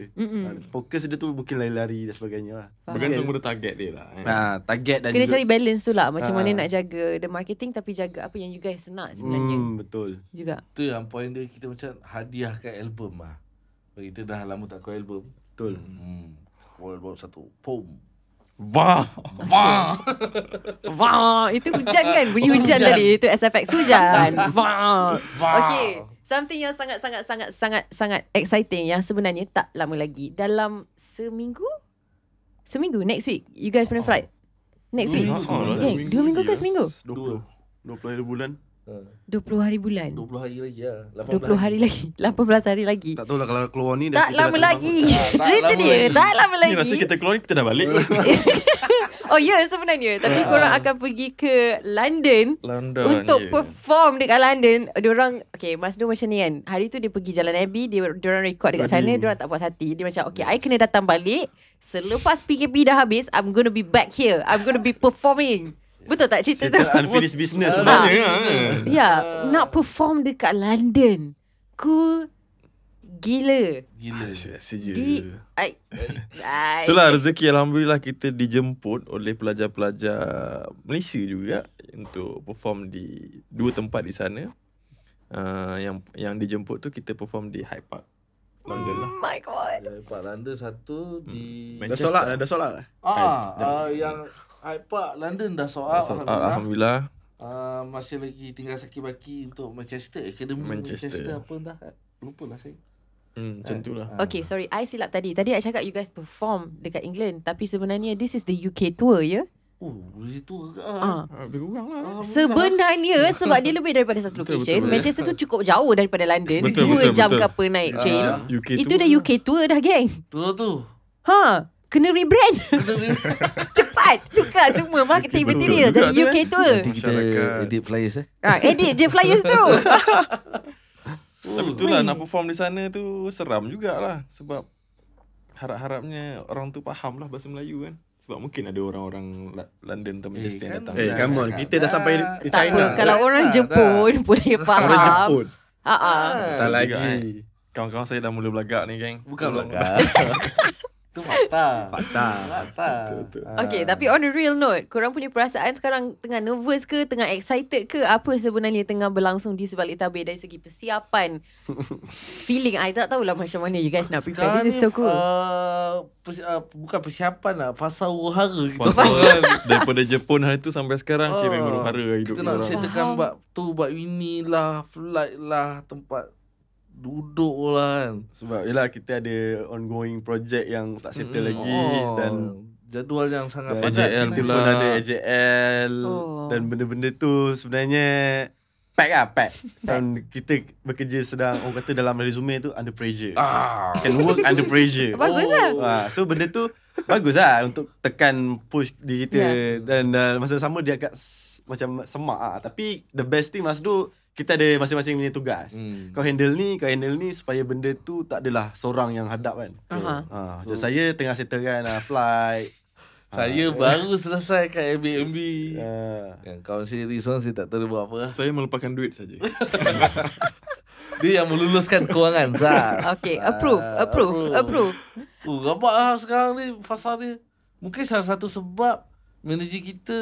Fokus dia tu mungkin lari-lari dan sebagainya lah. Bergantung pada target dia lah. Target dan Kena juga, cari balance tu lah. Macam mana nak jaga the marketing tapi jaga apa yang you guys nak sebenarnya betul. juga. Tu yang point dia, kita macam hadiahkan album lah. Kita dah lama tak keluar album. Betul. Keluar album satu. Pum. Wah. Wah, itu hujan kan? Bunyi hujan tadi. Itu SFX hujan. Wah. Okay. Something yang sangat exciting yang sebenarnya tak lama lagi. Dalam seminggu next week. You guys punya flight. Next week. Geng, 2 minggu ke seminggu? 20 hari bulan. 20 hari bulan. 20 hari lagi lah. 20 hari lagi. 18 hari lagi. Tak tahulah kalau keluar ni Tak lama lagi. Tak Cerita lama dia. lagi. Tak lama Ni rasa lagi. kita keluar ni kita dah balik. Oh ya, sebenarnya. Tapi korang akan pergi ke London. London. Untuk ya. perform dekat London. Diorang, okay, Mas Du macam ni kan. Hari tu dia pergi Jalan Abbey, diorang record dekat sana, diorang tak puas hati. Dia macam, okay, I kena datang balik. Selepas PKP dah habis, I'm gonna be back here. I'm gonna be performing. Betul tak cerita tu? Kita unfinished business Ah. sebenarnya. Ya, nak perform dekat London. Cool. Gila. Gila. Biasa je. I, Itulah rezeki, Alhamdulillah kita dijemput oleh pelajar-pelajar Malaysia juga untuk perform di 2 tempat di sana. Yang dijemput tu kita perform di Hyde Park, London lah. Oh my god. Pak London satu di Dah solat lah. yang Hyde Park London dah sold out. Alhamdulillah. Masih lagi tinggal saki-baki untuk Manchester. Akademi Manchester apa entah. Lupa lah saya. Macam tu lah. Okay, sorry. I silap tadi. Tadi I cakap you guys perform dekat England. Tapi sebenarnya this is the UK tour, ya? Oh, boleh tu ke? Lebih kurang lah. Sebenarnya sebab dia lebih daripada satu Betul, location. betul. Manchester tu cukup jauh daripada London. Betul, 2 jam betul. ke apa naik train. UK Itu tu dah UK tour dah, geng. Tu. Ha, kena rebrand. Cepat tukar semua marketing Betul material juga jadi tu, UK tour. Nanti kita Masyarakat. edit flyers Edit je flyers tu. Tapi itulah nak perform di sana tu seram jugalah. Sebab harap-harapnya orang tu faham lah bahasa Melayu kan. Sebab mungkin ada orang-orang London atau Manchester yang datang. Come on. Kita dah sampai di Tak apa, China. kalau orang Jepun boleh Orang faham. Jepun. Ha ah. Tak juga, lagi. Kawan-kawan saya dah mula belagak ni, geng. Bukan Tolong. belakang. Itu fakta. Betul. Okay, tapi on a real note, korang punya perasaan sekarang tengah nervous ke, tengah excited ke? Apa sebenarnya tengah berlangsung di sebalik tabir dari segi persiapan? Feeling, I tak tahulah macam mana you guys nak prepare. This is so cool. Bukan persiapan lah, fasa huru-hara kita. Pasal daripada Jepun hari tu sampai sekarang kira huru-hara hidup Kita nak orang. settlekan bab tu, bab inilah, flight lah, tempat duduk lah kan. Sebab yelah kita ada ongoing project yang tak settle lagi. Dan jadual yang sangat dan padat. AJL kita pula. pun ada AJL. Dan benda-benda tu sebenarnya pack. Dan kita bekerja sedang, orang kata dalam resume tu under pressure. Can work under pressure. Bagus lah. So benda tu bagus lah untuk tekan push di kita. Dan masa sama dia agak macam semak lah. Tapi the best thing Mas Du, kita ada masing-masing punya tugas. Kau handle ni supaya benda tu tak adalah seorang yang hadap kan. Macam saya tengah settlekan flight. Saya baru selesai kat Airbnb. Yang kawan siri seorang saya tak tahu dia buat apa lah. Saya melepaskan duit saja. Dia yang meluluskan kewangan Zah. Okay, approve. Rabak lah sekarang ni fasa dia. Mungkin salah satu sebab manager kita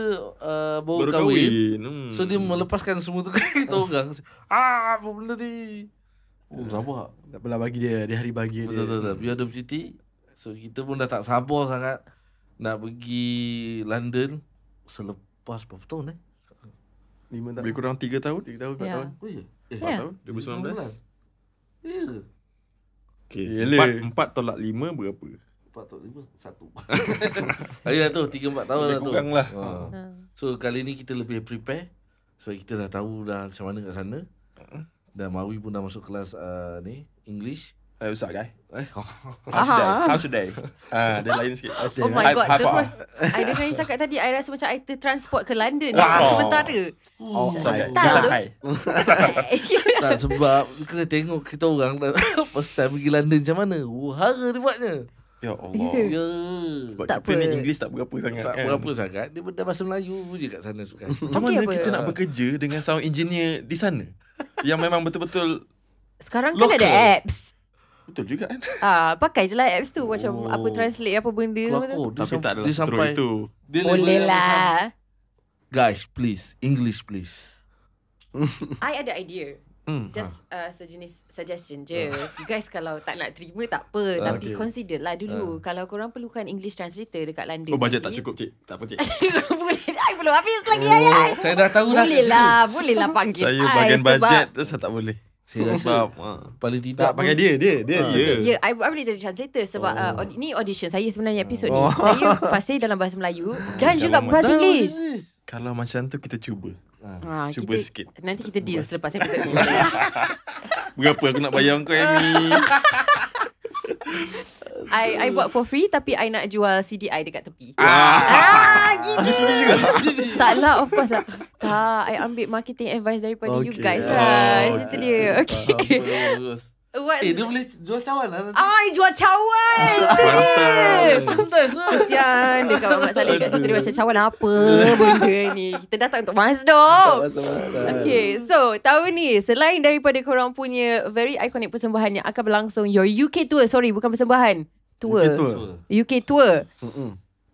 baru kahwin. So dia melepaskan semua tu kita orang. Apa benda ni? Rabak. Tak apalah, bagi dia hari bahagia dia. Betul. Biar dia bercuti. So kita pun dah tak sabar sangat nak pergi London selepas berapa tahun 5 tahun. Lebih kurang 3 tahun. 3 tahun, 4 Ya. tahun. Oh ya? 4 tahun. 2019. Ya. Okay. Yelah. 4 tolak 5 berapa? 4 tahun 1. Ayolah tu 3-4 tahun Lebih lah tu. kurang lah. So kali ni kita lebih prepare. So kita dah tahu dah macam mana kat sana. Dan Mawi pun dah masuk kelas ni English. What's up, guy? Aha. How's your day? Dia lain sikit. Oh my god, High terus I dengar you cakap tadi, I rasa macam I tertransport ke London sementara. Sorry. Tak Bisa tu. hi. Tak, sebab kena tengok kita orang dah first time pergi London macam mana. Hara dia buatnya. Ya Allah. Ya. Sebab Tak kita ni apa. English tak berapa sangat Tak kan. berapa sangat. Dia dah bahasa Melayu je kat sana sukan. Macam Okey mana apa? kita nak bekerja dengan sound engineer di sana? Yang memang betul-betul Sekarang kan Local. ada apps. betul juga kan? Pakai je lah apps tu. Macam apa translate apa benda. Kelakor. Tapi tak adalah dia seteruk sampai itu. dia Boleh level yang macam, lah. guys, please, English please. I ada idea. Just sejenis suggestion je. You guys kalau tak nak terima tak apa. Tapi consider lah dulu. Kalau korang perlukan English translator dekat London. Oh, bajet tak nanti- cukup, cik. Tak apa, cik. Boleh. I belum habis lagi ayat. Saya dah tahu dah. Boleh lah panggil Saya I bagian sebab- bajet tu saya tak boleh. Saya rasa Sebab paling tidak Tak pakai dia. Ya, I boleh jadi translator sebab ni audition saya sebenarnya episod ni. Saya fasih dalam bahasa Melayu dan juga Kalau bahasa macam- Inggeris. kalau macam tu kita cuba. Cuba kita, sikit. Nanti kita deal selepas episod ni. Berapa aku nak bayar kau, Amy? I buat for free tapi I nak jual CD I dekat tepi. Gitu. Tak lah, of course lah. Tak, I ambil marketing advice daripada you Okay. guys lah. Itu dia. Okay. bagus. What's Dia boleh jual cawan lah nanti. I jual cawan. Itu dia. Sometimes lah. Kesian dekat Mak Saleh kat situ dia macam cawan apa benda ni. Kita datang untuk Masdok. Okay, so tahun ni selain daripada korang punya very iconic persembahan yang akan berlangsung your UK tour, sorry bukan persembahan, tour. UK tour. UK tour.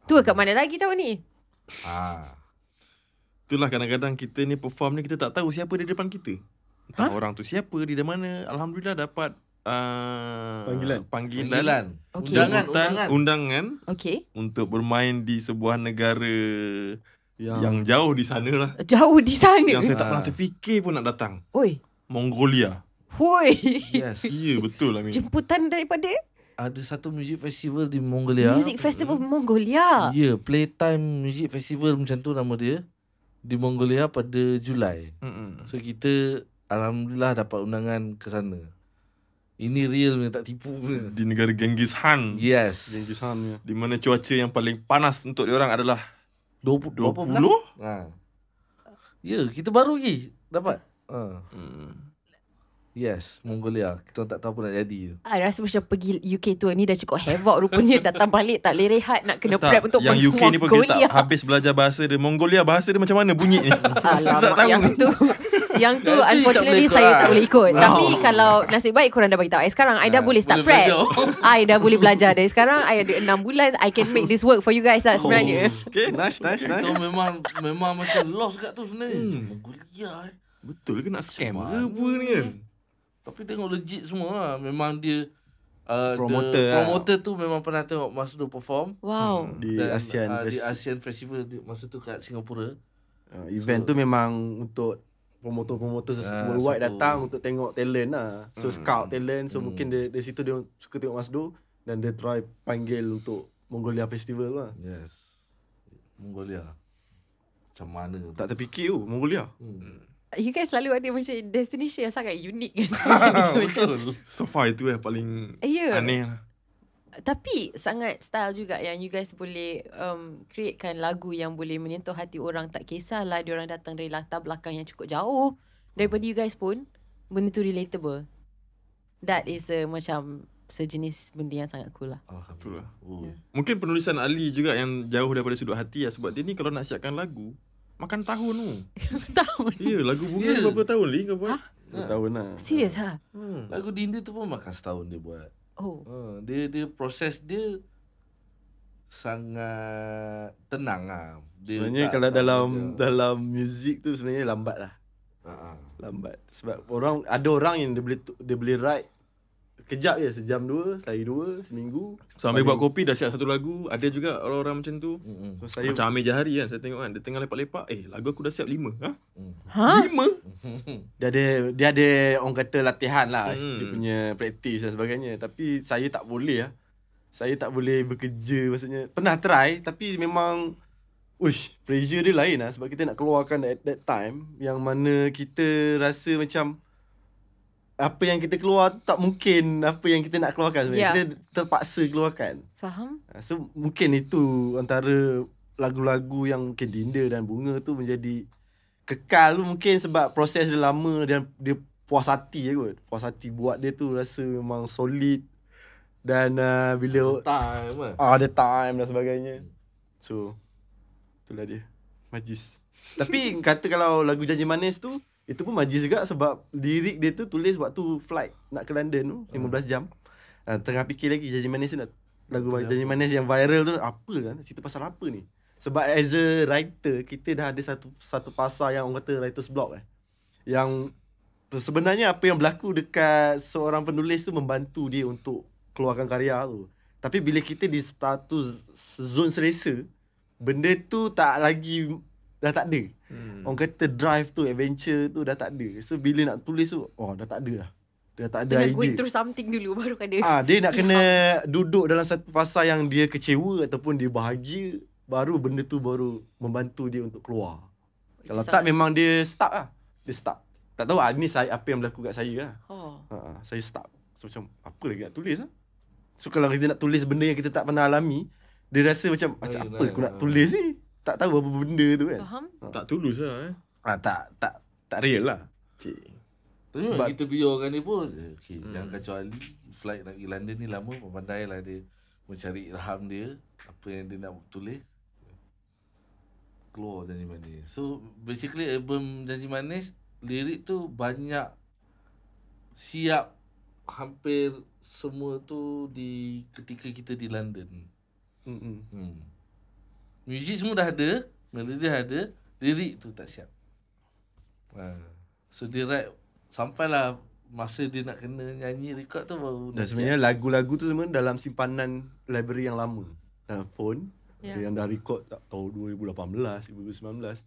Tour kat mana lagi tahun ni? Itulah kadang-kadang kita ni perform ni kita tak tahu siapa di depan kita. Entah orang tu siapa, di mana. Alhamdulillah dapat panggilan. Okay. Undangan Okay. untuk bermain di sebuah negara yang jauh di sana lah. Jauh di sana. Yang saya tak pernah terfikir pun nak datang. Oi. Mongolia. Hoi. Yes. Ya, betul lah, Min. Jemputan daripada Ada satu music festival di Mongolia. Music Festival Mongolia. Ya, Playtime Music Festival macam tu nama dia. Di Mongolia pada Julai. So kita alhamdulillah dapat undangan ke sana. Ini real ni, tak tipu punya. Di negara Genghis Khan. Yes. Genghis Khan ni. Di mana cuaca yang paling panas untuk diorang adalah 20. 20. Ya, kita baru lagi dapat. Yes, Mongolia. Kita tak tahu apa nak jadi. I rasa macam pergi UK tour ni dah cukup havoc rupanya. Datang balik tak boleh rehat, nak kena prep untuk yang pergi UK ni pun kita Mongolia. tak habis belajar bahasa dia. Mongolia bahasa dia macam mana bunyi ni? Alamak, tak tahu. yang tu Yang tu Nanti unfortunately tak boleh saya ikut tak lah. boleh ikut. Tapi kalau nasib baik korang dah beritahu. Sekarang I dah boleh start boleh prep. belajar. I dah boleh belajar dari sekarang. I ada 6 bulan. I can make this work for you guys lah sebenarnya. Okay, nice. Itu memang macam lost kat tu sebenarnya. Mongolia Betul ke nak scam ke apa ni kan? Tapi tengok legit semua lah. Memang dia Promoter lah. promoter tu memang pernah tengok Masdo perform Wow. Di dan, ASEAN di ASEAN Festival masa tu kat Singapura. event tu memang untuk promotor-promotor worldwide satu. datang untuk tengok talent lah. So scout talent. So mungkin dari situ dia suka tengok Masdo dan dia try panggil untuk Mongolia Festival lah. Yes. Mongolia. Macam mana tu? Tak terfikir Mongolia. You guys selalu ada macam destination yang sangat unik kan. Betul. So far itu yang paling Ya. aneh lah. Tapi sangat style juga yang you guys boleh createkan lagu yang boleh menyentuh hati orang. Tak kisahlah diorang datang dari latar belakang yang cukup jauh daripada you guys pun, benda tu relatable. That is macam sejenis benda yang sangat cool lah. Betul lah. Oh. Mungkin penulisan Ali juga yang jauh daripada sudut hati lah. Sebab dia ni kalau nak siapkan lagu, makan tahun tu. Tahu. Ya, lagu bunga Ya. berapa tahun Li kau buat? 2 tahun lah. Serius ha? Lagu Dinda tu pun makan setahun dia buat. Oh. Dia proses dia sangat tenang lah. Dia Sebenarnya tak- kalau tak dalam macam- dalam muzik tu sebenarnya lambat lah. Lambat. Sebab ada orang yang dia boleh write kejap je, sejam 2, sehari 2, seminggu. So ambil buat kopi dah siap satu lagu. Ada juga orang-orang macam tu. So saya Macam Amir Jahari kan, saya tengok kan, dia tengah lepak-lepak, lagu aku dah siap 5. Ha? Ha? 5? dia ada orang kata latihan lah, Hmm. dia punya praktis dan sebagainya. Tapi saya tak boleh lah. Saya tak boleh bekerja, maksudnya pernah try tapi memang pressure dia lain lah. Sebab kita nak keluarkan at that time yang mana kita rasa macam apa yang kita keluar tak mungkin apa yang kita nak keluarkan sebenarnya. Ya. Kita terpaksa keluarkan. Faham? So mungkin itu antara lagu-lagu yang mungkin Dinda dan Bunga tu menjadi kekal tu, mungkin sebab proses dia lama dan dia puas hati je kot. Puas hati buat dia tu rasa memang solid dan bila time lah. ada time dan sebagainya. So itulah dia. Majlis. Tapi kata kalau lagu Janji Manis tu itu pun majlis juga sebab lirik dia tu tulis waktu flight nak ke London tu 15 jam. Tengah fikir lagi Janji Manis tu lagu Janji Manis yang viral tu apa kan? Cerita pasal apa ni? Sebab as a writer kita dah ada satu fasa yang orang kata writer's block Yang sebenarnya apa yang berlaku dekat seorang penulis tu membantu dia untuk keluarkan karya tu. Tapi bila kita di status zone selesa, benda tu dah tak ada. Orang kata drive tu, adventure tu dah tak ada. So bila nak tulis tu, dah tak ada lah. Dah tak ada Dengan going idea. through something dulu baru ada. Dia nak kena duduk dalam satu fasa yang dia kecewa ataupun dia bahagia, baru benda tu baru membantu dia untuk keluar. Kalau tak memang dia stuck lah. Dia stuck. Tak tahu ni apa yang berlaku kat saya lah. Oh. Saya stuck. So macam apa lagi nak tulis lah. So kalau kita nak tulis benda yang kita tak pernah alami, dia rasa macam apa aku nak tulis ni? Tak tahu apa benda tu kan. Faham? Tak tulus lah. Tak real lah. Cik. Tapi sebab kita biarkan dia pun jangan kecuali flight nak pergi London ni lama, pandailah dia mencari ilham dia, apa yang dia nak tulis, keluar Janji Manis. So basically album Janji Manis, lirik tu banyak siap hampir semua tu di ketika kita di London. Muzik semua dah ada, melodi dah ada, lirik tu tak siap. So dia write sampailah masa dia nak kena nyanyi record tu baru Dan sebenarnya lagu-lagu tu semua dalam simpanan library yang lama. Dalam phone. Ya. Yang dah record tahun 2018, 2019.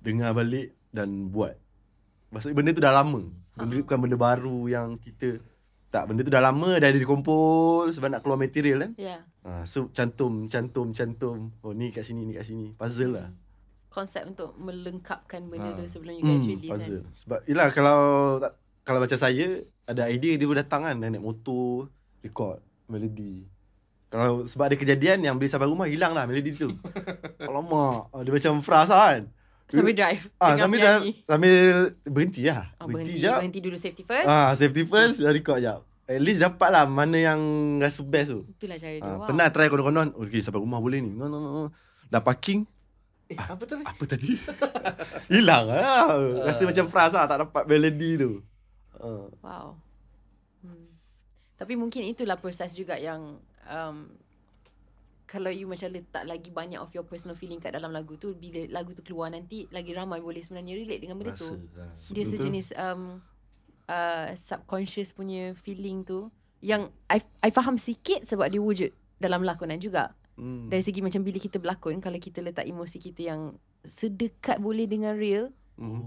Dengar balik dan buat. Maksudnya benda tu dah lama. Benda bukan benda baru yang kita... Tak, benda tu dah lama, dah dikumpul sebab nak keluar material kan. Ya. So cantum. Oh ni kat sini, ni kat sini. Puzzle lah. Konsep untuk melengkapkan benda tu sebelum you guys release puzzle. kan. Sebab yelah kalau macam saya ada idea dia pun datang kan, naik motor, record melodi. Kalau sebab ada kejadian yang bila sampai rumah hilang lah melodi tu. Alamak, dia macam frasa kan. Sambil drive. tengah Sambil menyanyi. sambil berhenti lah. Berhenti dulu safety first. Safety first, dah record jap. At least dapat lah mana yang rasa best tu. Itulah cara dia. Wow. Pernah try konon-konon, okay sampai rumah boleh ni. No. Dah parking, Apa tadi? Apa tadi? Hilang lah. Rasa macam Fras lah, tak dapat melody tu. Wow. Tapi mungkin itulah proses juga yang kalau you macam letak lagi banyak of your personal feeling kat dalam lagu tu, bila lagu tu keluar nanti lagi ramai boleh sebenarnya relate dengan benda tu. Dia sejenis subconscious punya feeling tu yang I faham sikit sebab dia wujud dalam lakonan juga. Dari segi macam bila kita berlakon, kalau kita letak emosi kita yang sedekat boleh dengan real,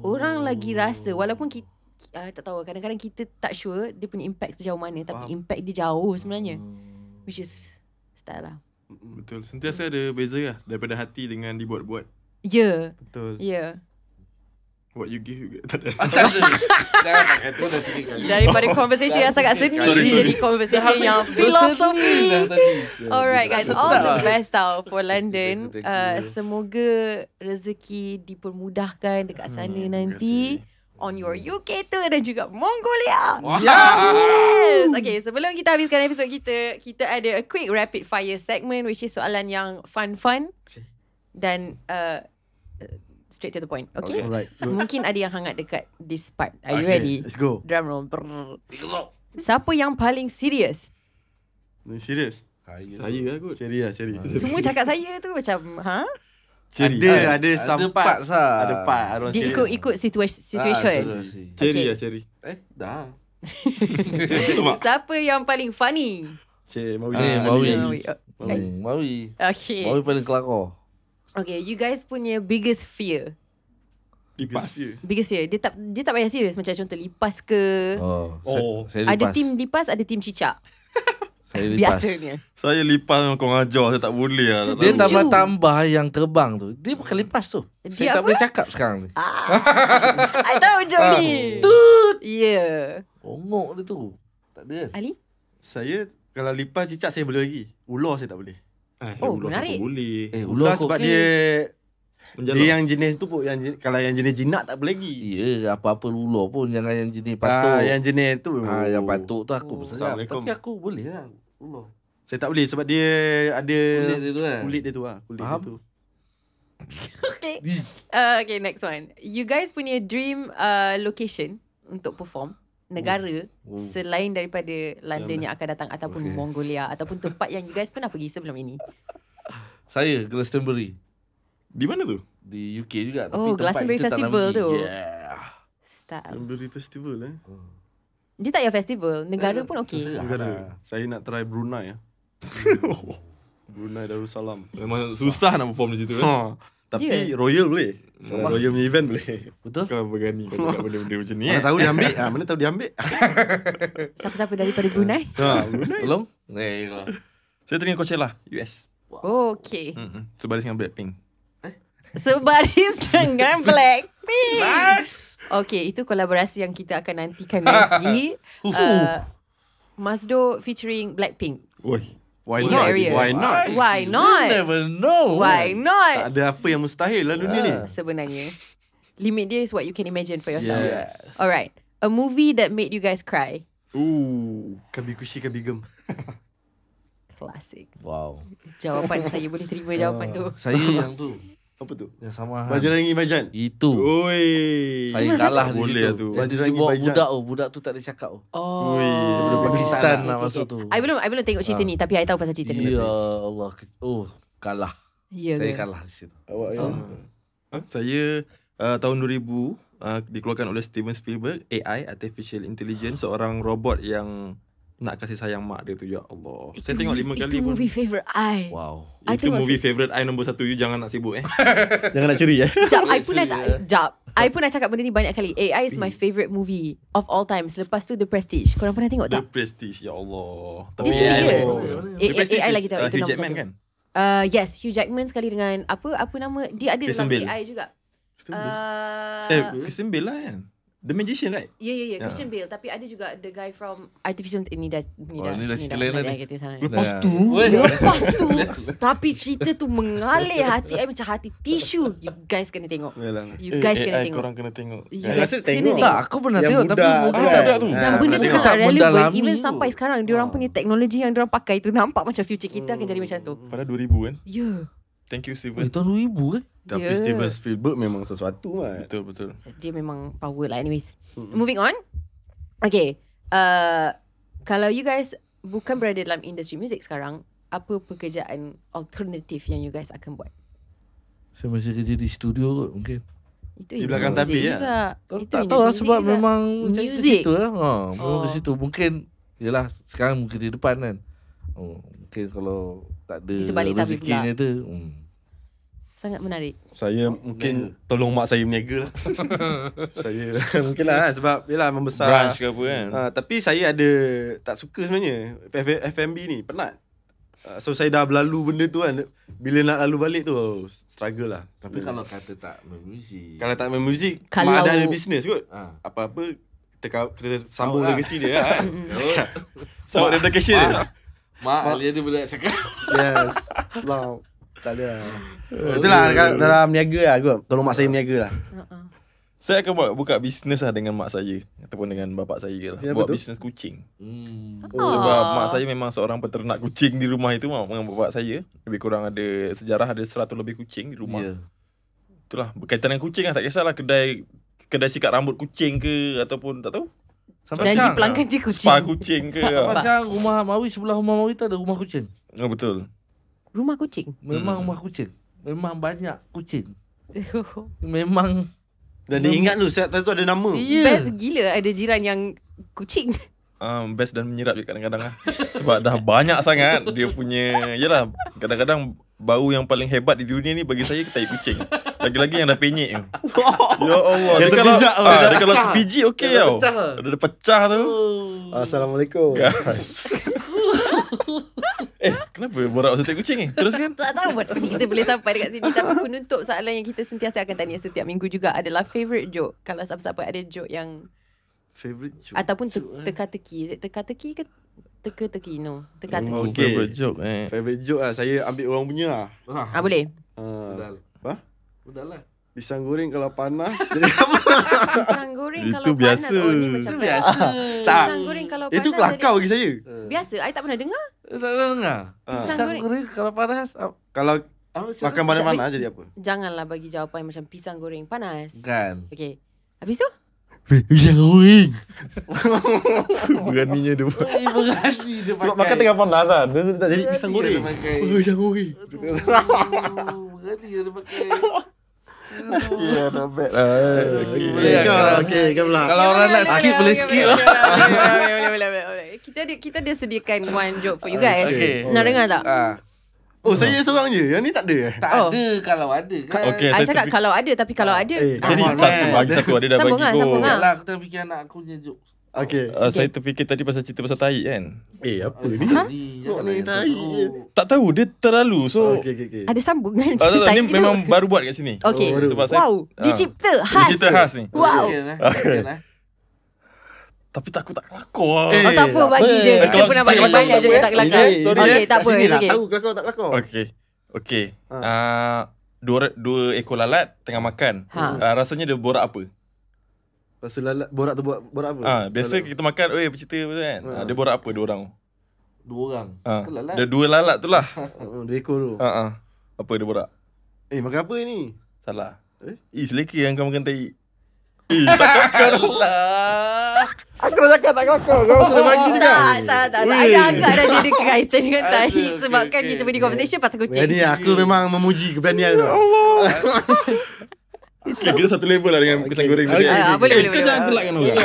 orang lagi rasa walaupun kita tak tahu, kadang-kadang kita tak sure dia punya impact sejauh mana, tapi impact dia jauh sebenarnya. Which is style lah. Betul. Sentiasa ada beza lah daripada hati dengan dibuat-buat. Ya. Betul. Ya. What you give you get. Tak ada. Jangan pakai tu dah 3 kali. Daripada conversation yang sangat seni jadi conversation yang filosofi. Alright guys, all the best tau for London. Semoga rezeki dipermudahkan dekat sana nanti. On your UK tour dan juga Mongolia. Yes. Okay, sebelum kita habiskan episod kita, kita ada a quick rapid fire segment which is soalan yang fun-fun dan straight to the point. Okay? Alright. Mungkin ada yang hangat dekat this part. Are you Okay, ready? let's go. Drum roll. Brrr. Siapa yang paling serius? Serius? Saya lah kot. Ceri lah, ceri. Semua cakap saya tu macam, ha? Ceri. Ada some part. parts lah. Ada part. Ada Dia serius. ikut situation. Cherry Okay. lah, cherry. Dah. Siapa yang paling funny? Cik, Mawi. Mawi. Mawi. Okay. Mawi paling kelakar. Okay, you guys punya biggest fear. Lipas. Biggest fear. Dia tak payah serius. Macam contoh lipas ke. Saya Ada lipas. tim lipas, ada tim cicak. Saya lipas. Biasanya. Saya lipas memang kau ajar. Saya tak boleh lah. Tak Dia tahu. tambah yang terbang tu. Dia bukan lipas tu. Dia Saya tak apa? boleh cakap sekarang ni. I tahu joke ni. Tut. Yeah. Ongok dia tu. Tak ada. Ali? Saya kalau lipas cicak saya boleh lagi. Ular saya tak boleh. Oh, ular menarik. siapa boleh. Ular sebab dia Menjalar. dia yang jenis tu pun kalau yang jenis jinak tak boleh lagi. Ya, apa-apa ular pun jangan yang jenis patuk. Yang jenis tu. Yang patuk tu aku bersedap. Assalamualaikum. Tapi aku boleh lah. Ular. Saya tak boleh sebab dia ada Kulit dia tu kan? Kulit dia tu lah. Kulit Faham? dia tu. Okay. Okay, next one. You guys punya dream location untuk perform negara selain daripada London yang akan datang ataupun Mongolia ataupun tempat yang you guys pernah pergi sebelum ini. Saya Glastonbury. Di mana tu? Di UK juga. Oh, tempat Glastonbury kita tak nak Festival pergi. tu. Yeah. Style. Glastonbury Festival Dia tak payah festival. Negara pun okey. terserah. Negara. Saya nak try Brunei. Brunei Darussalam. Memang susah nak perform di situ kan. Tapi Ya. Royal boleh. Kalau Royal punya event boleh. Betul? Kau berani kau cakap benda-benda macam ni Mana tahu dia ambil. Mana tahu dia ambil. Siapa-siapa daripada Brunei? Brunei. Tolong? Saya teringat Coachella, US. Okay. Sebaris dengan Blackpink. Sebaris dengan Blackpink. Nice. Okay, itu kolaborasi yang kita akan nantikan lagi. Masdo featuring Blackpink. Oi. Why In your not? area. Why not? Why not? You never know. Why Tak not? ada apa yang mustahil lah dunia ni. Sebenarnya, limit dia is what you can imagine for yourself. Yes. Alright. A movie that made you guys cry. Kabi kushi kabi gem. Classic. Wow. Jawapan saya boleh terima jawapan tu. Saya yang tu. Apa tu? Yang sama. Bajrangi Bajan. Itu. Oi. Saya kalah di Boleh situ. tu. Yang Bajrangi dia bawa Bajan. budak tu. Budak tu tak ada cakap tu. Oh. Daripada Pakistan nak masuk tu. I belum tengok cerita ni tapi I tahu pasal cerita ni. Ya Allah. Oh, kalah. Ya Saya ke? kalah di situ. Awak Saya tahun 2000 dikeluarkan oleh Steven Spielberg, AI, Artificial Intelligence, seorang robot yang nak kasih sayang mak dia tu. Ya Allah. Saya tengok 5 kali Itu pun. movie favourite I. Wow. I Itu tengok movie favourite I nombor 1. You jangan nak sibuk Jangan nak curi Jap, I pun nak cakap benda ni banyak kali. AI is my favourite movie of all time. Selepas tu The Prestige. Korang pernah tengok The tak? Prestige. Ya Allah. Dia curi AI ke? pun. AI The Prestige lagi tahu. Itu Hugh nombor Jackman satu. kan? Yes, Hugh Jackman sekali dengan apa nama? Dia ada Kristen dalam Bale. AI juga. Kristen Bale lah kan? The Magician right? Ya, Christian Bale. Tapi ada juga the guy from Artificial ni dah ni dah cerita lain lah ni. Lepas tu Lepas tu tapi cerita tu mengalir hati I macam hati tisu. You guys kena tengok. You guys kena AI tengok. korang kena tengok. You Saya guys rasa kena tengok. tengok. Tak, aku pernah Yang tengok tapi budak movie tu tak kan? ada tu. Dan benda tu Dia sangat tak relevant. mendalami Even tu. sampai sekarang diorang punya teknologi yang diorang pakai tu nampak macam future kita akan jadi macam tu. Pada 2000 kan? Ya. Thank you Eh, Steven. tahun 2000 kan? Tapi Dia- Steven Spielberg memang sesuatu kan. Betul. Dia memang power lah. Anyways, moving on. Okay, kalau you guys bukan berada dalam industri muzik sekarang, apa pekerjaan alternatif yang you guys akan buat? Saya masih kerja di studio kot mungkin. Itu Di industri belakang muzik tapi, ya? juga. Tak, Itu tak industri tahu lah muzik sebab juga. memang macam ke Music. situ lah. Memang ke Oh. situ. Mungkin, yelah sekarang mungkin di depan kan. Mungkin kalau tak ada Di sebalik tapi rezekinya pula. tu. Sangat menarik. Saya mungkin tolong mak saya berniaga lah. Saya mungkin lah sebab yelah membesar. Branch ke apa kan. Tapi saya ada tak suka sebenarnya F&B ni, penat. So saya dah berlalu benda tu kan. Bila nak lalu balik tu struggle lah. Tapi kalau kata tak main muzik. Kalau tak main muzik, Kalau- mak ada bisnes kot. Ah. Kita sambung Tahu lah. legasi dia kan. Sama dedication dia. Mak Ali ada benda nak cakap. Yes. Long. Tak ada lah. Itulah dalam niaga lah kot. Tolong mak saya berniaga lah. Saya akan buka bisnes lah dengan mak saya ataupun dengan bapak saya lah. Ya, Buat betul. bisnes kucing. Oh. Sebab mak saya memang seorang peternak kucing di rumah itu dengan bapak saya. Lebih kurang ada sejarah ada 100 lebih kucing di rumah. Ya. Itulah berkaitan dengan kucing lah. Tak kisahlah kedai sikat rambut kucing ke ataupun tak tahu. Sampai Janji sekarang. pelanggan dia kucing. Spa kucing ke. Sampai sekarang rumah Mawi, sebelah rumah Mawi tu ada rumah kucing. Oh, betul. Rumah kucing. Memang rumah kucing. Memang banyak kucing. Memang Dan dia ingat tu, saya tu ada nama. Best gila ada jiran yang kucing. Best dan menyerap je kadang-kadang lah. Sebab dah banyak sangat dia punya. Yalah, kadang-kadang bau yang paling hebat di dunia ni bagi saya tai kucing. Lagi-lagi yang dah penyek tu. Ya Allah. Yang Dia kalau, terpijak tu. dia kalau sebiji okey Dia tau. pecah. Dia pecah tu. Assalamualaikum. Kenapa borak pasal tai kucing ni? Teruskan. Tak tahu macam ni kita boleh sampai dekat sini. Tapi penutup soalan yang kita sentiasa akan tanya setiap minggu juga adalah favourite joke. Kalau siapa-siapa ada joke yang favorite joke. ataupun teka-teki. Teka-teki ke teka-teki? No, teka-teki. Oh, Okay. favorite joke Favorite joke lah, saya ambil orang punya lah. Boleh. Udahlah. Apa? Udahlah. Pisang goreng kalau panas jadi apa? Pisang goreng Itu kalau biasa. panas. Oh ni macam Itu biasa. Pisang goreng kalau panas. Itu kelakar bagi saya. Biasa, I tak pernah dengar. Tak pernah dengar. Pisang Pisang goreng. goreng kalau panas. Kalau Apa macam makan tu? panas-panas jadi apa? Janganlah bagi jawapan macam pisang goreng panas. Kan. Okay. Habis tu? Pisang goreng. Beraninya dia buat. Berani dia pakai. Sebab makan tengah panas lah. Dia tak jadi pisang Berani goreng. dia pakai. Pisang goreng. Berani dia pakai. Ya, not bad. Boleh lah. Okay, kan pula. Kalau orang nak skip boleh skip lah. Boleh. Kita ada sediakan one joke for you guys. Okay. Nak dengar tak? Oh, saya seorang je. Yang ni tak ada eh? Tak Oh. ada kalau ada kan. Okay, I saya cakap kalau ada, tapi kalau ada. Jadi Come on, satu man. bagi satu ada dah Sambung bagi lah, sambung go. lah. Lah aku tengah fikir anak aku punya joke. Okay. Saya terfikir tadi pasal cerita pasal tai kan. Apa ni? Kok ni tai je? Tak tahu dia terlalu. So Okay. Ada sambungan tak, cerita ni itu. memang baru buat kat sini. Okay. Oh, baru. Sebab saya Wow. Dicipta khas. Dicipta khas ni. Wow. Tapi takut tak kelakar. Eh, Oh tak apa, bagi apa. je. Kita Kalau- pernah bagi kalau- banyak je yang tak kelakar. Sorry, Okay, tak apa. Sini lah, Okay. tahu kelakar tak kelakar. Okay. Dua ekor lalat tengah makan. Rasanya dia borak apa? Rasa lalat borak tu borak apa? Biasa kita makan, oi bercerita apa kan. Dia borak apa dua orang? Dua orang. Lalat. Dia dua lalat tu lah. Dua ekor tu. Apa dia borak? Makan apa ni? Salah. Seleka yang kau makan tai. Tak kelakar lah. Aku dah cakap tak kelakar. Kau sudah bagi juga. Tak. Weh. Agak-agak dah jadi kaitan dengan tai. Aduh, Sebabkan okay, kita punya conversation pasal kucing. Jadi aku memang memuji keberanian tu. Okay, kita satu level lah dengan pisang goreng tadi. Boleh. Kau jangan gelakkan orang.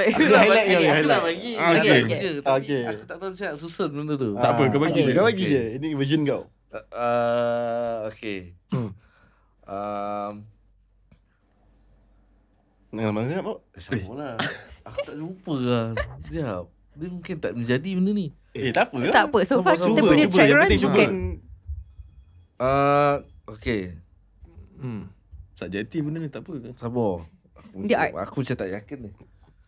Aku dah bagi. Aku dah bagi. Okay. Okay. Aku tak tahu macam nak susun benda tu. Tak apa, kau bagi. Kau bagi je. Ini version kau. Okay. Nak marah apa? Sama lah. Aku tak lupa lah. Sekejap. Dia mungkin tak menjadi benda ni. Tak apa. Tak apa. So far Cuba, kita punya cuba. track Yang run penting cuba. bukan. Okay. Sakjati benda ni tak apa. Sabar. Dia art. Aku macam tak yakin ni.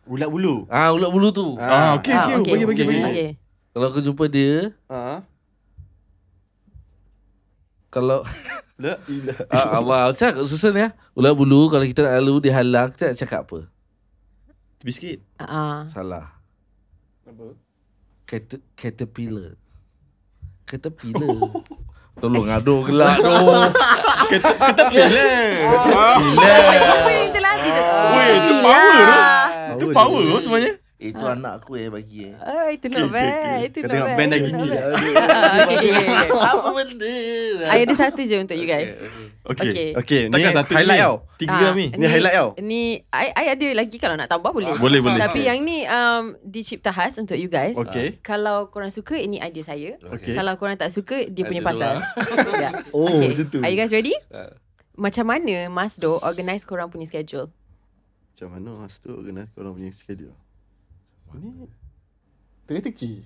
Ulat bulu. Ulat bulu tu. Okay. Bagi. Okay. Kalau aku jumpa dia, kalau La ilah. Allah macam aku susun ya. Ulat bulu kalau kita nak lalu dia halang, kita nak cakap apa? Tepi sikit. Salah. Apa? Caterpillar. Caterpillar. Tolong aduh gelak doh. Kita pilih. Apa yang terlatih tu? Weh, itu power tu. Itu power tu sebenarnya. Itu anak aku bagi. Itu not bad. Itu Kau not tengok bad. band dah Itu gini not dah. bad. Okay. Apa benda? I ada satu je untuk you guys. Okay. Okay, ni Takkan satu highlight ni. tau. 3 ni. Ni highlight tau. Ni I ada lagi kalau nak tambah boleh. Boleh. Tapi yang ni dicipta khas untuk you guys. Okay. Kalau korang suka, ini idea saya. Okay. Kalau korang tak suka, dia punya Ada pasal. Yeah. Oh, Okay. macam tu. Are you guys ready? Macam mana Masdo organize korang punya schedule? Macam mana Mas tu kena korang punya schedule? Ni teka-teki.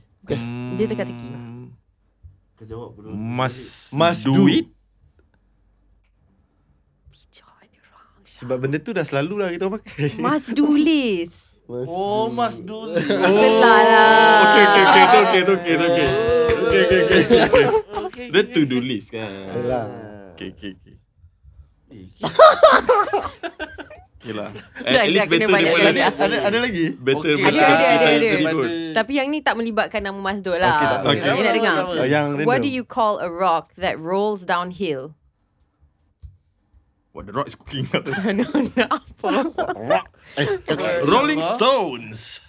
Dia teka-teki. Kau jawab dulu. Must do do it. Sebab benda tu dah selalu lah kita orang pakai. Must do list. Oh, Mas Dul. Gelar lah. Okay. Dia to do list kan. Okay. Okay lah. At least kena better banyak daripada lagi. Ada lagi? Better Okay. Ada. Tapi yang ni tak melibatkan nama Masdo lah. Okay, tak apa. You nak dengar? Yang What do random. you call a rock that rolls downhill? What the rock is cooking. No, apa? Rolling Stones.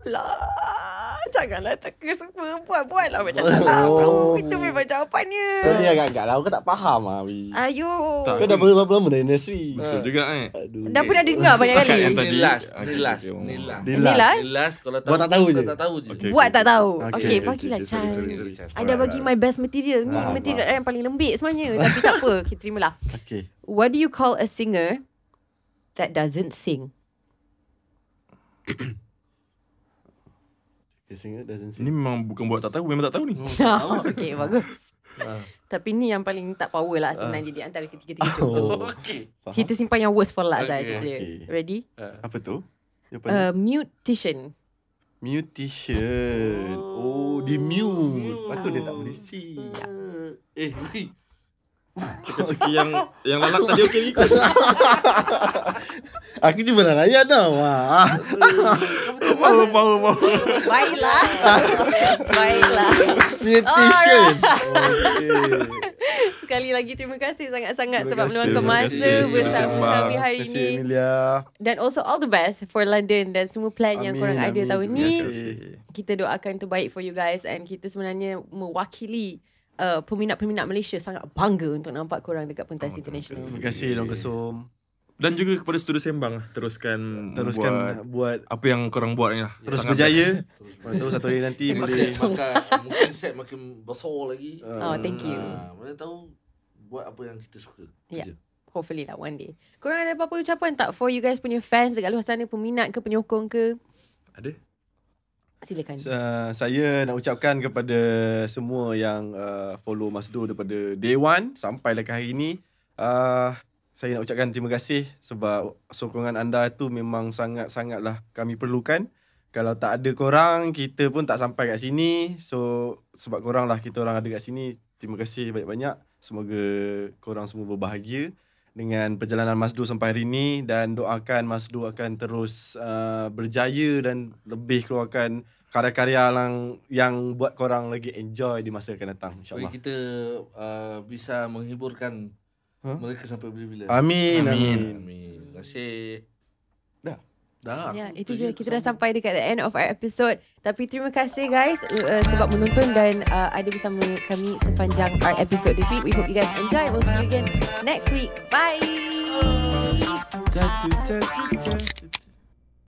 Lah, janganlah teka semua. Buatlah macam tak tahu. Itu memang jawapannya. Kau ni agak-agak lah. Kau tak faham lah. Wi. Ayo. Tak. Kau dah berapa lama dah industri? Betul juga Aduh. Dah pernah dengar banyak Setakat kali. yang tadi. Ni last. Okay, Ni last. okay, Ni last. Ni Ni last? Ni last. Kalau Kau tak tahu je. Kau tak tahu je. Okay. Buat tak tahu. Okay, Okay, bagilah sorry, chance. sorry. I dah bagi my best material. Ni material yang paling lembik sebenarnya. Tapi tak apa. Okay, terimalah. Okay. What do you call a singer that doesn't sing? Okay, singer doesn't Ni sing. memang bukan buat tak tahu. Memang tak tahu ni. Okay, bagus. Tapi ni yang paling tak power lah sebenarnya di antara ketiga-tiga contoh. Okey. Kita simpan yang worst for last lah Okay, cerita. okay. Ready? Apa tu? Yang paling Mutition. Mutation. Oh, di mute. Patut dia tak boleh see. Weh. Yang lalak tadi okey ikut. Aku cuma nak layan tau. Wah. Power. Baiklah. Baiklah. Mutation. Okay. Sekali lagi terima kasih sangat-sangat Terima sebab kasih. meluangkan Terima masa kasih. bersama Terima kami hari Terima kasih ini. Emilia. Dan also all the best for London dan semua plan yang Amin, korang ada amin. tahun Terima ni. kasih. Kita doakan terbaik for you guys and kita sebenarnya mewakili peminat-peminat Malaysia sangat bangga untuk nampak korang dekat pentas international. Terima kasih Long Kesum. Dan juga kepada Studio Sembang. Teruskan buat apa yang korang buat ni lah. terus Sangat berjaya. Mana tahu satu hari nanti boleh. Mungkin set makin besar lagi. Oh, thank you. Mana tahu buat apa yang kita suka. Ya. Je. Hopefully lah one day. Korang ada apa-apa ucapan tak for you guys punya fans dekat luar sana, peminat ke, penyokong ke? Ada. Silakan. Saya nak ucapkan kepada semua yang follow Masdo daripada day one sampai ke hari ini. Saya nak ucapkan terima kasih sebab sokongan anda tu memang sangat-sangatlah kami perlukan. Kalau tak ada korang, kita pun tak sampai kat sini. So, sebab korang lah kita orang ada kat sini. Terima kasih banyak-banyak. Semoga korang semua berbahagia dengan perjalanan Masdo sampai hari ini. Dan doakan Masdo akan terus berjaya dan lebih keluarkan karya-karya yang buat korang lagi enjoy di masa akan datang. InsyaAllah. Kita bisa menghiburkan mereka sampai bila-bila. Amin. Terima kasih. Dah. Ya, itu je. Kita dah sampai dekat the end of our episode. Tapi terima kasih guys sebab menonton dan ada bersama kami sepanjang our episode this week. We hope you guys enjoy. We'll see you again next week. Bye.